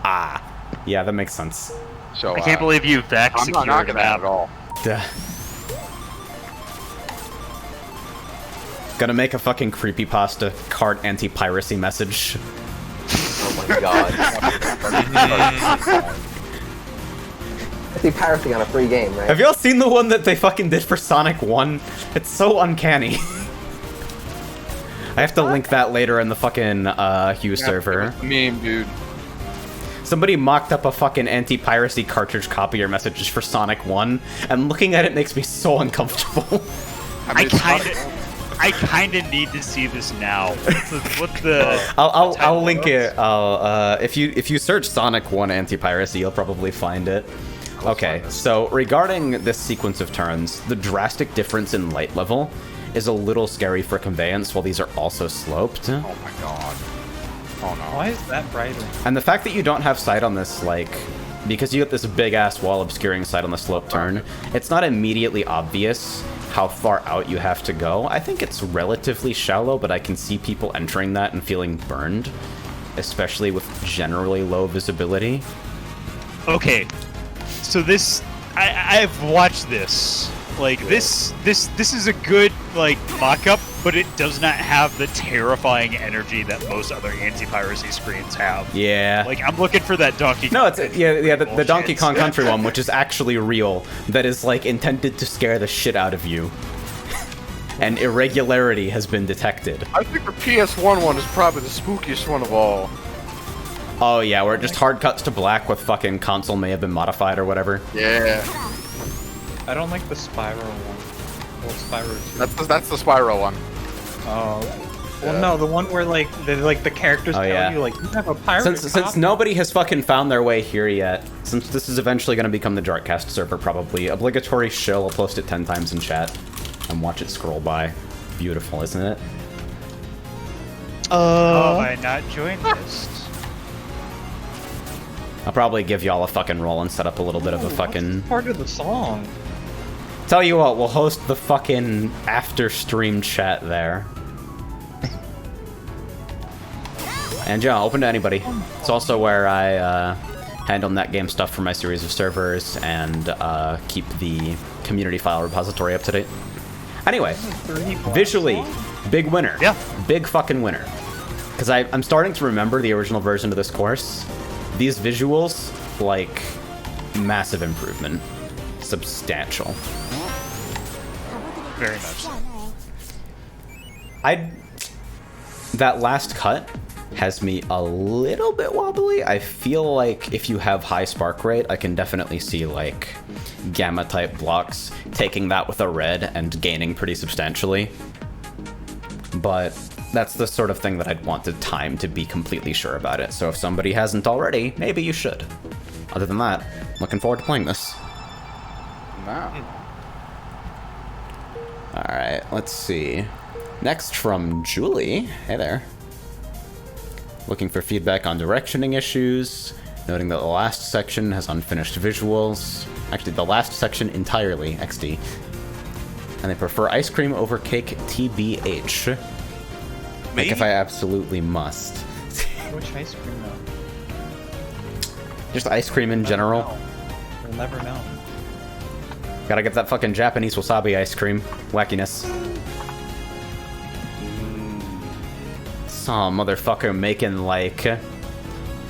Ah, yeah, that makes sense. So I can't believe you back I'm not secured knocking that that at all. Duh. Gonna make a fucking creepypasta cart anti-piracy message. Oh my god. I see piracy on a free game, right? Have y'all seen the one that they fucking did for Sonic 1? It's so uncanny. I have to link that later in the fucking Hue server. Meme, dude. Somebody mocked up a fucking anti-piracy cartridge copier message for Sonic 1, and looking at it makes me so uncomfortable. I kind of need to see this now. What's the I'll link it. If you search Sonic 1 anti-piracy, you'll probably find it. Okay, so regarding this sequence of turns, the drastic difference in light level is a little scary for conveyance while these are also sloped. Oh my god. Oh no. Why is that brighter? And the fact that you don't have sight on this, like, because you get this big-ass wall obscuring sight on the slope turn, it's not immediately obvious how far out you have to go. I think it's relatively shallow, but I can see people entering that and feeling burned, especially with generally low visibility. Okay, so this, I've watched this. Like, this is a good, like, mock-up, but it does not have the terrifying energy that most other anti-piracy screens have. Yeah. Like, I'm looking for that Donkey Kong. No, it's the Donkey Kong Country one, which is actually real, that is, like, intended to scare the shit out of you. And irregularity has been detected. I think the PS1 one is probably the spookiest one of all. Oh yeah, where it just hard cuts to black with fucking console may have been modified or whatever. Yeah. I don't like the Spyro one. Well, Spyro 2. That's the Spyro one. Oh. Well, no, the one where the characters tell you like you have a pirate. Since nobody has fucking found their way here yet, since this is eventually going to become the jartcast server, probably obligatory shill. I'll post it 10 times in chat and watch it scroll by. Beautiful, isn't it? How have I not joined this? I'll probably give y'all a fucking roll and set up a little bit of a fucking... part of the song. Tell you what, we'll host the fucking after-stream chat there. And yeah, open to anybody. It's also where I handle net game stuff for my series of servers and keep the community file repository up to date. Anyway, visually, big winner. Yeah. Big fucking winner. Because I'm starting to remember the original version of this course. These visuals, like, massive improvement. Substantial. Very much so. That last cut has me a little bit wobbly. I feel like if you have high spark rate, I can definitely see like gamma type blocks taking that with a red and gaining pretty substantially. But that's the sort of thing that I'd want the time to be completely sure about it. So if somebody hasn't already, maybe you should. Other than that, looking forward to playing this. Wow. Alright, let's see. Next from Julie. Hey there. Looking for feedback on directioning issues, noting that the last section has unfinished visuals. Actually, the last section entirely, XD. And they prefer ice cream over cake, TBH. Like if I absolutely must. Which ice cream though? Just ice cream in general. We'll never know. Gotta get that fucking Japanese wasabi ice cream. Wackiness. Some motherfucker making like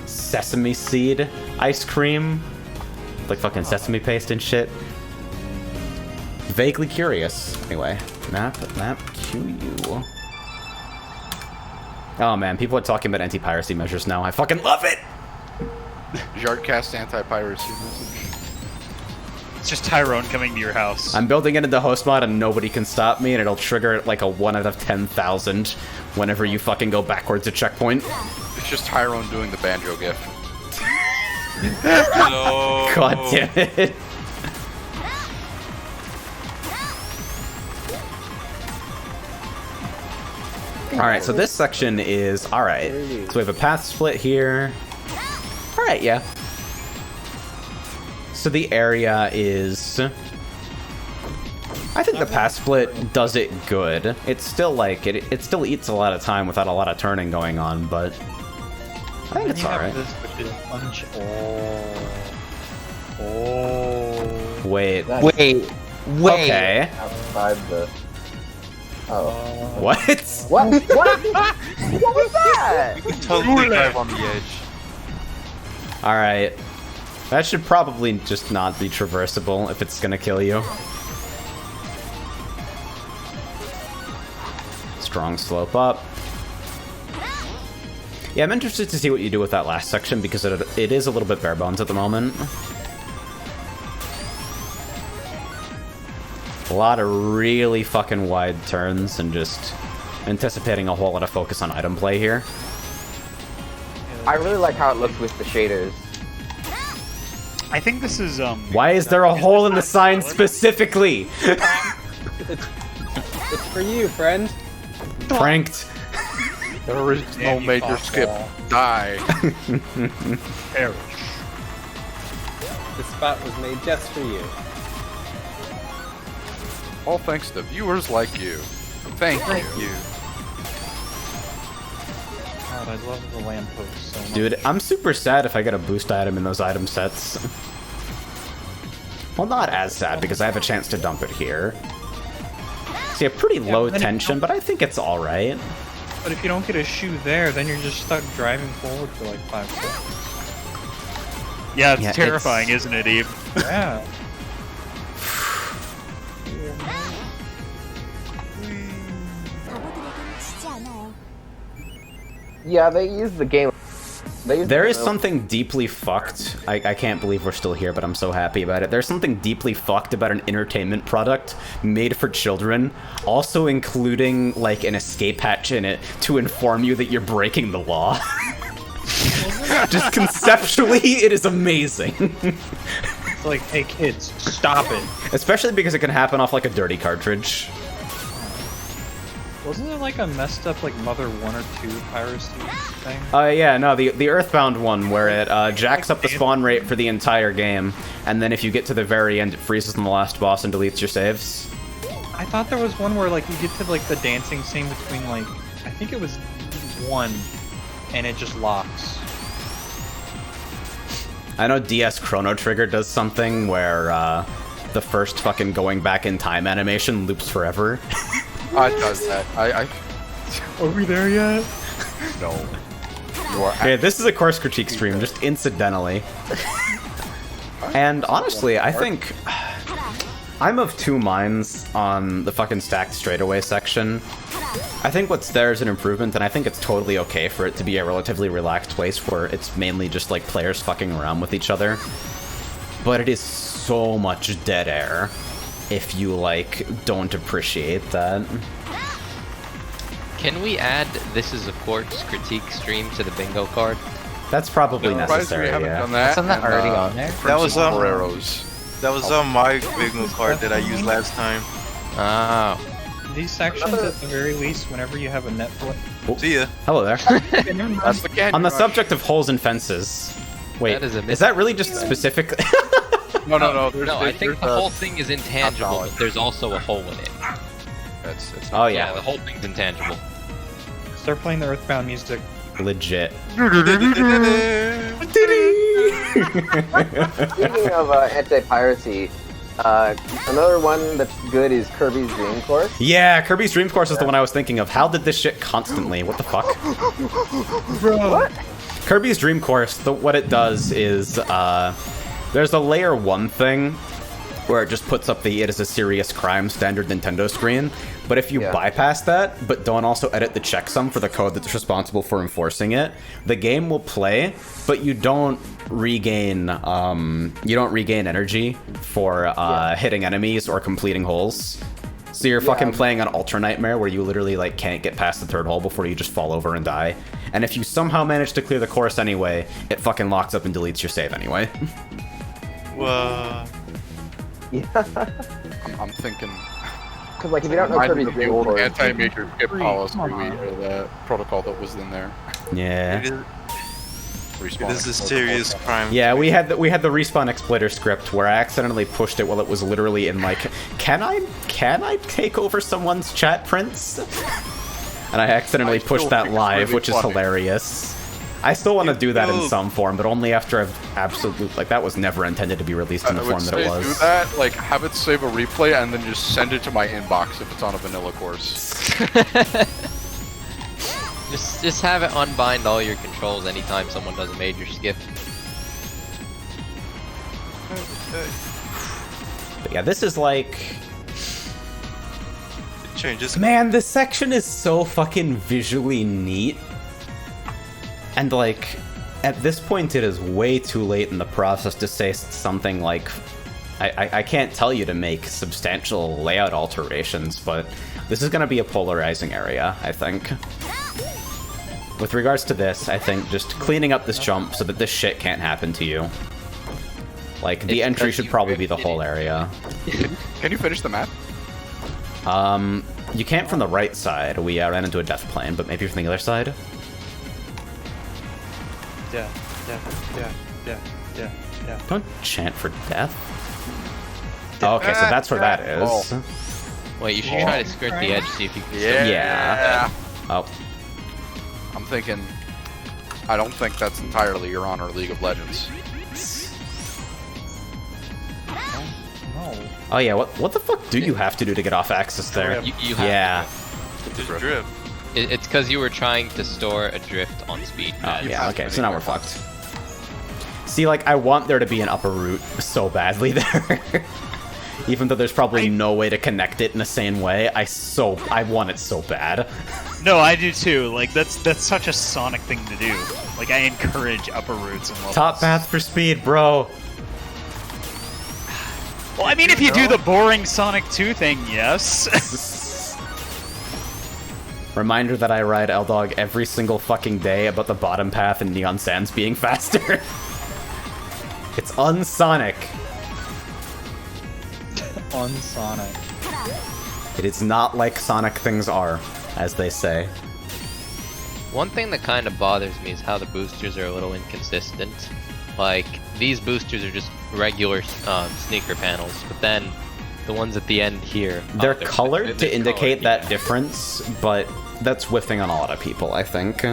sesame seed ice cream. Like fucking sesame paste and shit. Vaguely curious. Anyway, map, QU. Oh man, people are talking about anti-piracy measures now. I fucking love it! Jartcast anti-piracy message. It's just Tyrone coming to your house. I'm building it into host mod and nobody can stop me, and it'll trigger like a 1 out of 10,000 whenever you fucking go backwards a checkpoint. It's just Tyrone doing the banjo gif. No. God damn it. Alright, so this section is alright. So we have a path split here. Alright, yeah. So the area is... I think the path split does it good. It's still like, it still eats a lot of time without a lot of turning going on, but... I think it's alright. Wait. Wait. Okay. Outside the... Oh. What? What? What? What was that? You can totally drive on the edge. Alright. That should probably just not be traversable if it's gonna kill you. Strong slope up. Yeah, I'm interested to see what you do with that last section because it is a little bit bare bones at the moment. A lot of really fucking wide turns and just anticipating a whole lot of focus on item play here. I really like how it looks with the shaders. I think this is Why is there a hole in the sign specifically? It's for you, friend. Pranked. There is no major skip. Die. perish. This spot was made just for you. All thanks to viewers like you. Thank you. God, I love the lamppost so much. Dude, I'm super sad if I get a boost item in those item sets. Well, not as sad because I have a chance to dump it here. See, a pretty low tension, but I think it's alright. But if you don't get a shoe there, then you're just stuck driving forward for like 5 seconds. Yeah, it's terrifying, isn't it, Eve? Yeah. Yeah, they use the game There is something deeply fucked. I can't believe we're still here, but I'm so happy about it. There's something deeply fucked about an entertainment product made for children, also including, like, an escape hatch in it to inform you that you're breaking the law. Just conceptually, it is amazing. It's like, hey kids, stop it. Especially because it can happen off, like, a dirty cartridge. Wasn't it like a messed up like Mother 1 or 2 piracy thing? Yeah, no, the Earthbound one where it jacks up the spawn rate for the entire game, and then if you get to the very end, it freezes on the last boss and deletes your saves. I thought there was one where like you get to like the dancing scene between like, I think it was 1, and it just locks. I know DS Chrono Trigger does something where the first fucking going back in time animation loops forever. It does that. Are we there yet? No. You are. Okay, this is a course critique stream, just incidentally. And honestly, I think I'm of two minds on the fucking stacked straightaway section. I think what's there is an improvement, and I think it's totally okay for it to be a relatively relaxed place where it's mainly just like players fucking around with each other. But it is so much dead air if you, like, don't appreciate that. Can we add This Is a Course critique stream to the bingo card? That's probably No, necessary, we haven't yeah. done that. Isn't that and, already on there? That was Boreros. that was on my bingo card that I used last time. Oh. These sections, at the very least, whenever you have a Netflix. See ya. Hello there. That's the candy On the rush. subject of holes and fences. Wait, That is a is that really just specific? No. No, I think the whole thing is intangible, but there's also a hole in it. It's Oh Yeah, yeah, the whole thing's intangible. Start playing the Earthbound music. legit. Speaking of anti-piracy, another one that's good is Kirby's Dream Course. Yeah, Kirby's Dream Course is the one I was thinking of. How did this shit constantly? What the fuck? What? Kirby's Dream Course, what it does is, there's a layer 1 thing where it just puts up the "it is a serious crime" standard Nintendo screen, but if you bypass that, but don't also edit the checksum for the code that's responsible for enforcing it, the game will play, but you don't regain energy for hitting enemies or completing holes. So you're fucking playing an Ultra Nightmare where you literally like can't get past the 3rd hole before you just fall over and die. And if you somehow manage to clear the course anyway, it fucking locks up and deletes your save anyway. Whoa. I'm thinking. Because like if you don't know Kirby's The Dream old Course, anti-major skip policy or the protocol that was in there. Yeah. Respawn It is a protocol. serious crime. Yeah, we had the Respawn exploiter script where I accidentally pushed it while it was literally in like, can I take over someone's chat, Prince? And I accidentally pushed that live, which is hilarious. I still want to do that in some form, but only after I've absolutely, like, that was never intended to be released in the form that it was. Do that, like, have it save a replay and then just send it to my inbox if it's on a vanilla course. Just have it unbind all your controls anytime someone does a major skip. But yeah, this is like... It changes. Man, this section is so fucking visually neat. And like, at this point it is way too late in the process to say something like... I can't tell you to make substantial layout alterations, but this is going to be a polarizing area, I think. With regards to this, I think just cleaning up this jump so that this shit can't happen to you. Like, the entry should probably be the whole area. Can you finish the map? You can't from the right side. We ran into a death plane, but maybe from the other side? Yeah. Don't chant for death. Oh, okay, so that's where that is. Wait, you should try to skirt the edge, see if you can. Yeah. Oh. I'm thinking. I don't think that's entirely Your Honor League of Legends. Oh yeah, what the fuck do you have to do to get off axis there? You have yeah. Just drift. It's because you were trying to store a drift on speed. Oh, yeah, okay, so now we're fucked. See, like, I want there to be an upper route so badly there. Even though there's probably no way to connect it in a sane way, I want it so bad. No, I do too. Like that's such a Sonic thing to do. Like I encourage upper routes and levels. Top path for speed, bro. Well, I mean, if you do the boring Sonic 2 thing, yes. Reminder that I ride L-Dog every single fucking day about the bottom path and Neon Sands being faster. It's unsonic. Unsonic. It is not like Sonic things are, as they say. One thing that kind of bothers me is how the boosters are a little inconsistent. Like, these boosters are just regular sneaker panels, but then the ones at the end here... They're colored to indicate that difference, but that's whiffing on a lot of people, I think.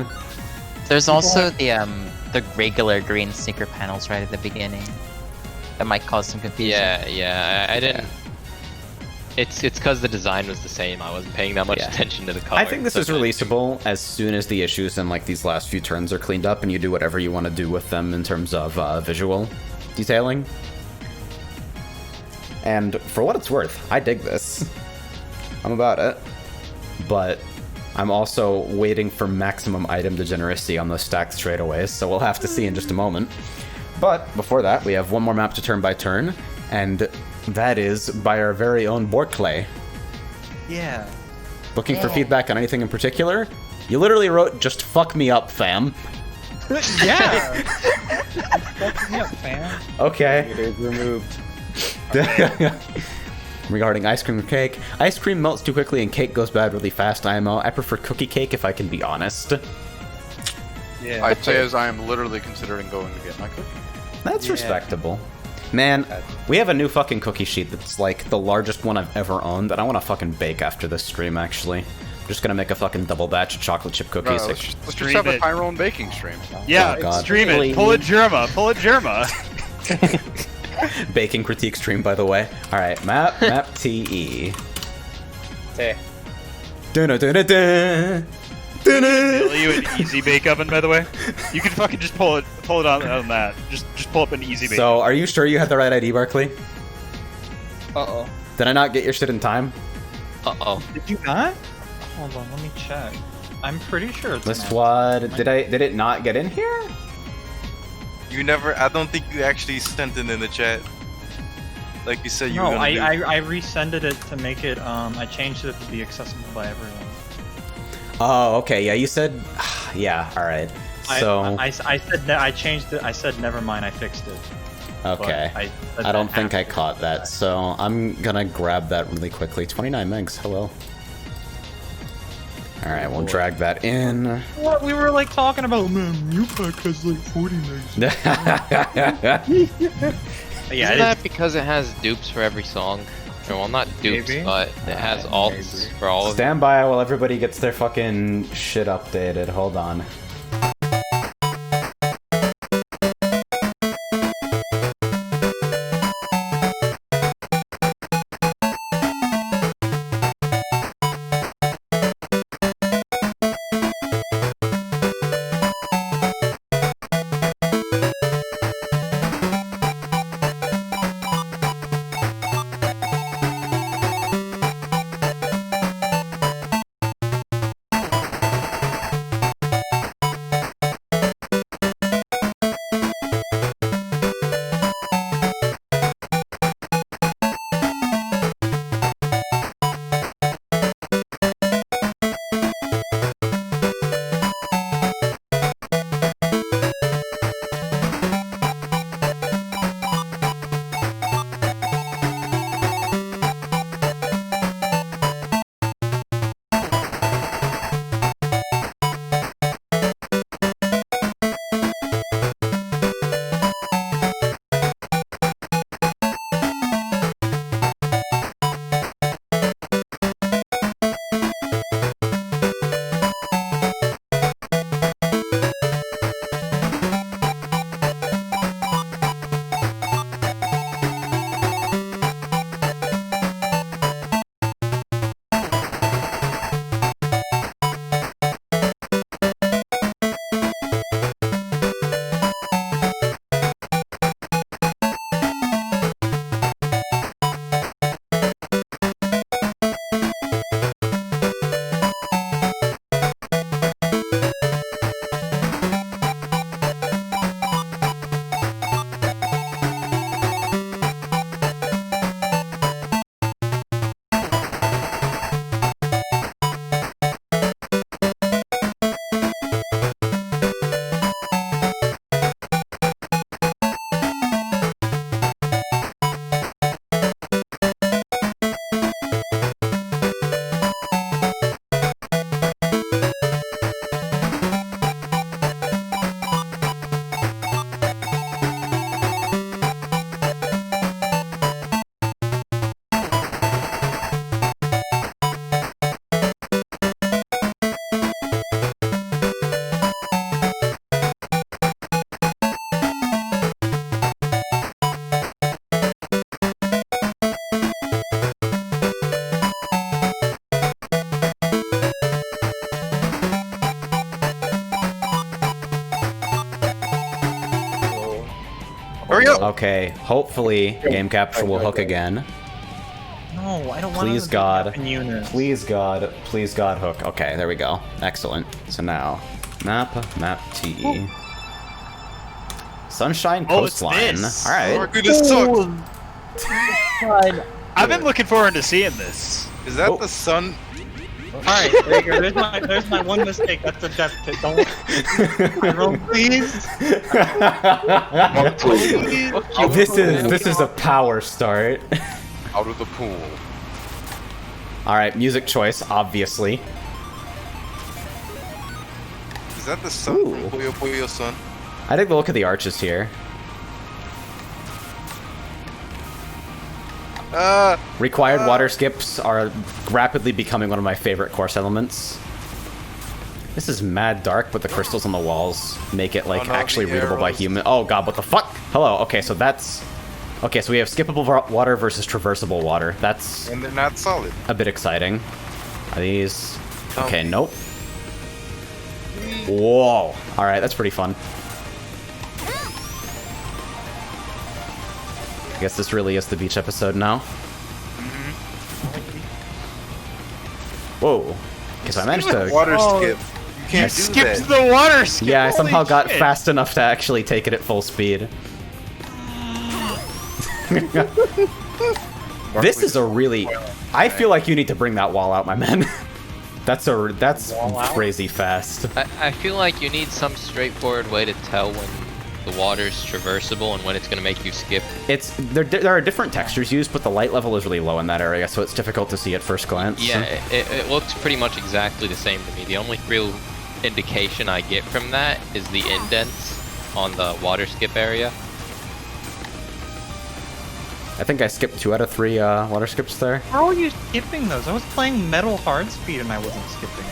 There's also the regular green sneaker panels right at the beginning. That might cause some confusion. Yeah, I didn't... It's because the design was the same. I wasn't paying that much attention to the color. I think this is releasable as soon as the issues in like these last few turns are cleaned up and you do whatever you want to do with them in terms of visual detailing. And for what it's worth, I dig this. I'm about it. But I'm also waiting for maximum item degeneracy on those stacked straightaways, so we'll have to see in just a moment. But before that, we have one more map to turn by turn, and that is by our very own Borkley. Yeah. Looking for feedback on anything in particular? You literally wrote, just fuck me up, fam. Yeah. Fuck me up, fam. Okay. It is removed. Regarding ice cream or cake, ice cream melts too quickly and cake goes bad really fast, IMO. I prefer cookie cake if I can be honest. Yeah. I'd say as I am literally considering going to get my cookie. That's respectable. Man, we have a new fucking cookie sheet that's like the largest one I've ever owned that I want to fucking bake after this stream, actually. I'm just gonna make a fucking double batch of chocolate chip cookies. No, let's just have a Tyrone baking stream. Yeah, Oh, God. stream it. Pull a Germa. Pull a Germa. Baking critique stream, by the way. Alright, map TE. Hey. Dun-dun-dun-dun-dun. Will you an easy bake oven, by the way? You can fucking just pull it on that. Just pull up an easy bake. So, are you sure you had the right ID, Barkley? Uh-oh. Did I not get your shit in time? Uh-oh. Did you not? Hold on, let me check. I'm pretty sure it's List an squad. Did it not get in here? You never. I don't think you actually sent it in the chat. Like you said, you No, were gonna do. I resended it to make it, I changed it to be accessible by everyone. Oh, okay. Yeah, you said. Yeah. All right. So. I said I changed it. I said never mind. I fixed it. Okay. But I don't think I after. caught that, so I'm gonna grab that really quickly. 29 megs. Hello. All right, we'll drag that in. What we were like talking about, man. New pack has like 40 megs. Yeah, Isn't that because it has dupes for every song? Or, well, not dupes, Maybe. but it has alts for all of them. Stand by while everybody gets their fucking shit updated. Hold on. Hurry up! Okay, hopefully game capture will hook again. No, I don't want Please to God. units. Please God hook. Okay, there we go. Excellent. So now, map T. Sunshine Oh, it's Coastline. this. Alright. Dude, this sucks. I've been looking forward to seeing this. Is that the sun? Alright, there you go. There's my one mistake. That's a death pit. Don't roll, please. This is a power start. Out of the pool. Alright, music choice, obviously. Is that the sun Ooh. from Puyo Puyo Sun? I think the look of the arches here. Required water skips are rapidly becoming one of my favorite course elements. This is mad dark, but the crystals on the walls make it like no, actually the readable by arrows. human. Oh god, what the fuck? Hello. Okay, so that's okay. So we have skippable water versus traversable water. That's And they're not solid. a bit exciting. Are these? No. Okay, nope. Whoa. All right, that's pretty fun. I guess this really is the beach episode now. Whoa. Because I managed to... Water skip. You can't do Skips that. the water skip. Yeah, I holy somehow got shit. fast enough to actually take it at full speed. This is a really... I feel like you need to bring that wall out, my man. That's crazy fast. I feel like you need some straightforward way to tell when the water's traversable and when it's going to make you skip. There are different textures used, but the light level is really low in that area, so it's difficult to see at first glance. Yeah, it looks pretty much exactly the same to me. The only real indication I get from that is the indents on the water skip area. I think I skipped 2 out of 3 water skips there. How are you skipping those? I was playing Metal Hard Speed and I wasn't skipping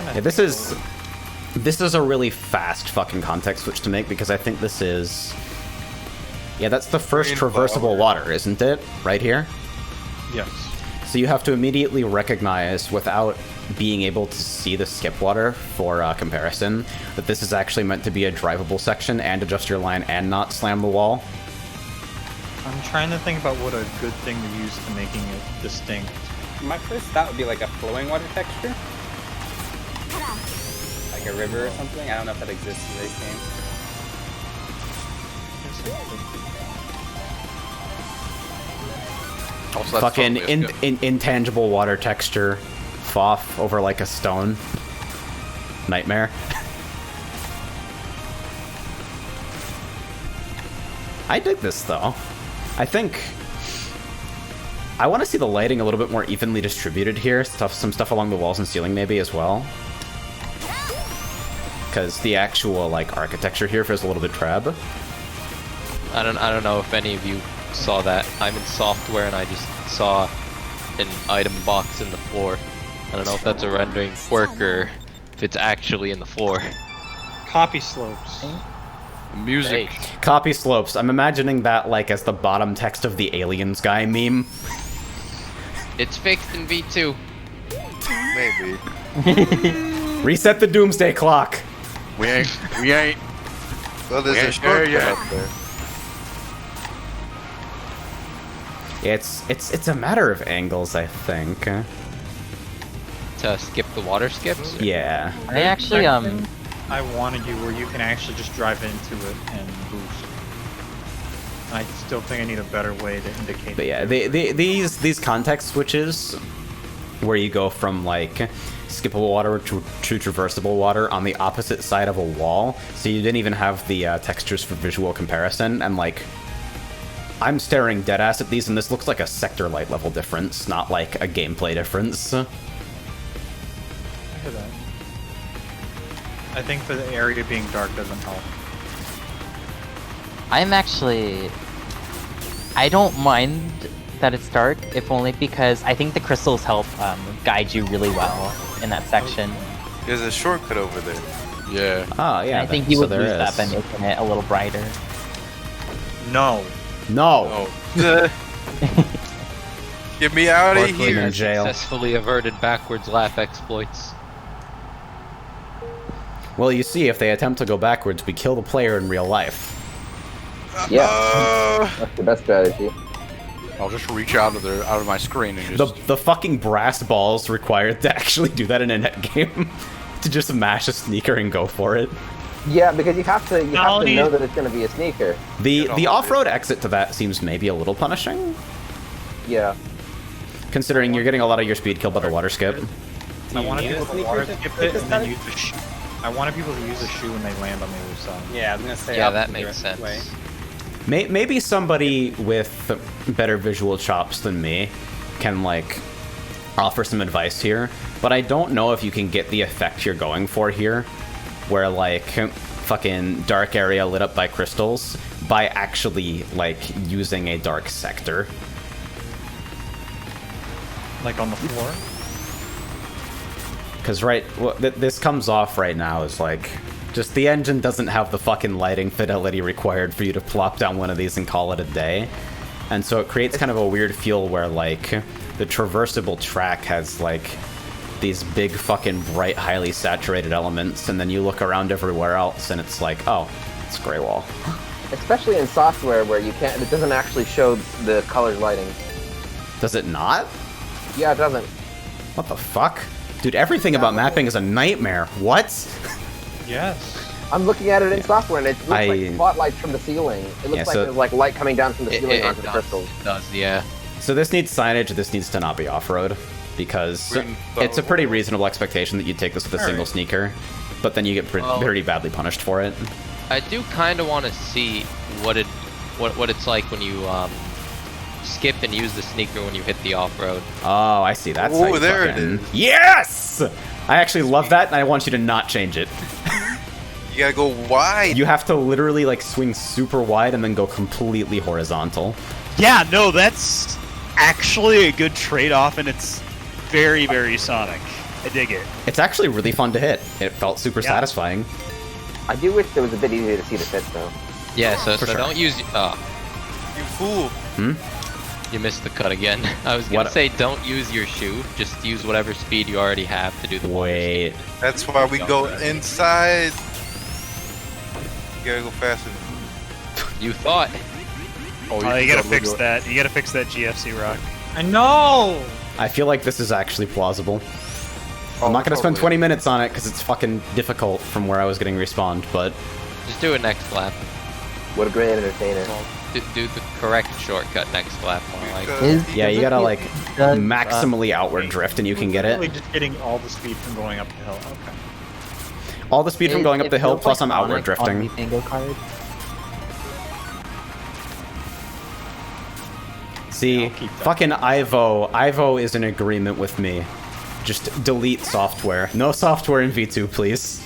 them. Yeah, this is a really fast fucking context switch to make because I think this is... Yeah, that's the first traversable water, isn't it? Right here? Yes. So you have to immediately recognize, without being able to see the skip water for comparison, that this is actually meant to be a drivable section and adjust your line and not slam the wall. I'm trying to think about what a good thing to use to making it distinct. My first thought would be like a flowing water texture. Like a river or something. I don't know if that exists in this game. Also, that's Fucking totally a skip. intangible water texture. Foff over like a stone. Nightmare. I dig this though. I think I want to see the lighting a little bit more evenly distributed here. Some stuff along the walls and ceiling maybe as well. Because the actual like architecture here feels a little bit drab. I don't know if any of you saw that. I'm in software and I just saw an item box in the floor. I don't know if that's a rendering quirk or if it's actually in the floor. Copy slopes. Music. Hey. Copy slopes. I'm imagining that like as the bottom text of the Aliens guy meme. It's fixed in V2. Maybe. Reset the doomsday clock. We ain't. Well, there's Yeah, a shortcut yeah. up there. It's a matter of angles, I think. To skip the water skips? Yeah. I actually I wanted you where you can actually just drive into it and boost. I still think I need a better way to indicate. But yeah, these context switches, where you go from like skippable water to traversable water on the opposite side of a wall, so you didn't even have the textures for visual comparison, and like I'm staring dead ass at these, and this looks like a sector light level difference, not like a gameplay difference. I hear that. I think the area being dark doesn't help. I don't mind that it's dark, if only because I think the crystals help guide you really well in that section. There's a shortcut over there. Yeah. Oh yeah. And I think you so would there lose is. that by making it a little brighter. No. No. Oh. Get me out of Barkley here. in jail. Successfully averted backwards lap exploits. Well, you see, if they attempt to go backwards, we kill the player in real life. Yeah, that's the best strategy. I'll just reach out of my screen and just... The fucking brass balls required to actually do that in a net game. To just mash a sneaker and go for it. Yeah, because you have to know that it's going to be a sneaker. The off-road exit to that seems maybe a little punishing. Yeah. Considering you're getting a lot of your speed killed by the water skip. I wanted people to water skip it and then use the shoe. I wanted people to use the shoe when they land on the other side. Yeah, I was gonna say. Yeah, that makes sense. Way. Maybe somebody with better visual chops than me can, like, offer some advice here. But I don't know if you can get the effect you're going for here, where, like, fucking dark area lit up by crystals, by actually, like, using a dark sector. Like on the floor? Because, this comes off right now as, like, just the engine doesn't have the fucking lighting fidelity required for you to plop down one of these and call it a day. And so it creates kind of a weird feel where, like, the traversable track has, like, these big fucking bright, highly saturated elements, and then you look around everywhere else and it's like, oh, it's gray wall. Especially in software where it doesn't actually show the colors lighting. Does it not? Yeah, it doesn't. What the fuck? Dude, everything about mapping is a nightmare. What? Yes. I'm looking at it in software and it looks like spotlights from the ceiling. It looks like there's like light coming down from the ceiling onto the crystals. It does, yeah. So this needs signage, this needs to not be off-road, because it's a pretty reasonable expectation that you'd take this with a single sneaker, but then you get pretty badly punished for it. I do kind of want to see what it's like when you skip and use the sneaker when you hit the off-road. Oh, I see. That's how you there it is. Yes! I actually love that, and I want you to not change it. You gotta go wide. You have to literally, like, swing super wide and then go completely horizontal. Yeah, no, that's actually a good trade-off, and it's very, very Sonic. I dig it. It's actually really fun to hit. It felt super satisfying. I do wish it was a bit easier to see the fit, though. Yeah, so sure. don't use... You fool. You missed the cut again. I was gonna say don't use your shoe, just use whatever speed you already have to do the Wait. That's why we go inside. You gotta go faster. You thought. Oh, you gotta fix that. You gotta fix that GFC rock. I know! I feel like this is actually plausible. I'm not gonna spend 20 minutes on it because it's fucking difficult from where I was getting respawned, but... Just do it next lap. What a great entertainer. Do the correct shortcut next lap. More like. Yeah, you gotta, like, maximally outward drift and you can get it. Just getting all the speed from going up the hill. Okay. All the speed from going up the hill, plus I'm outward drifting. See, fucking Ivo is in agreement with me. Just delete software. No software in V2, please.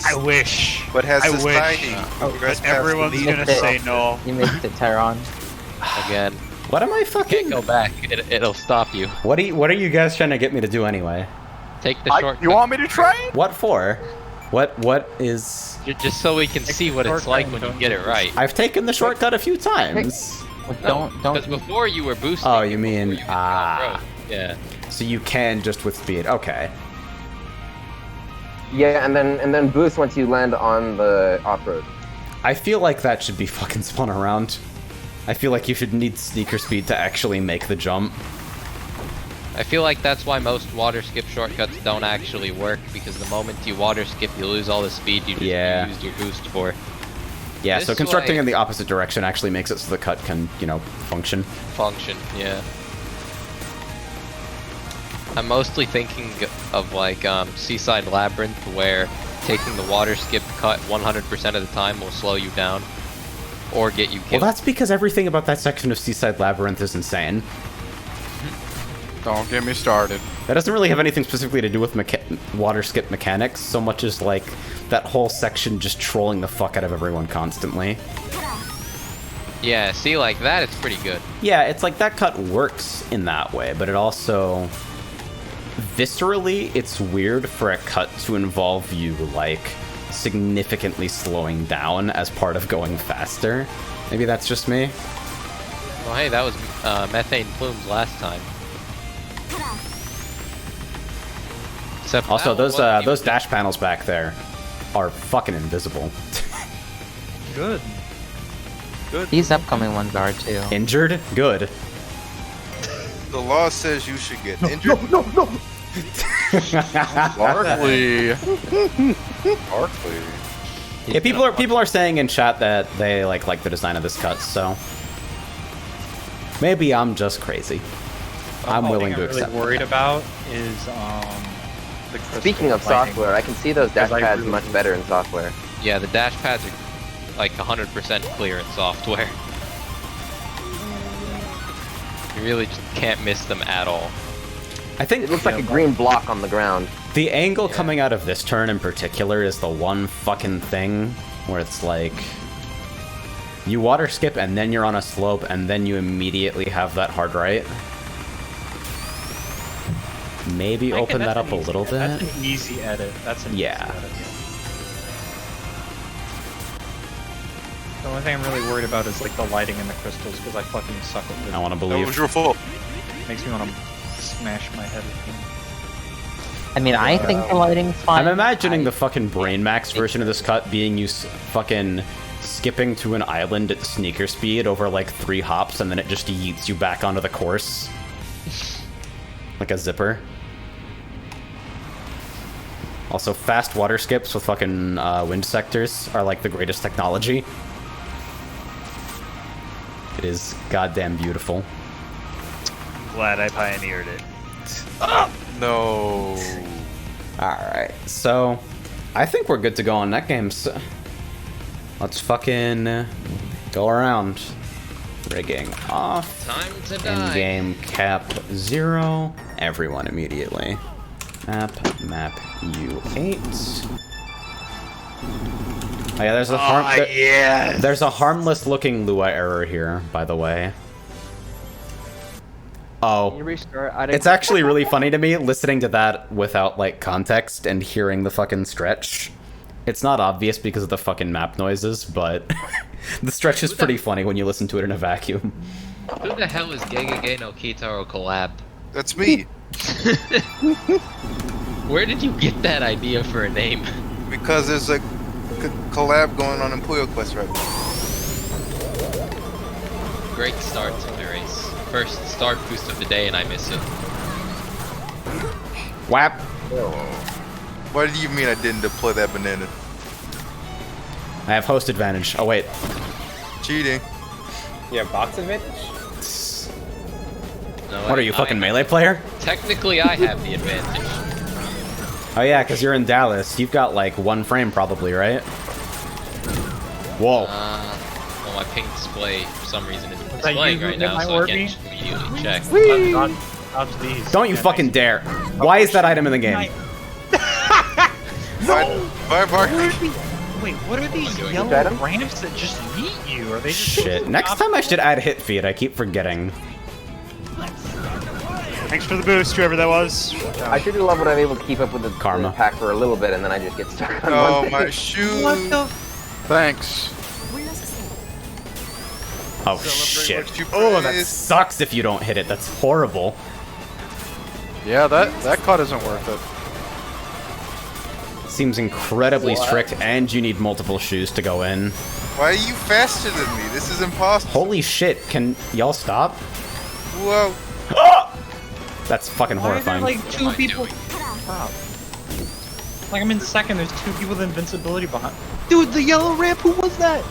I wish. What has I society? But everyone's gonna say no. You missed it, Tyron. Again. What am I fucking... Can't go back. It'll stop you. What are you guys trying to get me to do anyway? Take the shortcut. You want me to try it? What for? What is... Just so we can see what it's like when you get it right. I've taken the shortcut a few times. Don't. Because before you were boosting. Oh, you mean... Yeah. So you can just with speed. Okay. Yeah, and then boost once you land on the off-road. I feel like that should be fucking spun around. I feel like you should need sneaker speed to actually make the jump. I feel like that's why most water skip shortcuts don't actually work, because the moment you water skip, you lose all the speed you just used your boost for. Yeah, This so constructing way- in the opposite direction actually makes it so the cut can, function. Yeah. I'm mostly thinking of like Seaside Labyrinth, where taking the water skip cut 100% of the time will slow you down or get you Well, killed. that's because everything about that section of Seaside Labyrinth is insane. Don't get me started. That doesn't really have anything specifically to do with water skip mechanics, so much as like that whole section just trolling the fuck out of everyone constantly. Yeah, see, like that, it's pretty good. Yeah, it's like that cut works in that way, but it also... Viscerally, it's weird for a cut to involve you, like, significantly slowing down as part of going faster. Maybe that's just me. Well, hey, that was methane plumes last time. Except Also, that one those wasn't dash panels back there are fucking invisible. Good. Good. These upcoming ones are too. Injured? Good. The law says you should get injured. Barkley. Barkley. Yeah, people are saying in chat that they like the design of this cut, so maybe I'm just crazy. I'm willing to accept. What I'm really worried about is the crystal Speaking of lighting. software, I can see those dash Because I pads really- much better in software. Yeah, the dash pads are like 100% clear in software. You really just can't miss them at all. I think It looks like a green block on the ground. the angle coming out of this turn in particular is the one fucking thing where it's like you water skip and then you're on a slope and then you immediately have that hard right. Maybe open that up a little bit. That's an easy edit. That's an Yeah. easy edit. The only thing I'm really worried about is like the lighting in the crystals because I fucking suck at it. I want to That believe. was your fault. Makes me want to smash my head. I mean, I think the lighting's fine. I'm imagining the fucking Brain Max version of this cut being you fucking skipping to an island at sneaker speed over like 3 hops and then it just yeets you back onto the course. Like a zipper. Also, fast water skips with fucking wind sectors are like the greatest technology. It is goddamn beautiful. Glad I pioneered it. No. Alright, so I think we're good to go on net games. Let's fucking go around. Rigging off. Time to die. In-game cap 0. Everyone immediately. Map U8. Oh yeah, there's a there's a harmless looking Lua error here, by the way. Can you Oh. restart? I didn't It's actually really funny to me listening to that without like context and hearing the fucking stretch. It's not obvious because of the fucking map noises, but the stretch is pretty funny when you listen to it in a vacuum. Who the hell is Gegege no Kitaro collab? That's me. Where did you get that idea for a name? Because there's a collab going on in Puyo Quest right now. Great start to my race. First start boost of the day and I miss it. Whap. What do you mean I didn't deploy that banana? I have host advantage. Oh wait. Cheating. You have box advantage? No, What are you, fucking melee player? Technically, I have the advantage. Oh yeah, because you're in Dallas. You've got like 1 frame probably, right? Whoa. Well, my pink display for some reason isn't that displaying you right who now, hit so my I Orby? can't just immediately check. Dodge these. Don't you fucking dare. Why is that item in the game? Bye, Barkley. Wait, what are these doing? yellow Got him? ramps that just yeet you? Are they just Shit. Next time I should add hit feed. I keep forgetting. Thanks for the boost, whoever that was. I sure do love when I'm able to keep up with the Karma. pack for a little bit and then I just get stuck on Oh, one my thing. shoe. What the? Thanks. Oh Celebrate shit. what you Oh, that praise. sucks if you don't hit it. That's horrible. Yeah, that cut isn't worth it. Seems incredibly strict, and you need multiple shoes to go in. Why are you faster than me? This is impossible. Holy shit, can y'all stop? Whoa. That's fucking Why are there horrifying. like 2 people? Stop. Like I'm in second. There's 2 people with invincibility behind. Dude, the yellow ramp. Who was that?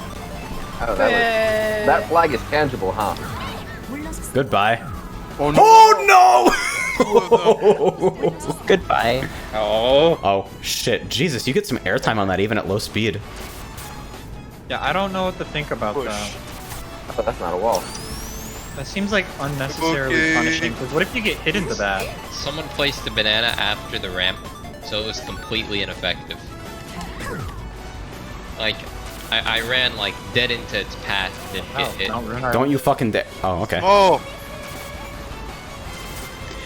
Oh, that flag is tangible, huh? Goodbye. Oh no! Oh no! Goodbye. Oh. Oh shit, Jesus, you get some airtime on that even at low speed. Yeah, I don't know what to think about Push. that. Oh, that's not a wall. That seems like unnecessarily Okay. punishing. Because what if you get hit into that? Someone placed the banana after the ramp, so it was completely ineffective. Like, I ran like dead into its path and didn't get hit. Don't ruin our- Don't you fucking dare. Oh, okay. Oh.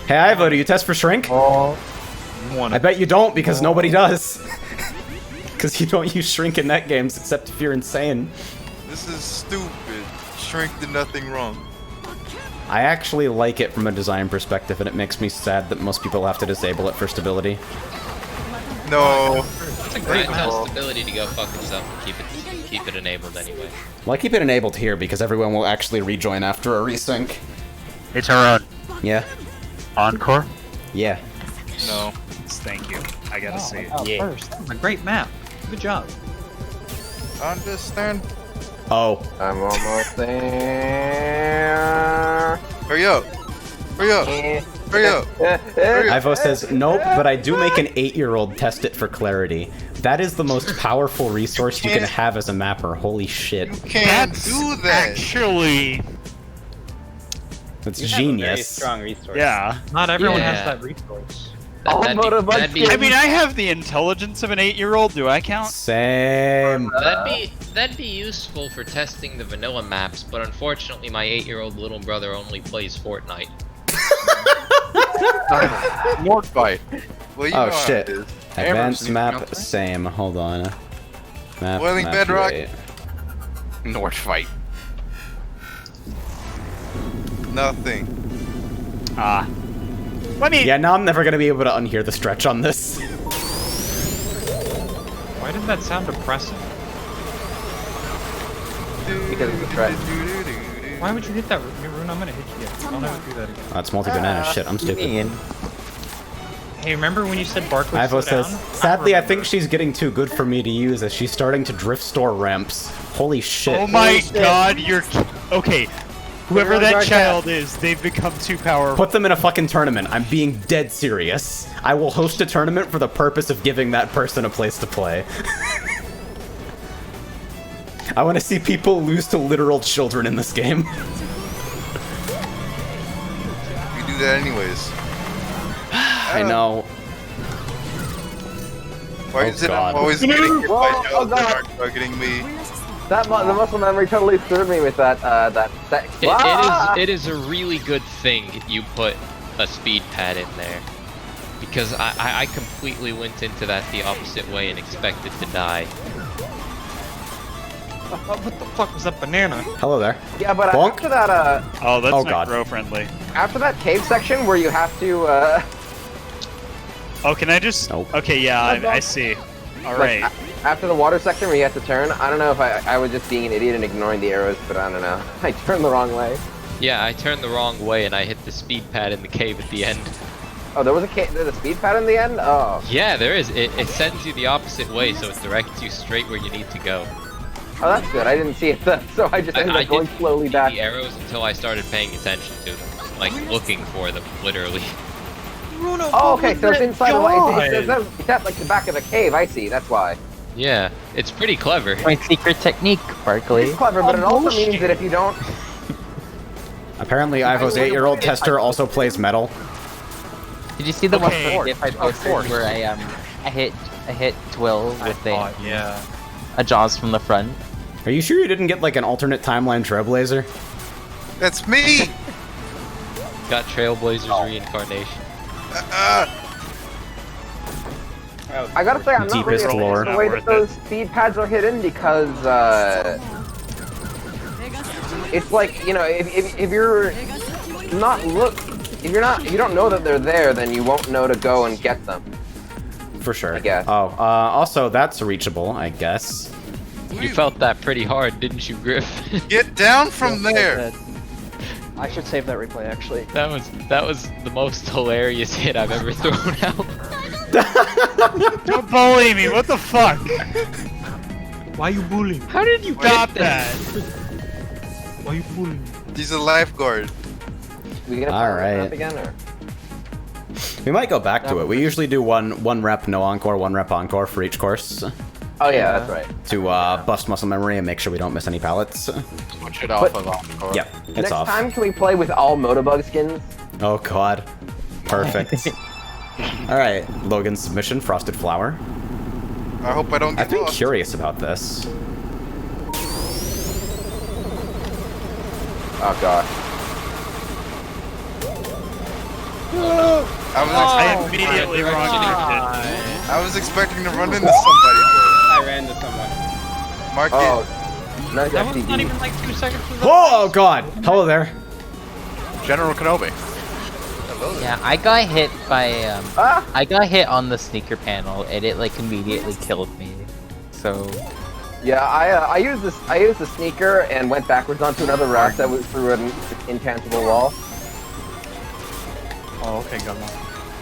Hey, Ivo, do you test for shrink? One. I bet you don't, because nobody does. Because you don't use shrink in net games, except if you're insane. This is stupid. Shrink did nothing wrong. I actually like it from a design perspective, and it makes me sad that most people have to disable it for stability. No. a Right, great it map. has the ability to go fuck itself and keep it enabled anyway. Well, I keep it enabled here because everyone will actually rejoin after a resync. Hey, Tyrone. Yeah. Encore? Yeah. No. Thank you. I gotta see it. Yeah. First, that was a great map. Good job. Understand? Oh. I'm almost there. Hurry up. Hurry up. Hurry up. Ivo says, nope, but I do make an 8-year-old test it for clarity. That is the most powerful resource you can have as a mapper. Holy shit. Can't do that. Actually, That's You have a very genius. strong resource. yeah. Not everyone Yeah. has that resource. That'd be, I mean, I have the intelligence of an 8-year-old. Do I count? Same. that'd be useful for testing the vanilla maps, but unfortunately my 8-year-old little brother only plays Fortnite. More fight. Well, you know Oh how shit. it is. Advanced Amber's map, nothing. same. Hold on. Map, Boiling map bedrock. rate. Nord fight. Nothing. Ah. Let me. Yeah, now I'm never gonna be able to unhear the stretch on this. Why did that sound depressing? Because of the threat. Why would you hit that rune? I'm gonna hit you. Don't ever do that again. That's multi-banana shit. I'm stupid. Hey, remember when you said Bark would Ivo slow says, down? sadly, I think she's getting too good for me to use as she's starting to drift store ramps. Holy shit. Oh my god, you're. Okay. Whoever Everyone that guard child is, they've become too powerful. Put them in a fucking tournament. I'm being dead serious. I will host a tournament for the purpose of giving that person a place to play. I want to see people lose to literal children in this game. We do that anyways. I know. Why Oh, is it God. I'm always getting hit by Oh, shells that God. are targeting me? The muscle memory totally screwed me with that. It is a really good thing you put a speed pad in there. Because I completely went into that the opposite way and expected to die. What the fuck was that banana? Hello there. Yeah, but Bonk. after that, Oh, that's Oh, not God. grow friendly. after that cave section where you have to, Oh, can I just? Nope. Okay, yeah, I see. All right. like, after the water section where you have to turn, I don't know if I was just being an idiot and ignoring the arrows, but I don't know. I turned the wrong way. Yeah, I turned the wrong way and I hit the speed pad in the cave at the end. Oh, there's a speed pad in the end? Oh. Yeah, there is. It sends you the opposite way, so it directs you straight where you need to go. Oh, that's good. I didn't see it, so I just ended I up going didn't slowly see back. the arrows until I started paying attention to them. Like, looking for them, literally. Oh, okay, so it's inside the it's at like the back of the cave, I see, that's why. Yeah, it's pretty clever. My secret technique, Barkley. It's clever, but it also means that if you don't... Apparently, Ivo's 8-year-old tester also plays metal. Did you see the Okay, one GIF I posted where I hit Twill with yeah. a Jaws from the front? Are you sure you didn't get like an alternate timeline Trailblazer? That's me! Got Trailblazer's reincarnation. I gotta say, I'm not really Deepest a fan lore. of the way that those speed pads are hidden because, it's like, you know, if you're not if you don't know that they're there, then you won't know to go and get them. For sure. I guess. Oh, also that's reachable, I guess. You felt that pretty hard, didn't you, Griff? Get down from there! I should save that replay, actually. That was the most hilarious hit I've ever thrown out. Don't bully me. What the fuck? Why you bullying? How did you stop that? Why you bullying? He's a lifeguard. We gonna All try that right. again, or? We might go back to it. We usually do one rep no encore, 1 rep encore for each course Oh yeah, that's right. to bust muscle memory and make sure we don't miss any pallets. Switch it off of encore. Yep, it's Next off. time, can we play with all Motobug skins? Oh god. Perfect. Alright, Logan's submission, Frosted Flower. I hope I don't get I've been lost. curious about this. Oh god. I immediately wrong directed. I was expecting to run into somebody. I ran into someone. Mark Oh, it. nice That was not FTD. even like 2 seconds from the Oh god! Hello there. General Kenobi. those. Yeah, I got hit by I got hit on the sneaker panel and it like immediately killed me. So Yeah, I used this. I used the sneaker and went backwards onto another rack that was through an intangible wall. Oh, okay, gun lock.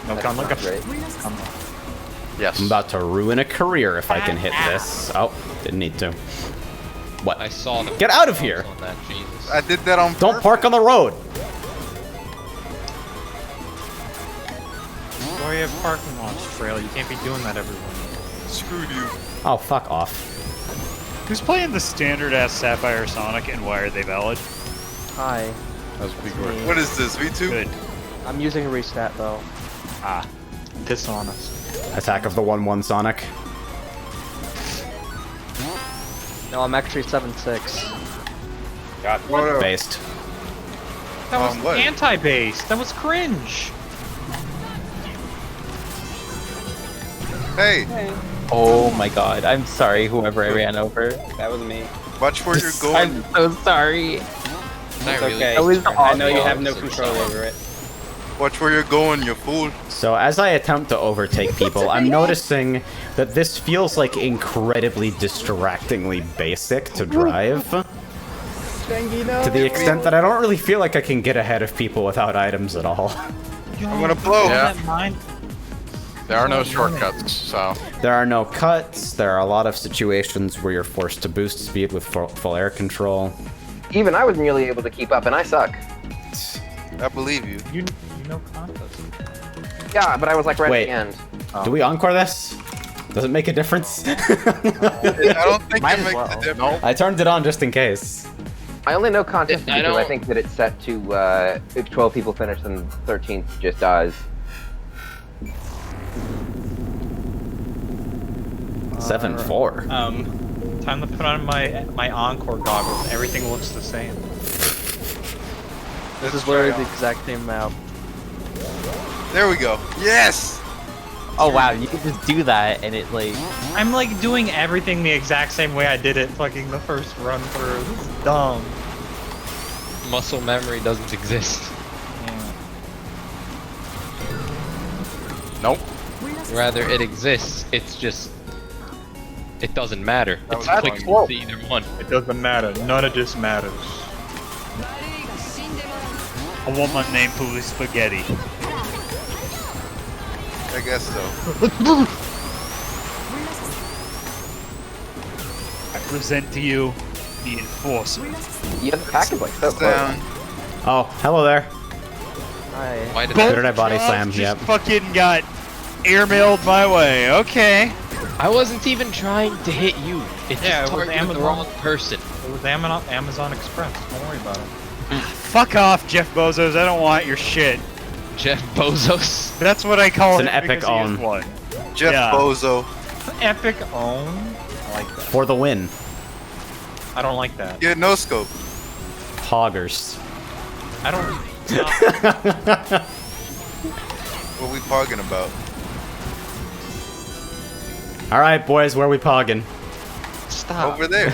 No, That's gun lock. not great. Gun lock. Yes. I'm about to ruin a career if I can hit this. Oh, didn't need to. What? I saw the Get out of here! on that, Jesus. I did that on Don't park on the road! Why you have parking lots, Trail? You can't be doing that everywhere. Screwed you. Oh, fuck off. Who's playing the standard ass Sapphire Sonic and why are they valid? Hi. That was big word. What is this, V2? Good. I'm using a restat though. Ah. Dishonest. Attack of the 1-1 Sonic. No, I'm actually 7-6. Got What? Based. That was what? anti-base. That was cringe. Hey, oh my god, I'm sorry whoever I ran over. That was me. watch where you're going. I'm so sorry. It's really okay. That was I know you have no awesome. control over it. Watch where you're going, you fool. So as I attempt to overtake people, I'm noticing that this feels like incredibly distractingly basic to drive. To the extent that I don't really feel like I can get ahead of people without items at all. I'm gonna blow. Yeah. That mine. There are no shortcuts, so. There are no cuts, there are a lot of situations where you're forced to boost speed with full air control. Even I was nearly able to keep up, and I suck. I believe you. You know contest. Yeah, but I was like right Wait. at the end. Do we encore this? Does it make a difference? I don't think Might it as makes well. a difference. No. I turned it on just in case. I only know contest I because I don't- think that it's set to if 12 people finish, then 13th just dies. 7-4. Time to put on my Encore goggles. Everything looks the same. This is literally the exact same map. There we go. Yes! Oh wow, you can just do that and it like I'm like doing everything the exact same way I did it fucking the first run through. This is dumb. Muscle memory doesn't exist. Yeah. Nope. Rather, it exists. It's just... It doesn't matter. That It's was applicable to either one. It doesn't matter. None of this matters. A woman named Puli Spaghetti. I guess so. I present to you the Enforcer. Yeah, the pack is like so close. Down. Oh, hello there. Hi. Why did Where that... did I body Drugs slam? just Yep. fucking got airmailed my way. Okay. I wasn't even trying to hit you. It Yeah, just it was targeted the Amazon. wrong person. It was Amazon Express. Don't worry about it. Fuck off, Jeff Bezos. I don't want your shit. Jeff Bezos. That's what I call It's it. an epic because he is own. one. Jeff Yeah. Bozo. Epic own. I like that. For the win. I don't like that. Yeah, no scope. Hoggers. I don't. What we talking about? Alright, boys, where we pogging? stop. Over there.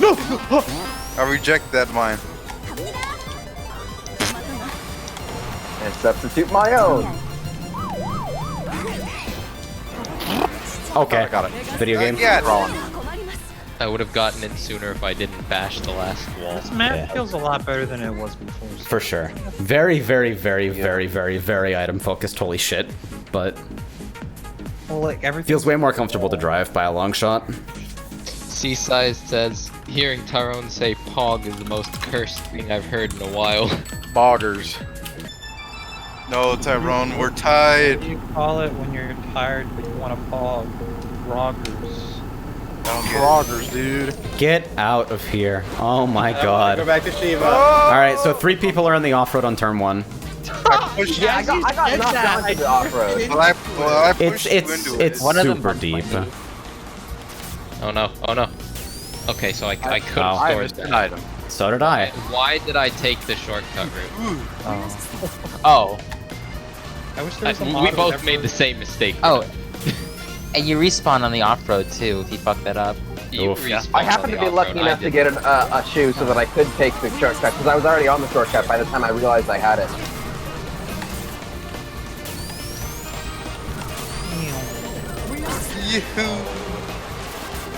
No! I reject that mine. And substitute my own. Okay, I got it. Video game. Yeah. I would have gotten it sooner if I didn't bash the last wall. This map Yeah. feels a lot better than it was before. For sure. Very, very, very, very, very, very item focused. Holy shit. But Well, like everything. feels way more comfortable to drive by a long shot. Seaside says, hearing Tyrone say Pog is the most cursed thing I've heard in a while. Boggers. No, Tyrone, we're tied. What do you call it when you're tired but you want to pog? Roggers. Boggers, dude. Get out of here. Oh my Go god. back to Shiva. Alright, so 3 people are on the off-road on turn 1. Yeah, I got knocked down to the off-road. Well, I pushed you into it. It's One of them super bumped my deep. knee. Oh no, oh no. Okay, so I could Oh. have I stored missed an that. item. So did I. Why did I take the shortcut route? Oh. I wish there was a mod We that both never- made the same mistake. Oh. And you respawn on the off-road too if you fuck that up. You Oof. respawned I on happened the to be off-road, lucky I enough to didn't. get a shoe so that I could take the shortcut, because I was already on the shortcut by the time I realized I had it.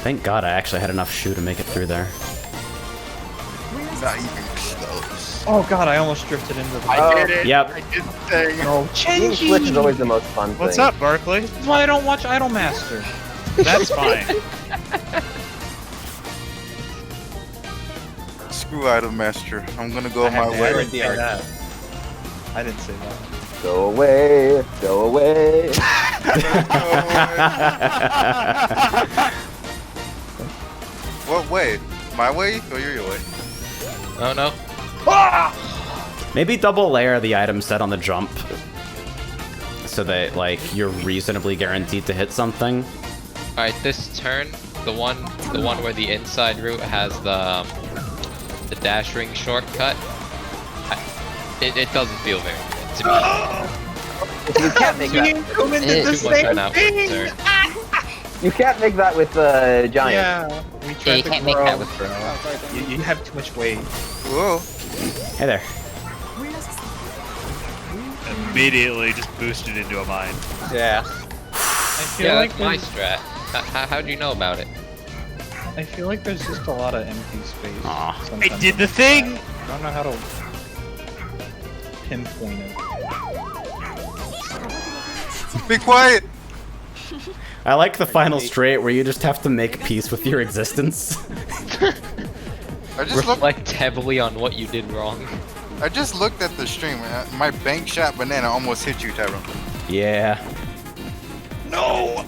Thank God I actually had enough shoe to make it through there. Not even close. Oh god, I almost drifted into the. I did it. Yep. I did the thing. No, Being Switch is always the most fun thing. What's up, Barkley? That's why I don't watch Idolmaster. That's fine. Screw Item Master. I'm gonna go my I way. didn't say that. I didn't say that. Go away, go away. What way? My way or your way? Oh no. Maybe double layer the item set on the jump, so that like you're reasonably guaranteed to hit something. All right, this turn, the one where the inside route has the dash ring shortcut. It doesn't feel very good to me. You can't make that. It's too much of an outward turn. You can't make that with the giant. Yeah, we tried you to can't make grow. that with Bro. You have too much weight. Whoa. Hey there. Immediately just boosted into a mine. Yeah. I feel Yeah, like that's my there's- strat. How'd you know about it? I feel like there's just a lot of empty space. Aw. sometimes. I did the thing! I don't know how to pinpoint it. Be quiet. I like the final straight where you just have to make peace with your existence. I just looked. Reflect heavily on what you did wrong. I just looked at the stream. My bank shot banana almost hit you, Tyrone. Yeah. No!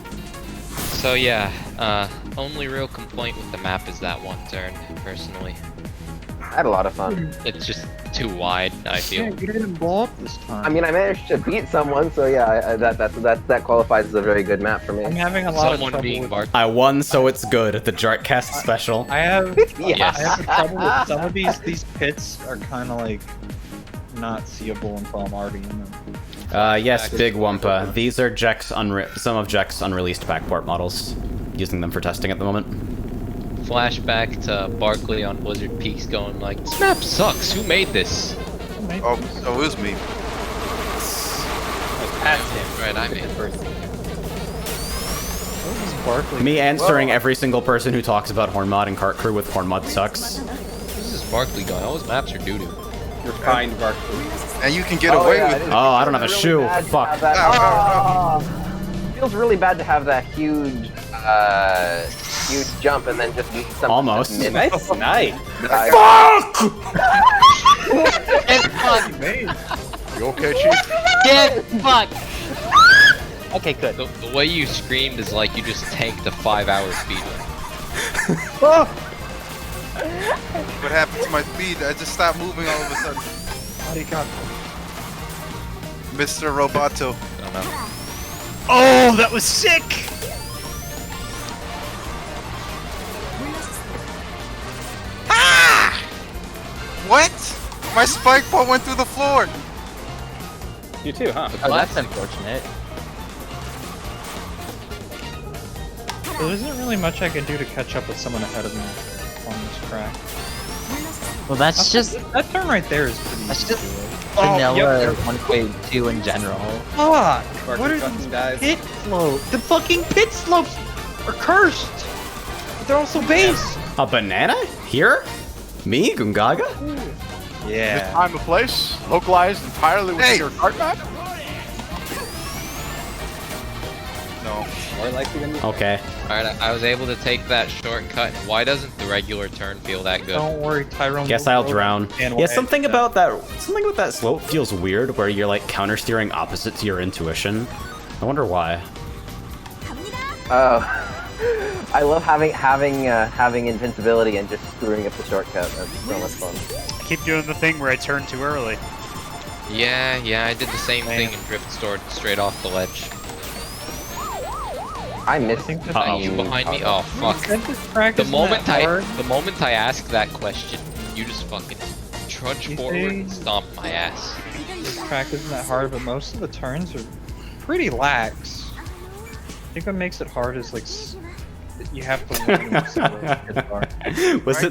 So yeah, only real complaint with the map is that one turn, personally. I had a lot of fun. It's just too wide, I feel. Yeah, you didn't blow up this time. I mean, I managed to beat someone, so yeah, that qualifies as a very good map for me. I'm having a lot of Someone trouble being with... Bark. I won, so it's good. The Jartcast special. I have Yeah. I have trouble with some of these pits are kind of like not seeable until I'm already in them. Yes, Big Wumpa. These are some of Jack's unreleased backport models. Using them for testing at the moment. Flashback to Barkley on Blizzard Peaks going like, this map sucks, who made this? Oh, it was me. Past him. Right, I made it. First. Barkley. Me answering every single person who talks about Hornmod and Kart Crew with Hornmod sucks. This is Barkley going, all his maps are doo-doo. You're kind, Barkley. And you can get away with it. Oh, I don't have a shoe. Fuck. Feels really bad to have that huge jump and then just use something. Almost. Just Nice night. Fuck! You okay, Chief? Get fucked! Okay, good. The way you screamed is like you just tanked a 5-hour speedrun. What happened to my speed? I just stopped moving all of a sudden. Mr. Roboto. I don't know. Oh, that was sick! What? My spike ball went through the floor. You too, huh? Oh, that's unfortunate. There isn't really much I can do to catch up with someone ahead of me on this track. Well, that's just That turn right there is pretty That's easy just- to do. vanilla 1.2 in general. Fuck! Barkley What are fucking these dies. pit slopes? The fucking pit slopes are cursed! But they're also base! A banana? Here? Me, Gungaga? Yeah. Time and place, localized entirely with Hey! your card map? No. More likely than you. Okay. Alright, I was able to take that shortcut. Why doesn't the regular turn feel that good? Don't worry, Tyrone. Guess will I'll go drown. and Yeah, we'll something edit about that slope feels weird where you're like countersteering opposite to your intuition. I wonder why. Oh, I love having invincibility and just screwing up the shortcut. That's so much fun. I keep doing the thing where I turn too early. Yeah, I did the same thing and drift straight off the ledge. I miss think that Are you behind me? Oh fuck. Said this track The isn't moment that hard. the moment I ask that question, you just fucking trudge You forward see? and stomp my ass. This track isn't that hard, but most of the turns are pretty lax. I think what makes it hard is like You have to learn what some of those kids are. Was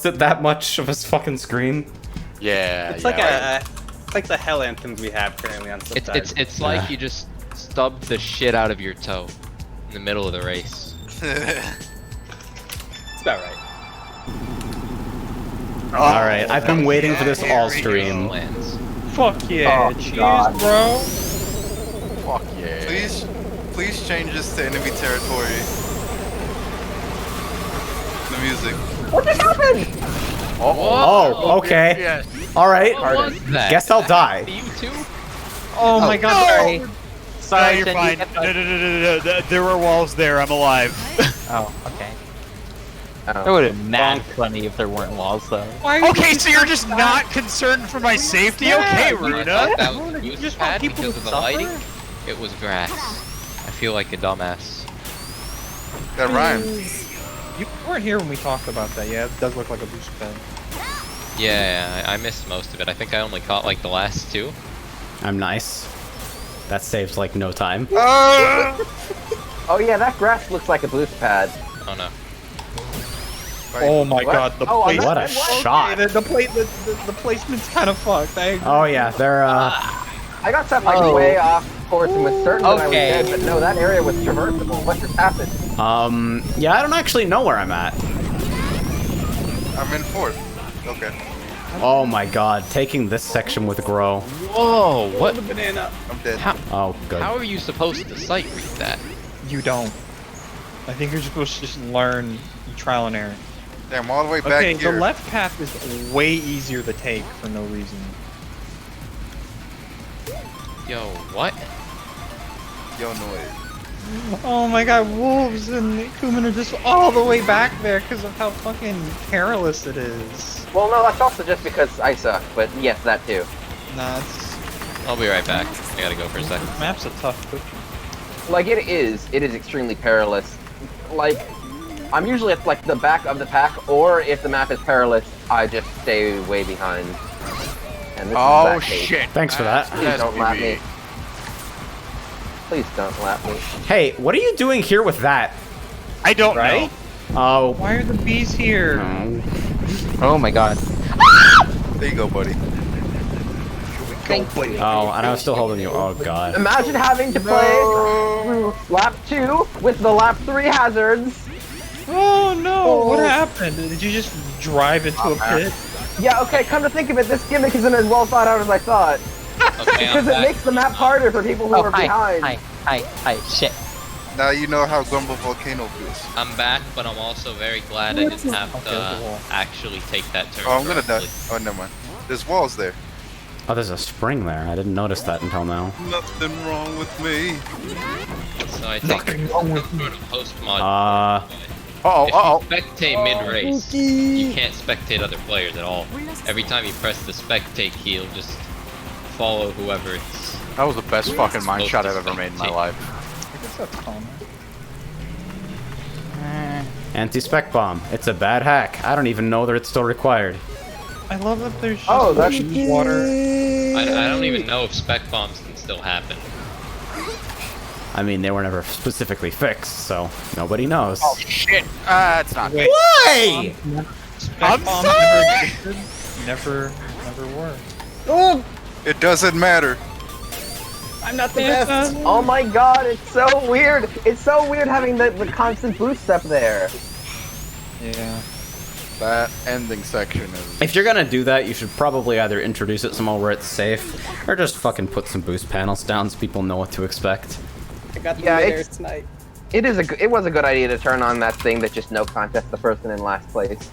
it that much of a fucking screen? Yeah. It's like it's like the hell anthems we have currently on subtitles. It's like you just stubbed the shit out of your toe in the middle of the race. It's about right. All right, I've been waiting for this all stream. Fuck yeah, cheese, bro. Fuck yeah. Please change this to enemy territory. The music. What just happened? Oh, okay. Yes. All right. Guess I'll die. You too? Oh my god. Sorry. No, Sorry, you're Shen, fine. you No. There were walls there. I'm alive. Oh, okay. Oh. That would have been mad funny if there weren't walls, though. Okay, so you're just not concerned for my safety? Okay, I Runa. thought that was You boost just want pad people because to of the suffer? lighting. It was grass. I feel like a dumbass. That rhymes. You weren't here when we talked about that. Yeah, it does look like a boost pad. Yeah, I missed most of it. I think I only caught like the last two. I'm nice. That saves like no time. Oh yeah, that grass looks like a boost pad. Oh no. Oh my What? god, the Oh, I'm place. What a What? shot! The placement's kind of fucked. I agree. Oh yeah, they're I got set like way off course and was certain that I was dead, but no, that area was traversable. What just happened? yeah, I don't actually know where I'm at. I'm in fourth. Okay. Oh my god, taking this section with Grow. Whoa, what? Banana. I'm dead. Oh, good. How are you supposed to sight read that? You don't. I think you're supposed to just learn trial and error. Damn, all the way back Okay, here. the left path is way easier to take for no reason. Yo, what? Yo, noise. Oh my god, wolves and Kuman are just all the way back there because of how fucking perilous it is. Well, no, that's also just because I suck, but yes, that too. Nah, it's... I'll be right back. I gotta go for a second. Map's a tough cookie. Like, it is extremely perilous. Like, I'm usually at, like, the back of the pack, or if the map is perilous, I just stay way behind. And this is that case. Shit. Thanks for that. Please don't lap me. Please don't lap me. Hey, what are you doing here with that? I don't Right? know. Oh. Why are the bees here? Oh my god. There you go, buddy. Oh, and I was still holding you. Oh god. Imagine having to play lap 2 with the lap 3 hazards. Oh no, what happened? Did you just drive into a pit? Yeah, okay, come to think of it, this gimmick isn't as well thought out as I thought. Okay, Because it makes the map harder for people who are behind. Hi, shit. Now you know how Grumble Volcano feels. I'm back, but I'm also very glad I didn't have to actually take that turn. Oh, I'm gonna die. directly. Oh, never mind. There's walls there. Oh, there's a spring there. I didn't notice that until now. Nothing wrong with me. So I think it's some sort of post mod. Uh-oh, If uh-oh. you spectate mid-race, you can't spectate other players at all. Every time you press the spectate key, it'll just follow whoever it's... That was the best fucking mine supposed shot to I've ever made in my spectate. life. I guess that's common. Anti-spec bomb. It's a bad hack. I don't even know that it's still required. I love that there's just Oh, that's water. I don't even know if spec bombs can still happen. I mean, they were never specifically fixed, so nobody knows. Oh shit! It's not. Wait. Why? Spec bombs never existed. Never were. It doesn't matter. I'm not the best. Oh my god, it's so weird. It's so weird having the constant boost up there. Yeah. That ending section is. If you're gonna do that, you should probably either introduce it somewhere where it's safe, or just fucking put some boost panels down so people know what to expect. I got the Yeah, midair it's- tonight. It was a good idea to turn on that thing that just no contest the person in last place.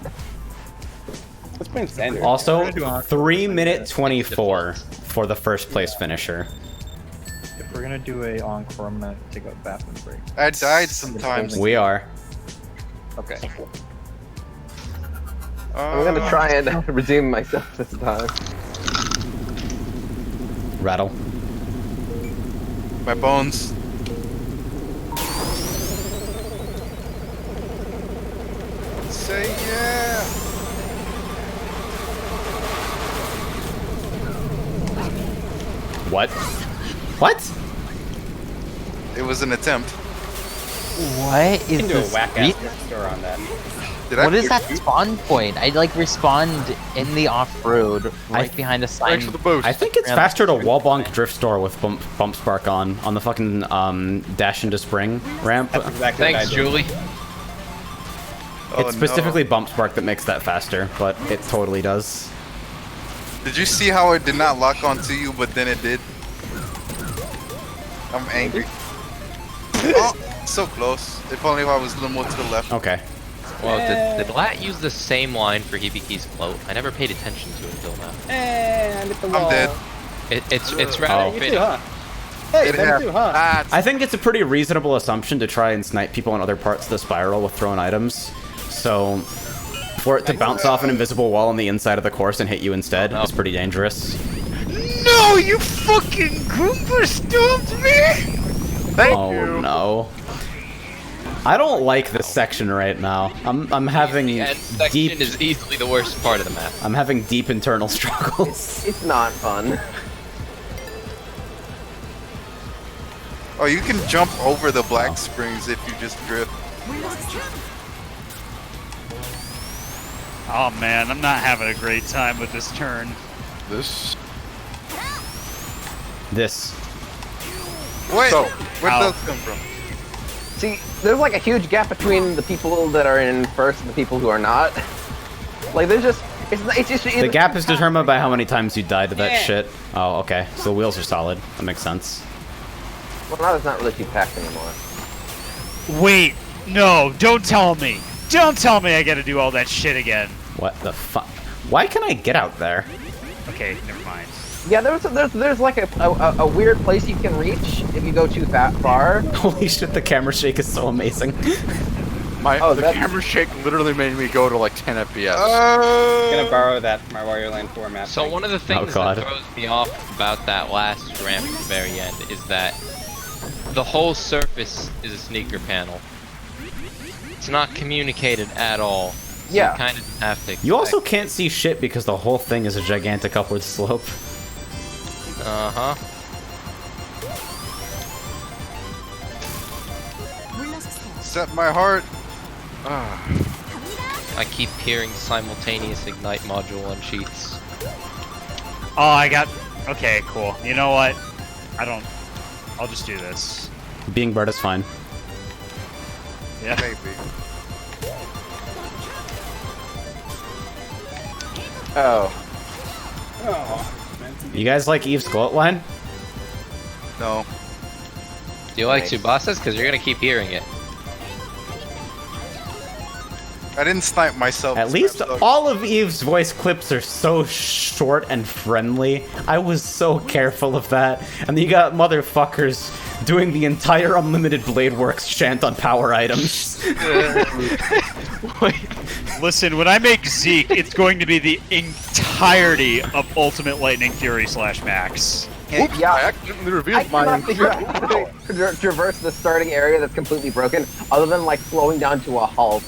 Let's play in standard. Also, 3-minute 24 for the first place finisher. If we're gonna do a encore, I'm gonna take a bathroom break. I died sometimes. We are. Okay. I'm gonna try and redeem myself this time. Rattle. My bones. Say yeah. What? What? It was an attempt. What You is can do a this? whack-ass drift store on that. What is that spawn point? I like respawned in the off-road, right behind a sign. Thanks for the boost. I think it's faster to wall bonk drift store with bump spark on the fucking dash into spring ramp. That's exactly what I Thanks, did. Julie. It's specifically bump spark that makes that faster, but it totally does. Did you see how it did not lock onto you, but then it did? I'm angry. Oh, so close. If only I was a little more to the left. Okay. Well, did Lat use the same line for Hibiki's float? I never paid attention to it until now. And hit the wall. I'm dead. It's rather You fitting. too, huh? Hey, them too, huh? I think it's a pretty reasonable assumption to try and snipe people in other parts of the spiral with thrown items. So, for it to bounce off an invisible wall on the inside of the course and hit you instead is pretty dangerous. No, you fucking Goomba stomped me! Oh no. I don't like this section right now. I'm having The end section deep is easily the worst part of the map. I'm having deep internal struggles. It's not fun. Oh, you can jump over the black springs if you just drift. Oh man, I'm not having a great time with this turn. This. Wait, So, where'd those come from? See, there's like a huge gap between the people that are in first and the people who are not. Like, there's just, it's just The gap is determined by how many times you died to that shit. Oh, okay. So the wheels are solid. That makes sense. Well, now it's not really too packed anymore. Wait, no, don't tell me. Don't tell me I gotta do all that shit again. What the fuck? Why can I get out there? Okay, never mind. Yeah, there's like a weird place you can reach if you go too far. Holy shit, the camera shake is so amazing. The camera shake literally made me go to like 10 FPS. I'm gonna borrow that from our Warrior Land 4 map. So one of the things God. that throws me off about that last ramp at the very end is that the whole surface is a sneaker panel. It's not communicated at all. So Yeah. you kind of have to. You also can't see shit because the whole thing is a gigantic upward slope. Uh-huh. Set my heart. I keep hearing simultaneous ignite module on sheets. Oh, I got... Okay, cool. You know what? I'll just do this. Being bird is fine. Yeah. Maybe. Oh. You guys like Eve's gloat line? No. Do you like Nice. Tsubasa's? Because you're gonna keep hearing it. I didn't snipe myself. At least all of Eve's voice clips are so short and friendly. I was so careful of that. And you got motherfuckers doing the entire Unlimited Blade Works chant on power items. Listen, when I make Zeke, it's going to be the entirety of Ultimate Lightning Fury / Max. Oops, Yeah. I accidentally I revealed my... cannot figure out how to traverse the starting area that's completely broken, other than like slowing down to a halt.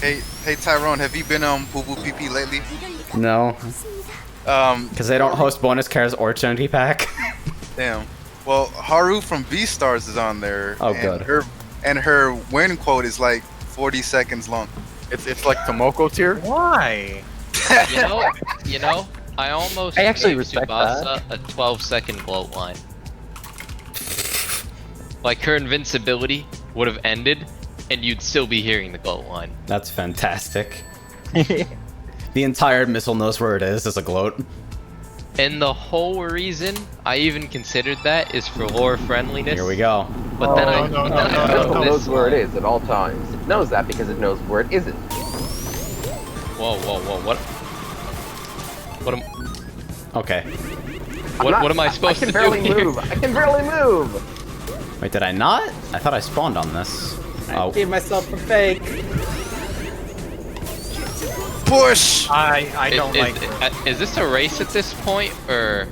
Hey Tyrone, have you been on Boo Boo PP lately? No. Because they don't host bonus cares or Trinity Pack. Damn. Well, Haru from V-Stars is on there. Oh, and good. Her win quote is like 40 seconds long. It's like Tomoko tier. Why? You know, I almost I actually gave respect Tsubasa a 12-second gloat line. Like her invincibility would have ended, and you'd still be hearing the gloat line. That's fantastic. The entire missile knows where it is as a gloat. And the whole reason I even considered that is for lore friendliness. Here we go. But then I It felt knows this where it line. is at all times. It knows that because it knows where it isn't. Whoa, what? Okay. What am I supposed I to can barely do here? move. I can barely move. Wait, did I not? I thought I spawned on this. I gave myself a fake. Push! I don't like it. Is this a race at this point, or?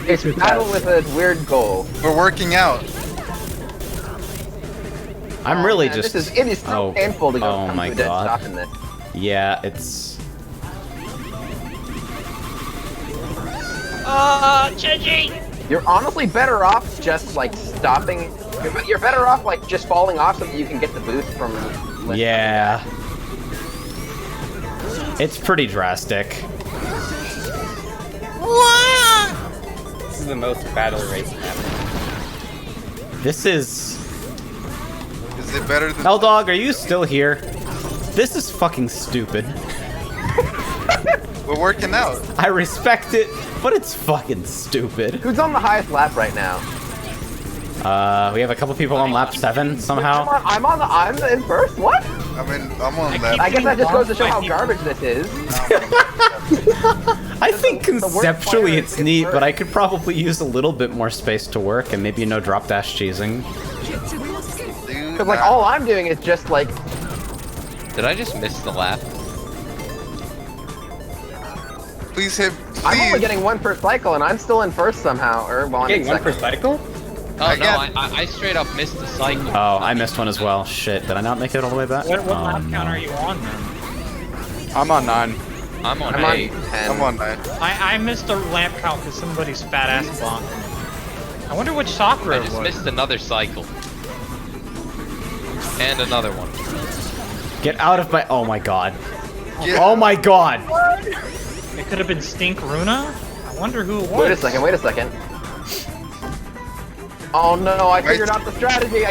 It's a battle with a weird goal. We're working out. I'm really Man, just... it is so painful to go Oh come my to a dead god. stop in this. Yeah, it's... You're honestly better off just like stopping You're better off like just falling off so that you can get the boost from. Yeah. It's pretty drastic. This is the most battle race ever. This is... Is it better than... L-Dog, are you still here? This is fucking stupid. We're working out. I respect it, but it's fucking stupid. Who's on the highest lap right now? We have a couple people on lap 7 somehow. I'm in first. What? I'm on lap. I guess that just goes to show how garbage this is. I think conceptually it's neat, but I could probably use a little bit more space to work and maybe no drop dash cheesing. Because like all I'm doing is just like. Did I just miss the lap? Please hit. Please. I'm only getting one per cycle, and I'm still in first somehow. Or well, I'm in Getting one per second. cycle? Oh no, I straight up missed the cycle. Oh, I missed one as well. Shit, did I not make it all the way back? What lap no. count are you on then? I'm on 9. I'm on 8. I'm on 9. I missed a lap count because somebody's fat ass bonked me. I wonder which Sakura I it just was. missed another cycle. And another one. Get out of my... Oh my god. Yeah. Oh my god! It could have been Stink Runa? I wonder who it was. Wait a second. Oh no, I figured out the strategy!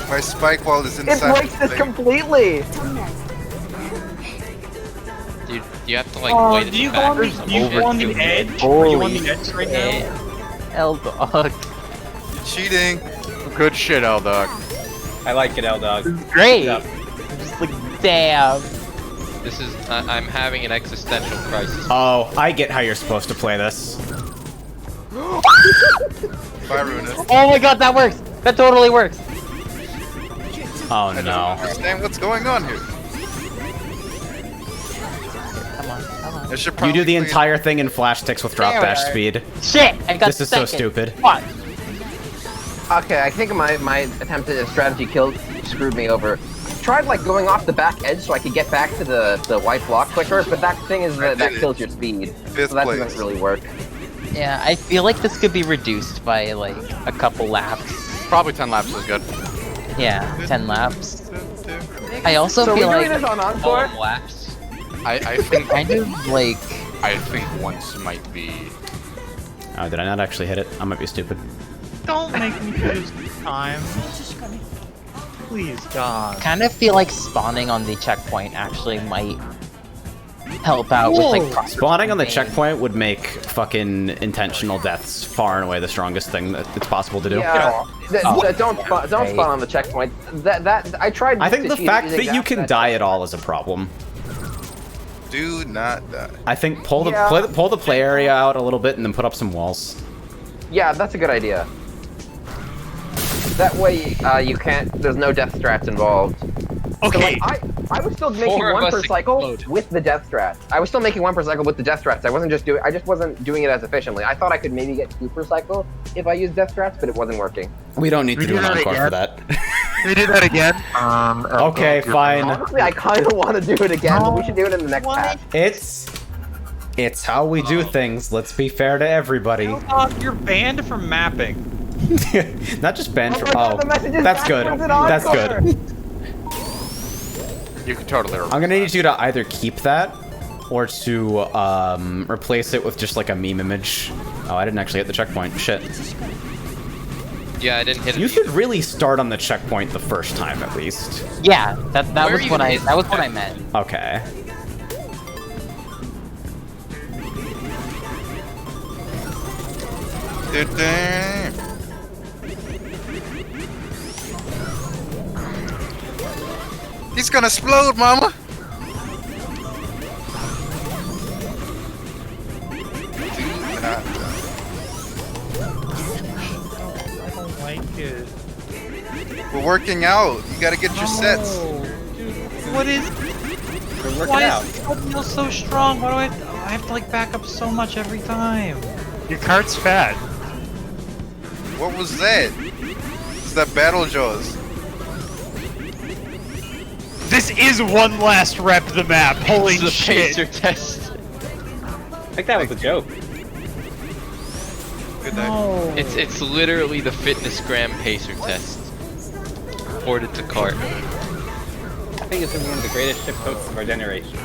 My spike wall is It inside. breaks this completely! Do you have to like wait do you it go back on or the, something? you go on the edge? Are you on the edge right now? L-Dog. Cheating. Good shit, L-Dog. I like it, L-Dog. Great! Good I'm just like, damn. This is I'm having an existential crisis. Oh, I get how you're supposed to play this. Bye, Runa. Oh my god, that works! That totally works! Oh I don't no. understand what's going on here. Come on. I should You probably do the clean- entire thing in flash ticks with drop There we dash are. speed. Shit! I got This is so second. stupid. What? Okay, I think my attempt at a strategy screwed me over. I tried like going off the back edge so I could get back to the white block quicker, but that thing is that kills your speed. Fifth So that place. doesn't really work. Yeah, I feel like this could be reduced by like a couple laps. Probably 10 laps is good. Yeah, 10 laps. I also So feel we're doing like this on Encore? Laps. I think kind of like I think once might be. Oh, did I not actually hit it? I might be stupid. Don't make me lose time. Please, God. kind of feel like spawning on the checkpoint actually might help out with like proper Spawning on the timing. checkpoint would make fucking intentional deaths far and away the strongest thing that it's possible to do. Yeah. Don't Right. spawn on the checkpoint. That I tried. I think to the cheat fact using that you can die at all is a problem. Do not die. I think pull the Yeah. pull the play area out a little bit and then put up some walls. Yeah, that's a good idea. That way, you can't. There's no death strats involved. Okay. So, like, I was still making Four of one us per cycle explode. with the death strats. I was still making one per cycle with the death strats. I just wasn't doing it as efficiently. I thought I could maybe get 2 per cycle if I used death strats, but it wasn't working. We don't need to do an encore for that. Can we do that again? Okay, fine. Honestly, I kind of want to do it again, but we should do it in the next patch. It's how we do things. Let's be fair to everybody. You're banned from mapping. Not just banned from. my God, Oh, the message is that's good. backwards in That's Encore. good. You can totally. I'm gonna need you to either keep that or to replace it with just like a meme image. Oh, I didn't actually hit the checkpoint. Shit. Yeah, I didn't hit it. You should really start on the checkpoint the first time at least. Yeah, that Where was even what I is that was the what I meant. Okay. Damn. He's gonna explode, mama. I don't like it. We're working out. You gotta get your sets. Dude, what is? We're working Why out. is it feel so strong? Why do I have to like back up so much every time? Your cart's fat. What was that? It's that battle jaws. This is one last rep the map. Holy the shit. pacer test. I think that was a joke. Good night. It's literally the fitness gram pacer test. Ported to cart. I think this is one of the greatest ship coats of our generation.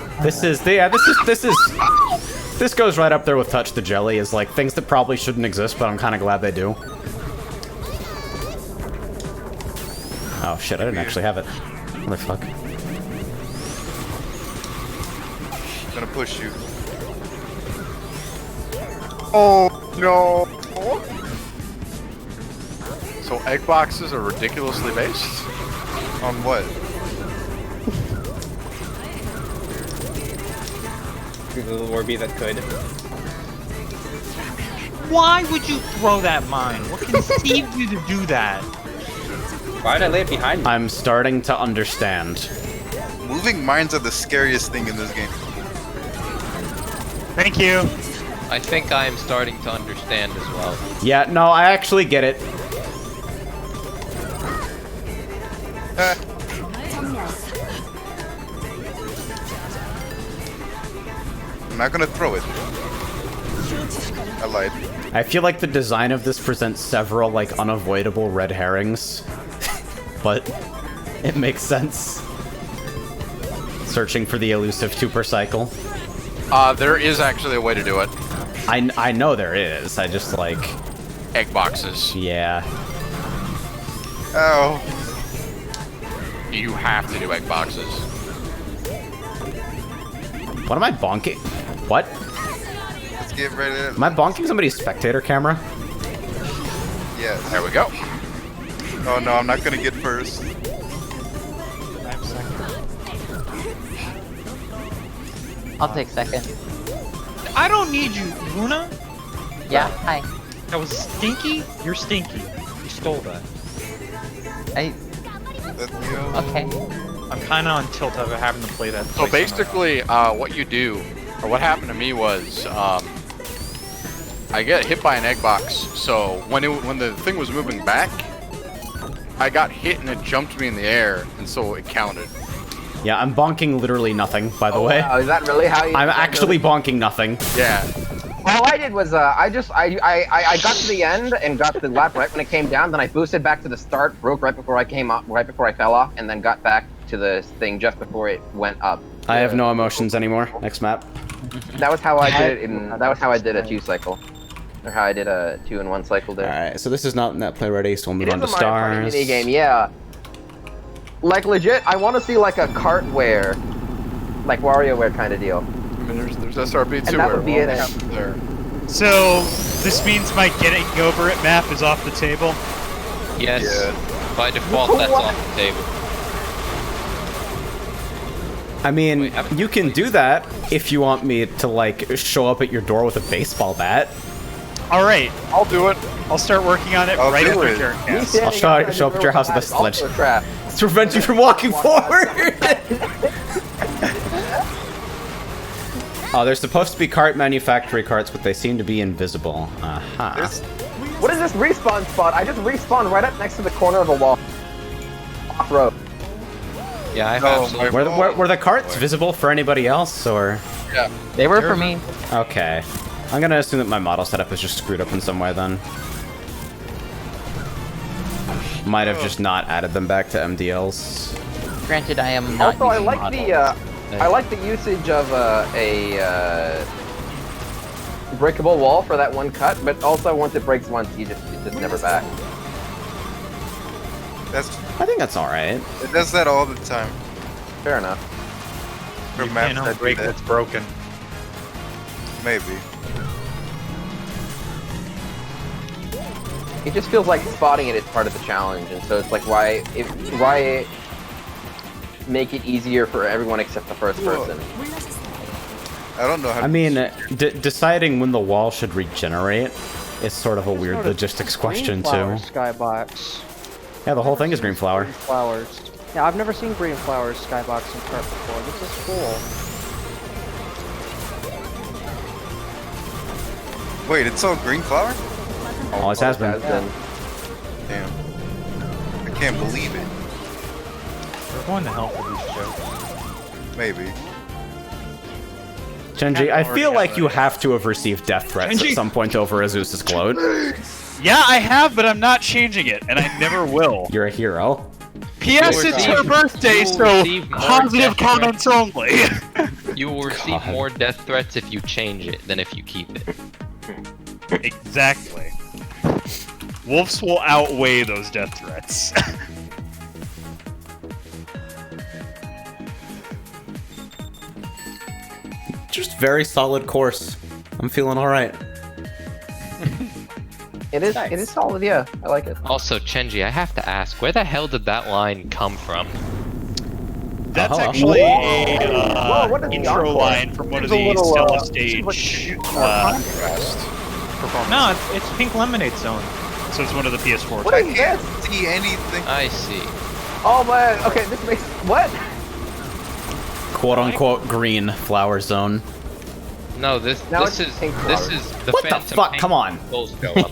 This goes right up there with Touch the Jelly as like things that probably shouldn't exist, but I'm kind of glad they do. Oh shit, I didn't actually have it. What the fuck? I'm gonna push you. Oh no! So egg boxes are ridiculously based? On what? Google Warby that could. Why would you throw that mine? What conceived you to do that? Why did I lay it behind me? I'm starting to understand. Moving mines are the scariest thing in this game. Thank you. I think I am starting to understand as well. Yeah, no, I actually get it. I'm not gonna throw it. I lied. I feel like the design of this presents several, like, unavoidable red herrings. But it makes sense. Searching for the elusive 2 per cycle. There is actually a way to do it. I know there is, I just, like... Egg boxes. Yeah. Oh. You have to do egg boxes. What am I bonking? What? Let's get ready to... Am I bonking somebody's spectator camera? Yes. There we go. Oh no, I'm not gonna get first. I'll take second. I don't need you, Luna. Yeah, hi. That was stinky. You're stinky. You stole that. Let's go. Okay. I'm kind of on tilt of having to play that. So twice in a row. basically, what you do, or what happened to me was, I get hit by an egg box. So when the thing was moving back, I got hit and it jumped me in the air, and so it counted. Yeah, I'm bonking literally nothing, by the way. Wow, is that really how you... I'm actually bonking nothing. Yeah. All I did was, I got to the end and got the lap right when it came down, then I boosted back to the start, broke right before I came up, right before I fell off, and then got back to the thing just before it went up. I have no emotions anymore. Next map. That was how I did it in, that was how I did a 2 cycle. Or how I did a 2 in 1 cycle there. Alright, so this is not net play ready, so we'll move on to It is a Mario Party stars. mini game, yeah. Like legit, I want to see like a cartware, like WarioWare kind of deal. I mean, there's SRB too. And that would be it. There. So this means my getting over it map is off the table. Yes. Yeah. By default, that's off the table. I mean, Wait, haven't- you can do that if you want me to, like, show up at your door with a baseball bat. All right, I'll do it. I'll start working on it I'll right do after it. Jartcast. I'll show up at your house with a sledge. Also a trap. To prevent you from walking forward! Oh, there's supposed to be cart manufactory carts, but they seem to be invisible. Uh-huh. There's- What is this respawn spot? I just respawned right up next to the corner of a wall. Off road. Yeah, I No, have some. my- Were the carts visible for anybody else, or...? Yeah. They were for me. Okay. I'm gonna assume that my model setup is just screwed up in some way, then. Might have just not added them back to MDLs. Granted, I am not Also, I using like models. I like the usage of a breakable wall for that one cut, but also once it breaks once, it's just never back. I think that's alright. It does that all the time. Fair enough. For You maps cannot that do break that. what's broken. Maybe. It just feels like spotting it is part of the challenge, and so it's like why make it easier for everyone except the first person. I don't know how to... I mean, deciding when the wall should regenerate is sort of a weird logistics question, too. Skybox. Yeah, the whole thing is green flower. Green flowers. Yeah, I've never seen green flowers skybox in cart before. This is cool. Wait, it's all green flower? Always has been. Damn. I can't believe it. We're going to help with these jokes. Maybe. Chenji, I feel like you have to have received death threats Chenji. at some point over Azusa's gloat. Yeah, I have, but I'm not changing it, and I never will. You're a hero. P.S. It's her birthday, you will so receive more positive death comments only. You will receive more death threats if you change it than if you keep it. Exactly. Wolves will outweigh those death threats. Just very solid course. I'm feeling alright. It is solid, yeah. I like it. Also, Chenji, I have to ask, where the hell did that line come from? That's actually a Whoa, what is the intro encore? line from one of the Seems a little, Stella seems stage. No, it's Pink Lemonade Zone. So it's one of the PS4. What I is can't this? see anything. I see. Oh man, okay, this makes what? Quote unquote green flower zone. No, this Now is it's pink the What the Phantom fuck? Pink Come on. goals go up.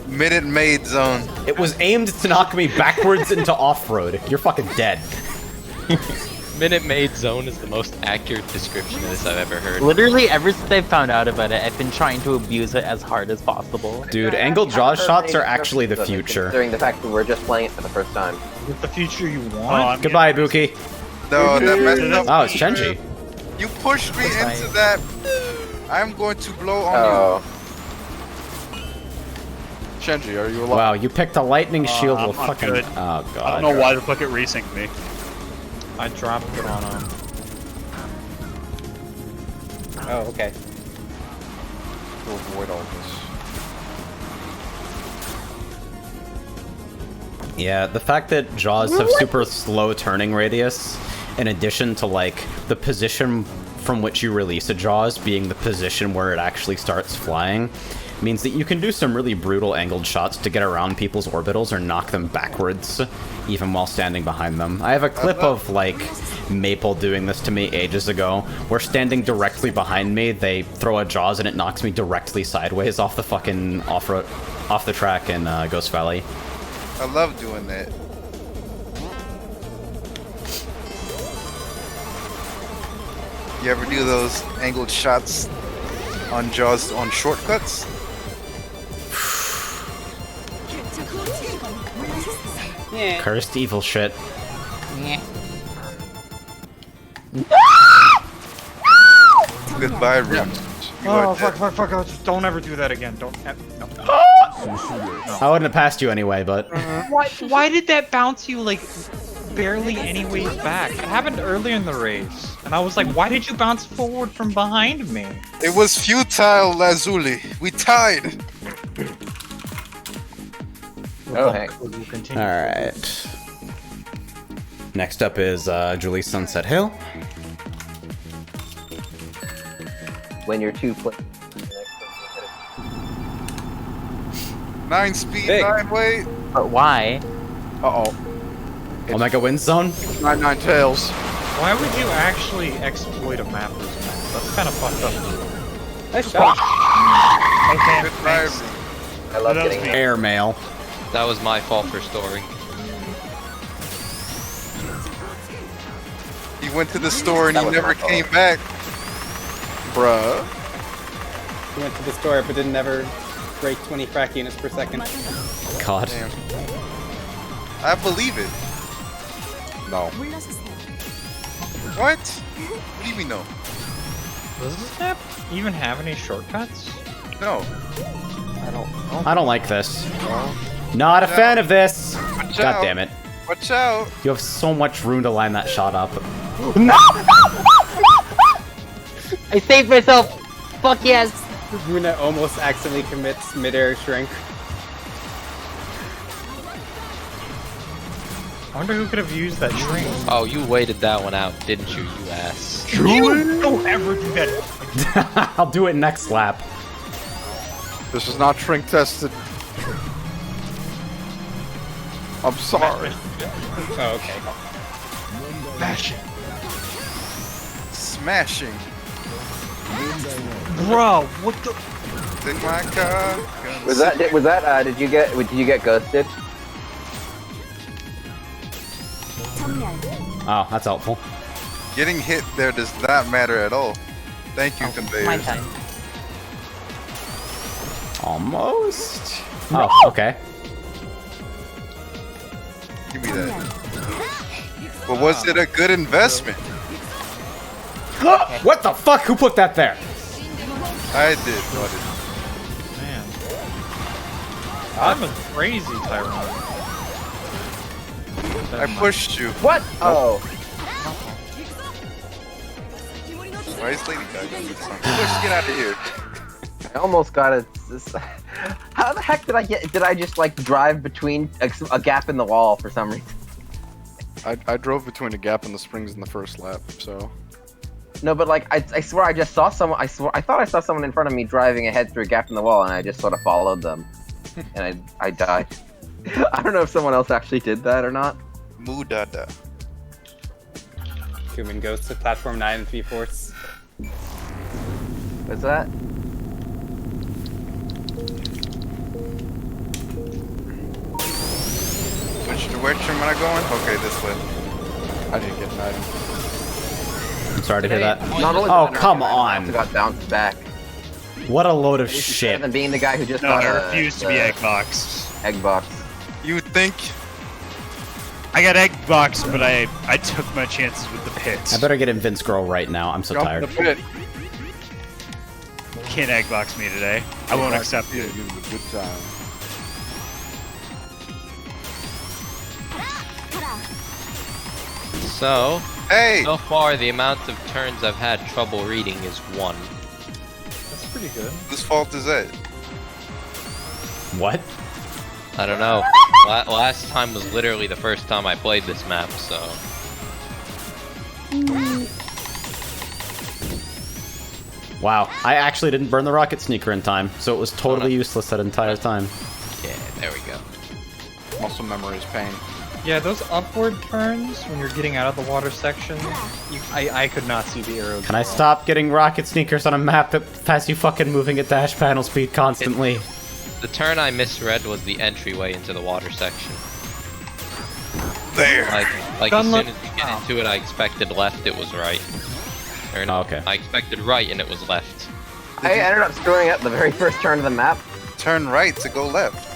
Minute Maid zone. It was aimed to knock me backwards into off-road. You're fucking dead. Minute Maid Zone is the most accurate description of this I've ever heard. Literally, ever since I found out about it, I've been trying to abuse it as hard as possible. Dude, angled jaw shots are actually the future. During the fact that we're just playing it for the first time. Is it the future you Oh, want? I'm Goodbye, Buki. No, that messed up. Oh, it's Chenji. You pushed me into that. I'm going to blow on Oh, Shenji, are you alive? Wow, you picked a lightning shield I'm with fucking... good. Oh, God. I don't know why the fuck it resynced me. I dropped it on him. Oh, okay. To avoid all this. Yeah, the fact that jaws have super slow turning radius, in addition to, like, the position from which you release a jaws being the position where it actually starts flying, means that you can do some really brutal angled shots to get around people's orbitals or knock them backwards, even while standing behind them. I have a clip of, like, Maple doing this to me ages ago, where standing directly behind me, they throw a jaws and it knocks me directly sideways off the fucking off the track in Ghost Valley. I love doing that. You ever do those angled shots on jaws on shortcuts? Yeah. Cursed evil shit. Goodbye, Root. Oh, fuck, just don't ever do that again. Don't. No. I wouldn't have passed you anyway, but... Why did that bounce you, like, barely any ways back? It happened earlier in the race. And I was like, why did you bounce forward from behind me? It was futile, Lazuli. We tied. oh hey. We'll continue. Alright. Next up is Julie's Sunset Hill. When you're two play. 9 speed, Big. 9 weight. But why? Uh-oh. Omega Wind Zone? 9 tails. Why would you actually exploit a map this map? That's kind of fucked up. Nice shot. Okay, Goodbye, thanks. I love That was getting me. Airmail. That was my fault for storing. He went to the store and That he was never my fault. came back. Bruh. He went to the store but didn't ever break 20 frac units per second. God. Damn. I believe it. No. What? What do you mean no? Does this map even have any shortcuts? No. I don't like this. Not a fan of this! Watch God out. damn it. Watch out. You have so much room to line that shot up. I saved myself! Fuck yes! Brunette almost accidentally commits mid-air shrink. I wonder who could have used that shrink. Oh, you waited that one out, didn't you, you ass? You don't ever do that. I'll do it next lap. This is not shrink tested. I'm sorry. Oh, okay. Smashing. Bro, what the? Take my car. Did you get ghosted? Oh, that's helpful. Getting hit there does not matter at all. Thank you, My conveyors. time. Almost. Oh, okay. Give me that. But was it a good investment? What the fuck? Who put that there? I did. No, I Man. I'm a crazy Tyrone. didn't. I pushed you. What? Oh. Why is Lady Gaga on this song? Push, get out of here. I almost got it. How the heck did I get? Did I just like drive between a gap in the wall for some reason? I drove between a gap in the springs in the first lap, so. No, but like I swear I just saw someone. I thought I saw someone in front of me driving ahead through a gap in the wall, and I just sort of followed them, and I died. I don't know if someone else actually did that or not. Moo dada. Human goes to platform 9 3/4. What's that? Which direction am I going? Okay, this way. I didn't get an item. I'm sorry to hear that. Not only Oh, did I come not- I on. also got bounced back. What a load of Better shit. than being the guy who just No, got I a- refuse to be egg boxed. Egg box. You think? I got egg boxed, but I took my chances with the pits. I better get in Vince Girl right now. I'm so Jump tired. in the pit. Can't egg box me today. I won't accept it. Give it a good time. So, Hey! so far the amount of turns I've had trouble reading is 1. That's pretty good. Whose fault is that? What? I don't know. Last time was literally the first time I played this map, so... Wow. I actually didn't burn the rocket sneaker in time, so it was totally useless that entire time. Yeah, there we go. Muscle memory is pain. Yeah, those upward turns when you're getting out of the water section, I could not see the arrows. Can I stop getting rocket sneakers on a map that has you fucking moving at dash panel speed constantly? The turn I misread was the entryway into the water section. There! Like as soon as you get into it, I expected left, it was right. Or no, okay. I expected right and it was left. I ended up screwing up the very first turn of the map. Turn right to go left.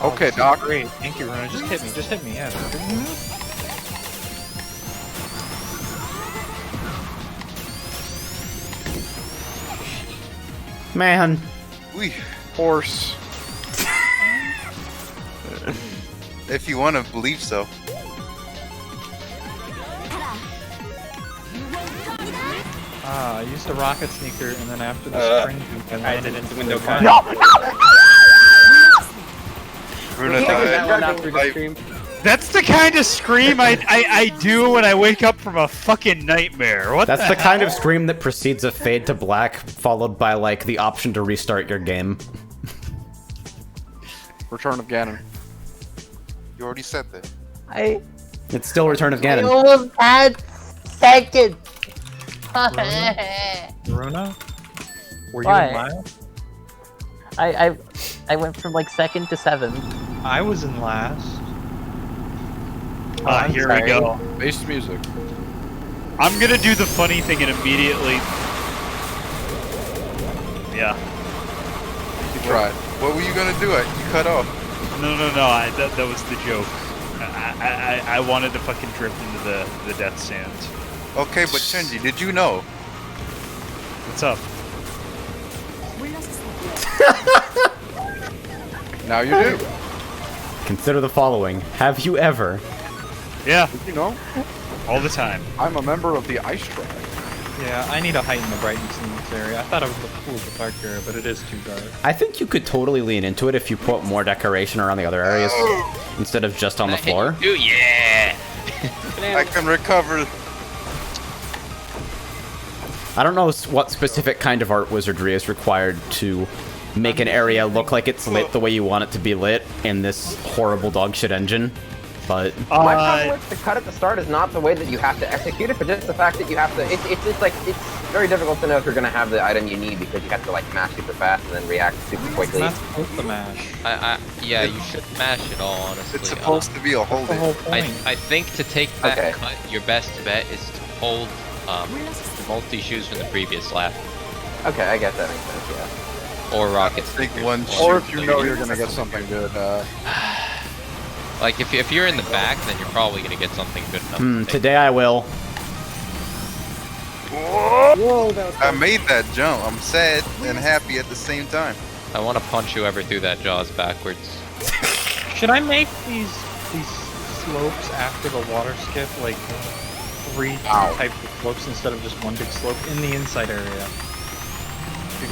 Okay, Doc. Great, thank you, Rona. Just hit me, yeah. Man. Wee. Horse. If you want to believe so. I used a rocket sneaker, and then after the spring loop, I landed into window one. Runa That one died. after the stream. That's the kind of scream I do when I wake up from a fucking nightmare. What That's the the kind hell? of scream that precedes a fade to black, followed by, like, the option to restart your game. Return of Ganon. You already said that. It's still Return of Ganon. almost had second. Runa? Were you What? in last? I went from like second to seventh. I was in last. Ah, here we go. Bass music. I'm gonna do the funny thing and immediately. Yeah. You tried. What were you gonna do? You cut off. No. That was the joke. I wanted to fucking drift into the death sands. Okay, but Shinji, did you know? What's up? Now you do. Consider the following. Have you ever... Yeah, You know, all the time. I'm a member of the Ice Tribe. Yeah, I need to heighten the brightness in this area. I thought it would look cool with the dark area, but it is too dark. I think you could totally lean into it if you put more decoration around the other areas instead of just on the floor. Ooh, yeah! I can recover. I don't know what specific kind of art wizardry is required to make an area look like it's lit the way you want it to be lit in this horrible dogshit engine, but... My problem with the cut at the start is not the way that you have to execute it, but just the fact that you have to. It's like it's very difficult to know if you're gonna have the item you need because you have to like mash super fast and then react super quickly. It's not supposed to mash. Yeah, you should mash it all, honestly. It's supposed to be a hold The it. whole point. I think to take that Okay. cut, your best bet is to hold multi-shoes from the previous lap. Okay, I guess that makes sense, yeah. Or rocket Take sneakers. one Or shoot. if you know you're gonna get something good. Like, if you're in the back, then you're probably gonna get something good enough. to take. Today I will. Whoa, that was I made that jump. I'm sad and happy at the same time. I want to punch whoever threw that Jaws backwards. Should I make these slopes after the water skip like three types of slopes instead of just one big slope in the inside area?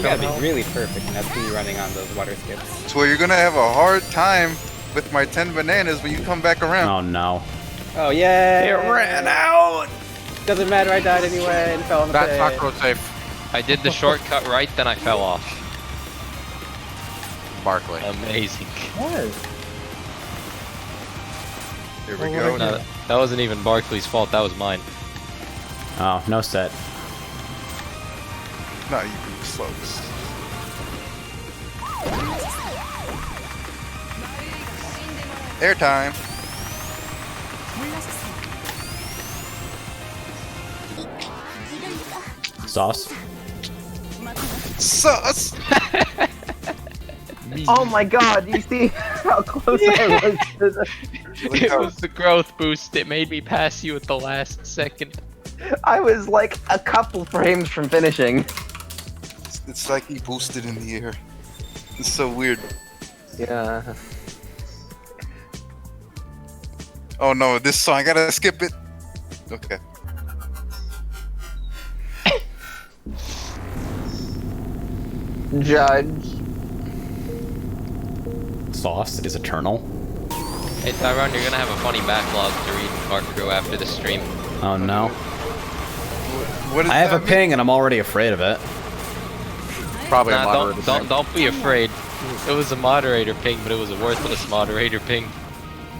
That'd be really perfect, and that's me running on those water skips. So you're gonna have a hard time with my 10 bananas when you come back around. Oh no. Oh, yeah! It ran out! Doesn't matter, I died anyway and fell in the That pit. taco safe. I did the shortcut right, then I fell off. Barkley. Amazing. What? Here we go. No, that wasn't even Barkley's fault, that was mine. Oh, no set. Not even close. Airtime. Sauce. Sauce. Oh my god, you see how close I was to the... It was the growth boost, it made me pass you at the last second. I was like a couple frames from finishing. It's like he boosted in the air. It's so weird. Yeah. Oh no, this song, I gotta skip it. Okay. Judge. Sauce is eternal. Hey Tyrone, you're gonna have a funny backlog to read in Car Crew after the stream. Oh no. What I have a ping and I'm already afraid of it. Probably a Nah, moderator. don't be afraid. It was a moderator ping, but it was a worthless moderator ping.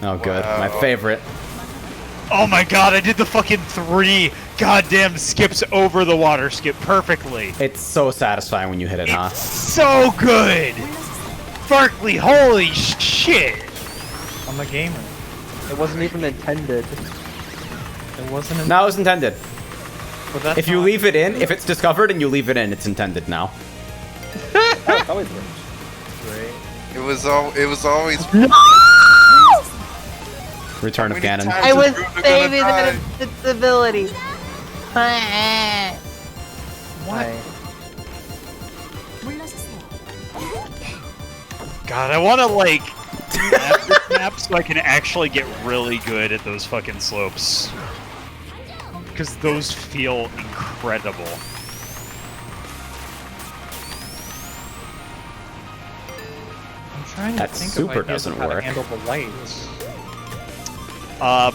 Oh good. My Wow. favorite. Oh my god, I did the fucking 3 goddamn skips over the water skip perfectly. It's so satisfying when you hit it, huh? So good! Barkley, holy shit! I'm a gamer. It wasn't even intended. It wasn't. No, it was intended. But that's If you not- leave it in, if it's discovered and you leave it in, it's intended now. Oh, it always works. It was always. Return of Ganon. I was saving the stability. What? God, I wanna like map this map so I can actually get really good at those fucking slopes. Because those feel incredible. I'm trying to That think super of ideas doesn't of how to work. handle the lights.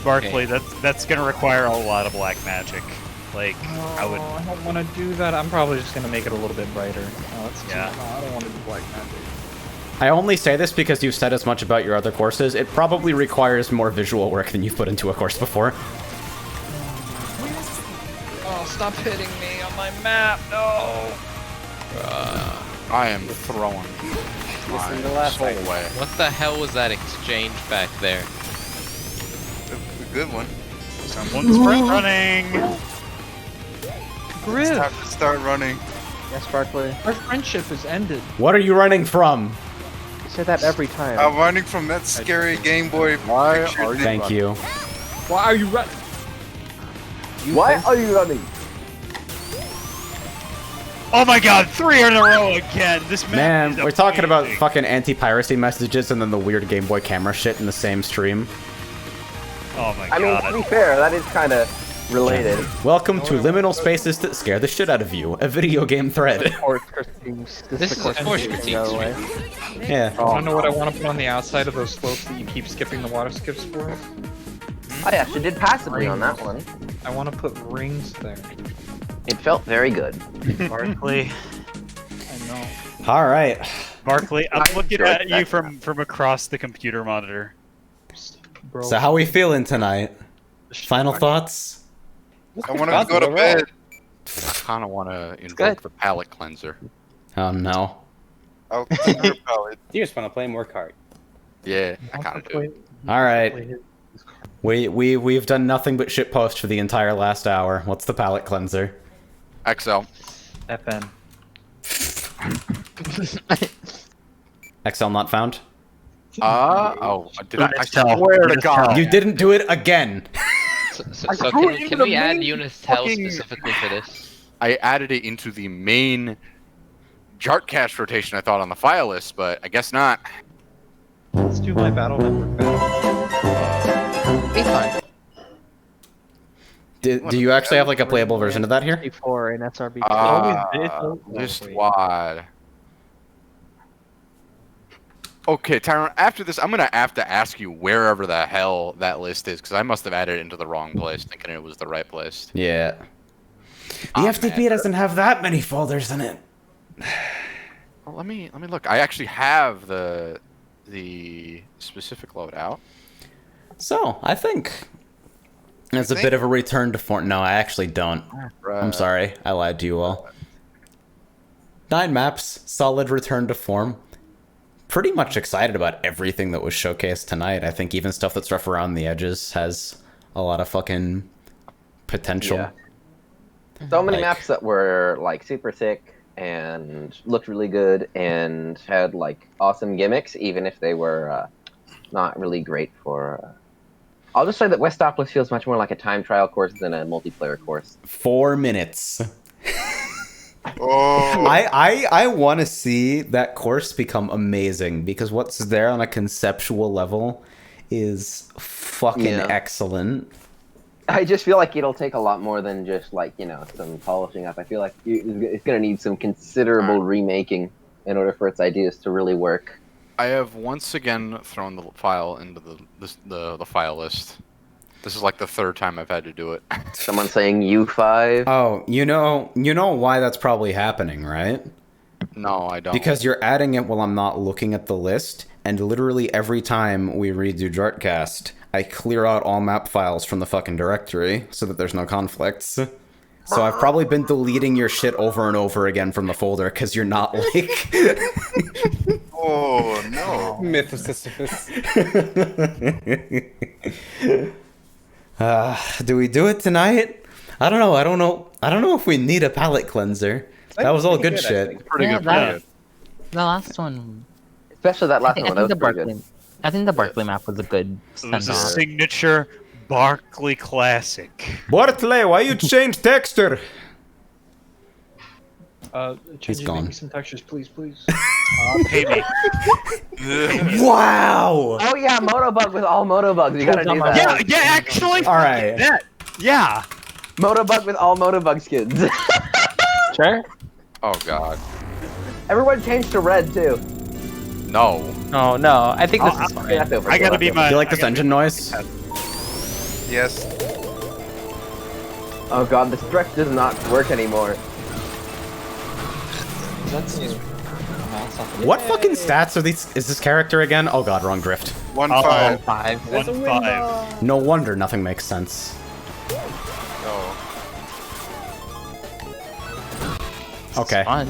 Barkley, that's gonna require a lot of black magic. Like, I would. I don't want to do that. I'm probably just gonna make it a little bit brighter. Oh, that's Yeah. No, I don't want to do black magic. I only say this because you've said as much about your other courses. It probably requires more visual work than you've put into a course before. Oh, stop hitting me on my map! No. I am throwing Listen to the my last soul item. away. What the hell was that exchange back there? A good one. Someone's front running! Griff, Start running. Yes, Barkley. our friendship is ended. What are you running from? You say that every time. I'm running from that scary Game Boy Why picture are you thing. Thank you. Why are you running? Why are you running? Oh my god, 3 in a row again! This map Man, is we're talking about amazing. fucking anti-piracy messages and then the weird Game Boy camera shit in the same stream. Oh my I mean, god. to be fair, that is kind of related. Welcome to Liminal Spaces that scare the shit out of you, a video game thread. Course critiques. This is a course critique by the way. Yeah. I want to know what I want to put on the outside of those slopes that you keep skipping the water skips for. I actually did passively on that one. I want to put rings there. It felt very good. Barkley. I know. Alright. Barkley, I'm looking enjoyed at you that. from across the computer monitor. Bro. So how we feeling tonight? Final thoughts? I want to go to bed. I kind of want to good. invoke the palate cleanser. Oh no. I'll clean your palette. you just want to play more cards. Yeah, I kind of do. Alright. Play his card. We've done nothing but shitpost for the entire last hour. What's the palate cleanser? XL. FN. XL not found? Did I swear to God. You didn't do it again. So can we add Unistel specifically for this? I added it into the main jartcast rotation I thought on the file list, but I guess not. Let's do my battle network battle. Be fine. Do you actually have like a playable version of that here? Before in SRB. List wad. Okay, Tyrone, after this, I'm going to have to ask you wherever the hell that list is, because I must have added it into the wrong place, thinking it was the right place. Yeah. The FTP doesn't have that many folders in it. Well, let me look. I actually have the specific loadout. So, I think it's a bit of a return to form. No, I actually don't. I'm sorry. I lied to you all. 9 maps, solid return to form. Pretty much excited about everything that was showcased tonight. I think even stuff that's rough around the edges has a lot of fucking potential. Yeah. So many maps that were like super sick and looked really good and had like awesome gimmicks, even if they were not really great for. I'll just say that Westopolis feels much more like a time trial course than a multiplayer course. 4 minutes. Oh. I want to see that course become amazing because what's there on a conceptual level is fucking excellent. I just feel like it'll take a lot more than just like, you know, some polishing up. I feel like it's going to need some considerable remaking in order for its ideas to really work. I have once again thrown the file into the file list. This is like the 3rd time I've had to do it. Someone saying U5. Oh, you know why that's probably happening, right? No, I don't. Because you're adding it while I'm not looking at the list, and literally every time we redo jartcast, I clear out all map files from the fucking directory so that there's no conflicts. So I've probably been deleting your shit over and over again from the folder because you're not like... Oh, no. Myth of Sisyphus. Do we do it tonight? I don't know if we need a palate cleanser. That was all good shit. Pretty good. The last one. Especially that last one. That was pretty good. I think the Barkley map was a good It was a send-off. signature Barkley classic. Bartley, why you change texture? Change gone. Make me some textures, please. Pay me. Wow! Oh yeah, Motobug with all Motobugs. You gotta do that. Yeah, actually. All right. That. Yeah. Motobug with all Motobug skins. Sure. Oh god. Everyone changed to red too. No. Oh no, I think this is fine. That's I gotta be my. Do you like this engine noise? Yes. Oh god, the stretch does not work anymore. What fucking stats are these? Is this character again? Oh god, wrong drift. 1-5. 1-5. No wonder nothing makes sense. Oh. Okay. Fun.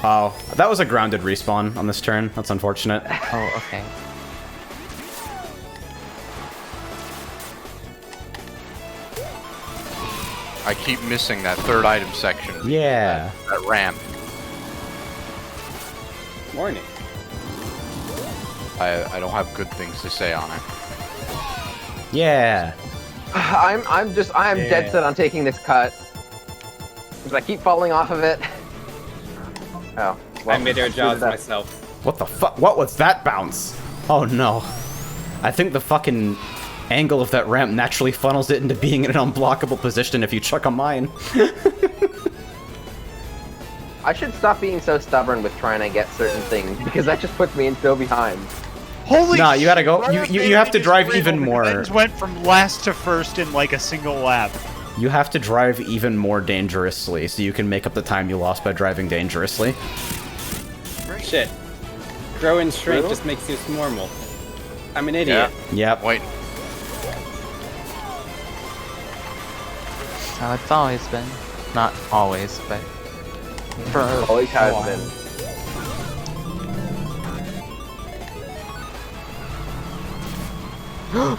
Oh, that was a grounded respawn on this turn. That's unfortunate. Oh, okay. I keep missing that 3rd item section. Yeah. That ramp. Morning. I don't have good things to say on it. Yeah. I'm dead set on taking this cut. But I keep falling off of it. Oh. I mid-air jaws myself. What the fuck? What was that bounce? Oh no. I think the fucking angle of that ramp naturally funnels it into being in an unblockable position if you chuck a mine. I should stop being so stubborn with trying to get certain things because that just puts me in so behind. Holy Nah, you gotta shit, go. Runner You have to Baby drive is even real. more. Things went from last to first in like a single lap. You have to drive even more dangerously so you can make up the time you lost by driving dangerously. Shit. Grow in strength just makes you normal. I'm an idiot. Yep. Wait. How it's always been. Not always, but for Always a has while. been. Oh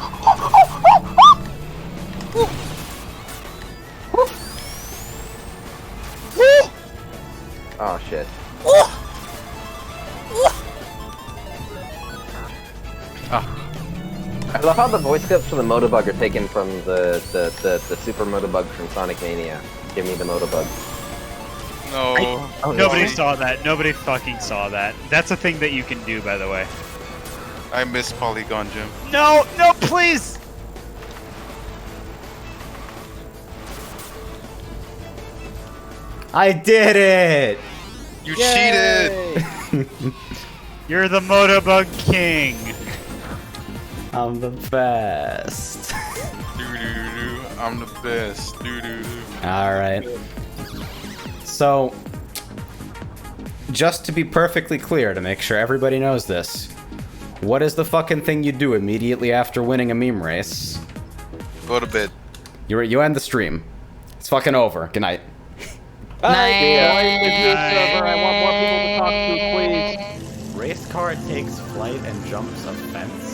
shit. I love how the voice clips for the Motobug are taken from the Super Motobug from Sonic Mania. Give me the Motobug. No. Nobody saw that. Nobody fucking saw that. That's a thing that you can do, by the way. I miss Polygon Jim. No, no, please! I did it! You cheated! You're the Motobug King. I'm the best. Doo-doo-doo. I'm the best. Doo-doo-doo. Alright. So, just to be perfectly clear, to make sure everybody knows this, what is the fucking thing you do immediately after winning a meme race? Go to bed. You end the stream. It's fucking over. Good night. I want more people to talk to, please. Race car takes flight and jumps a fence.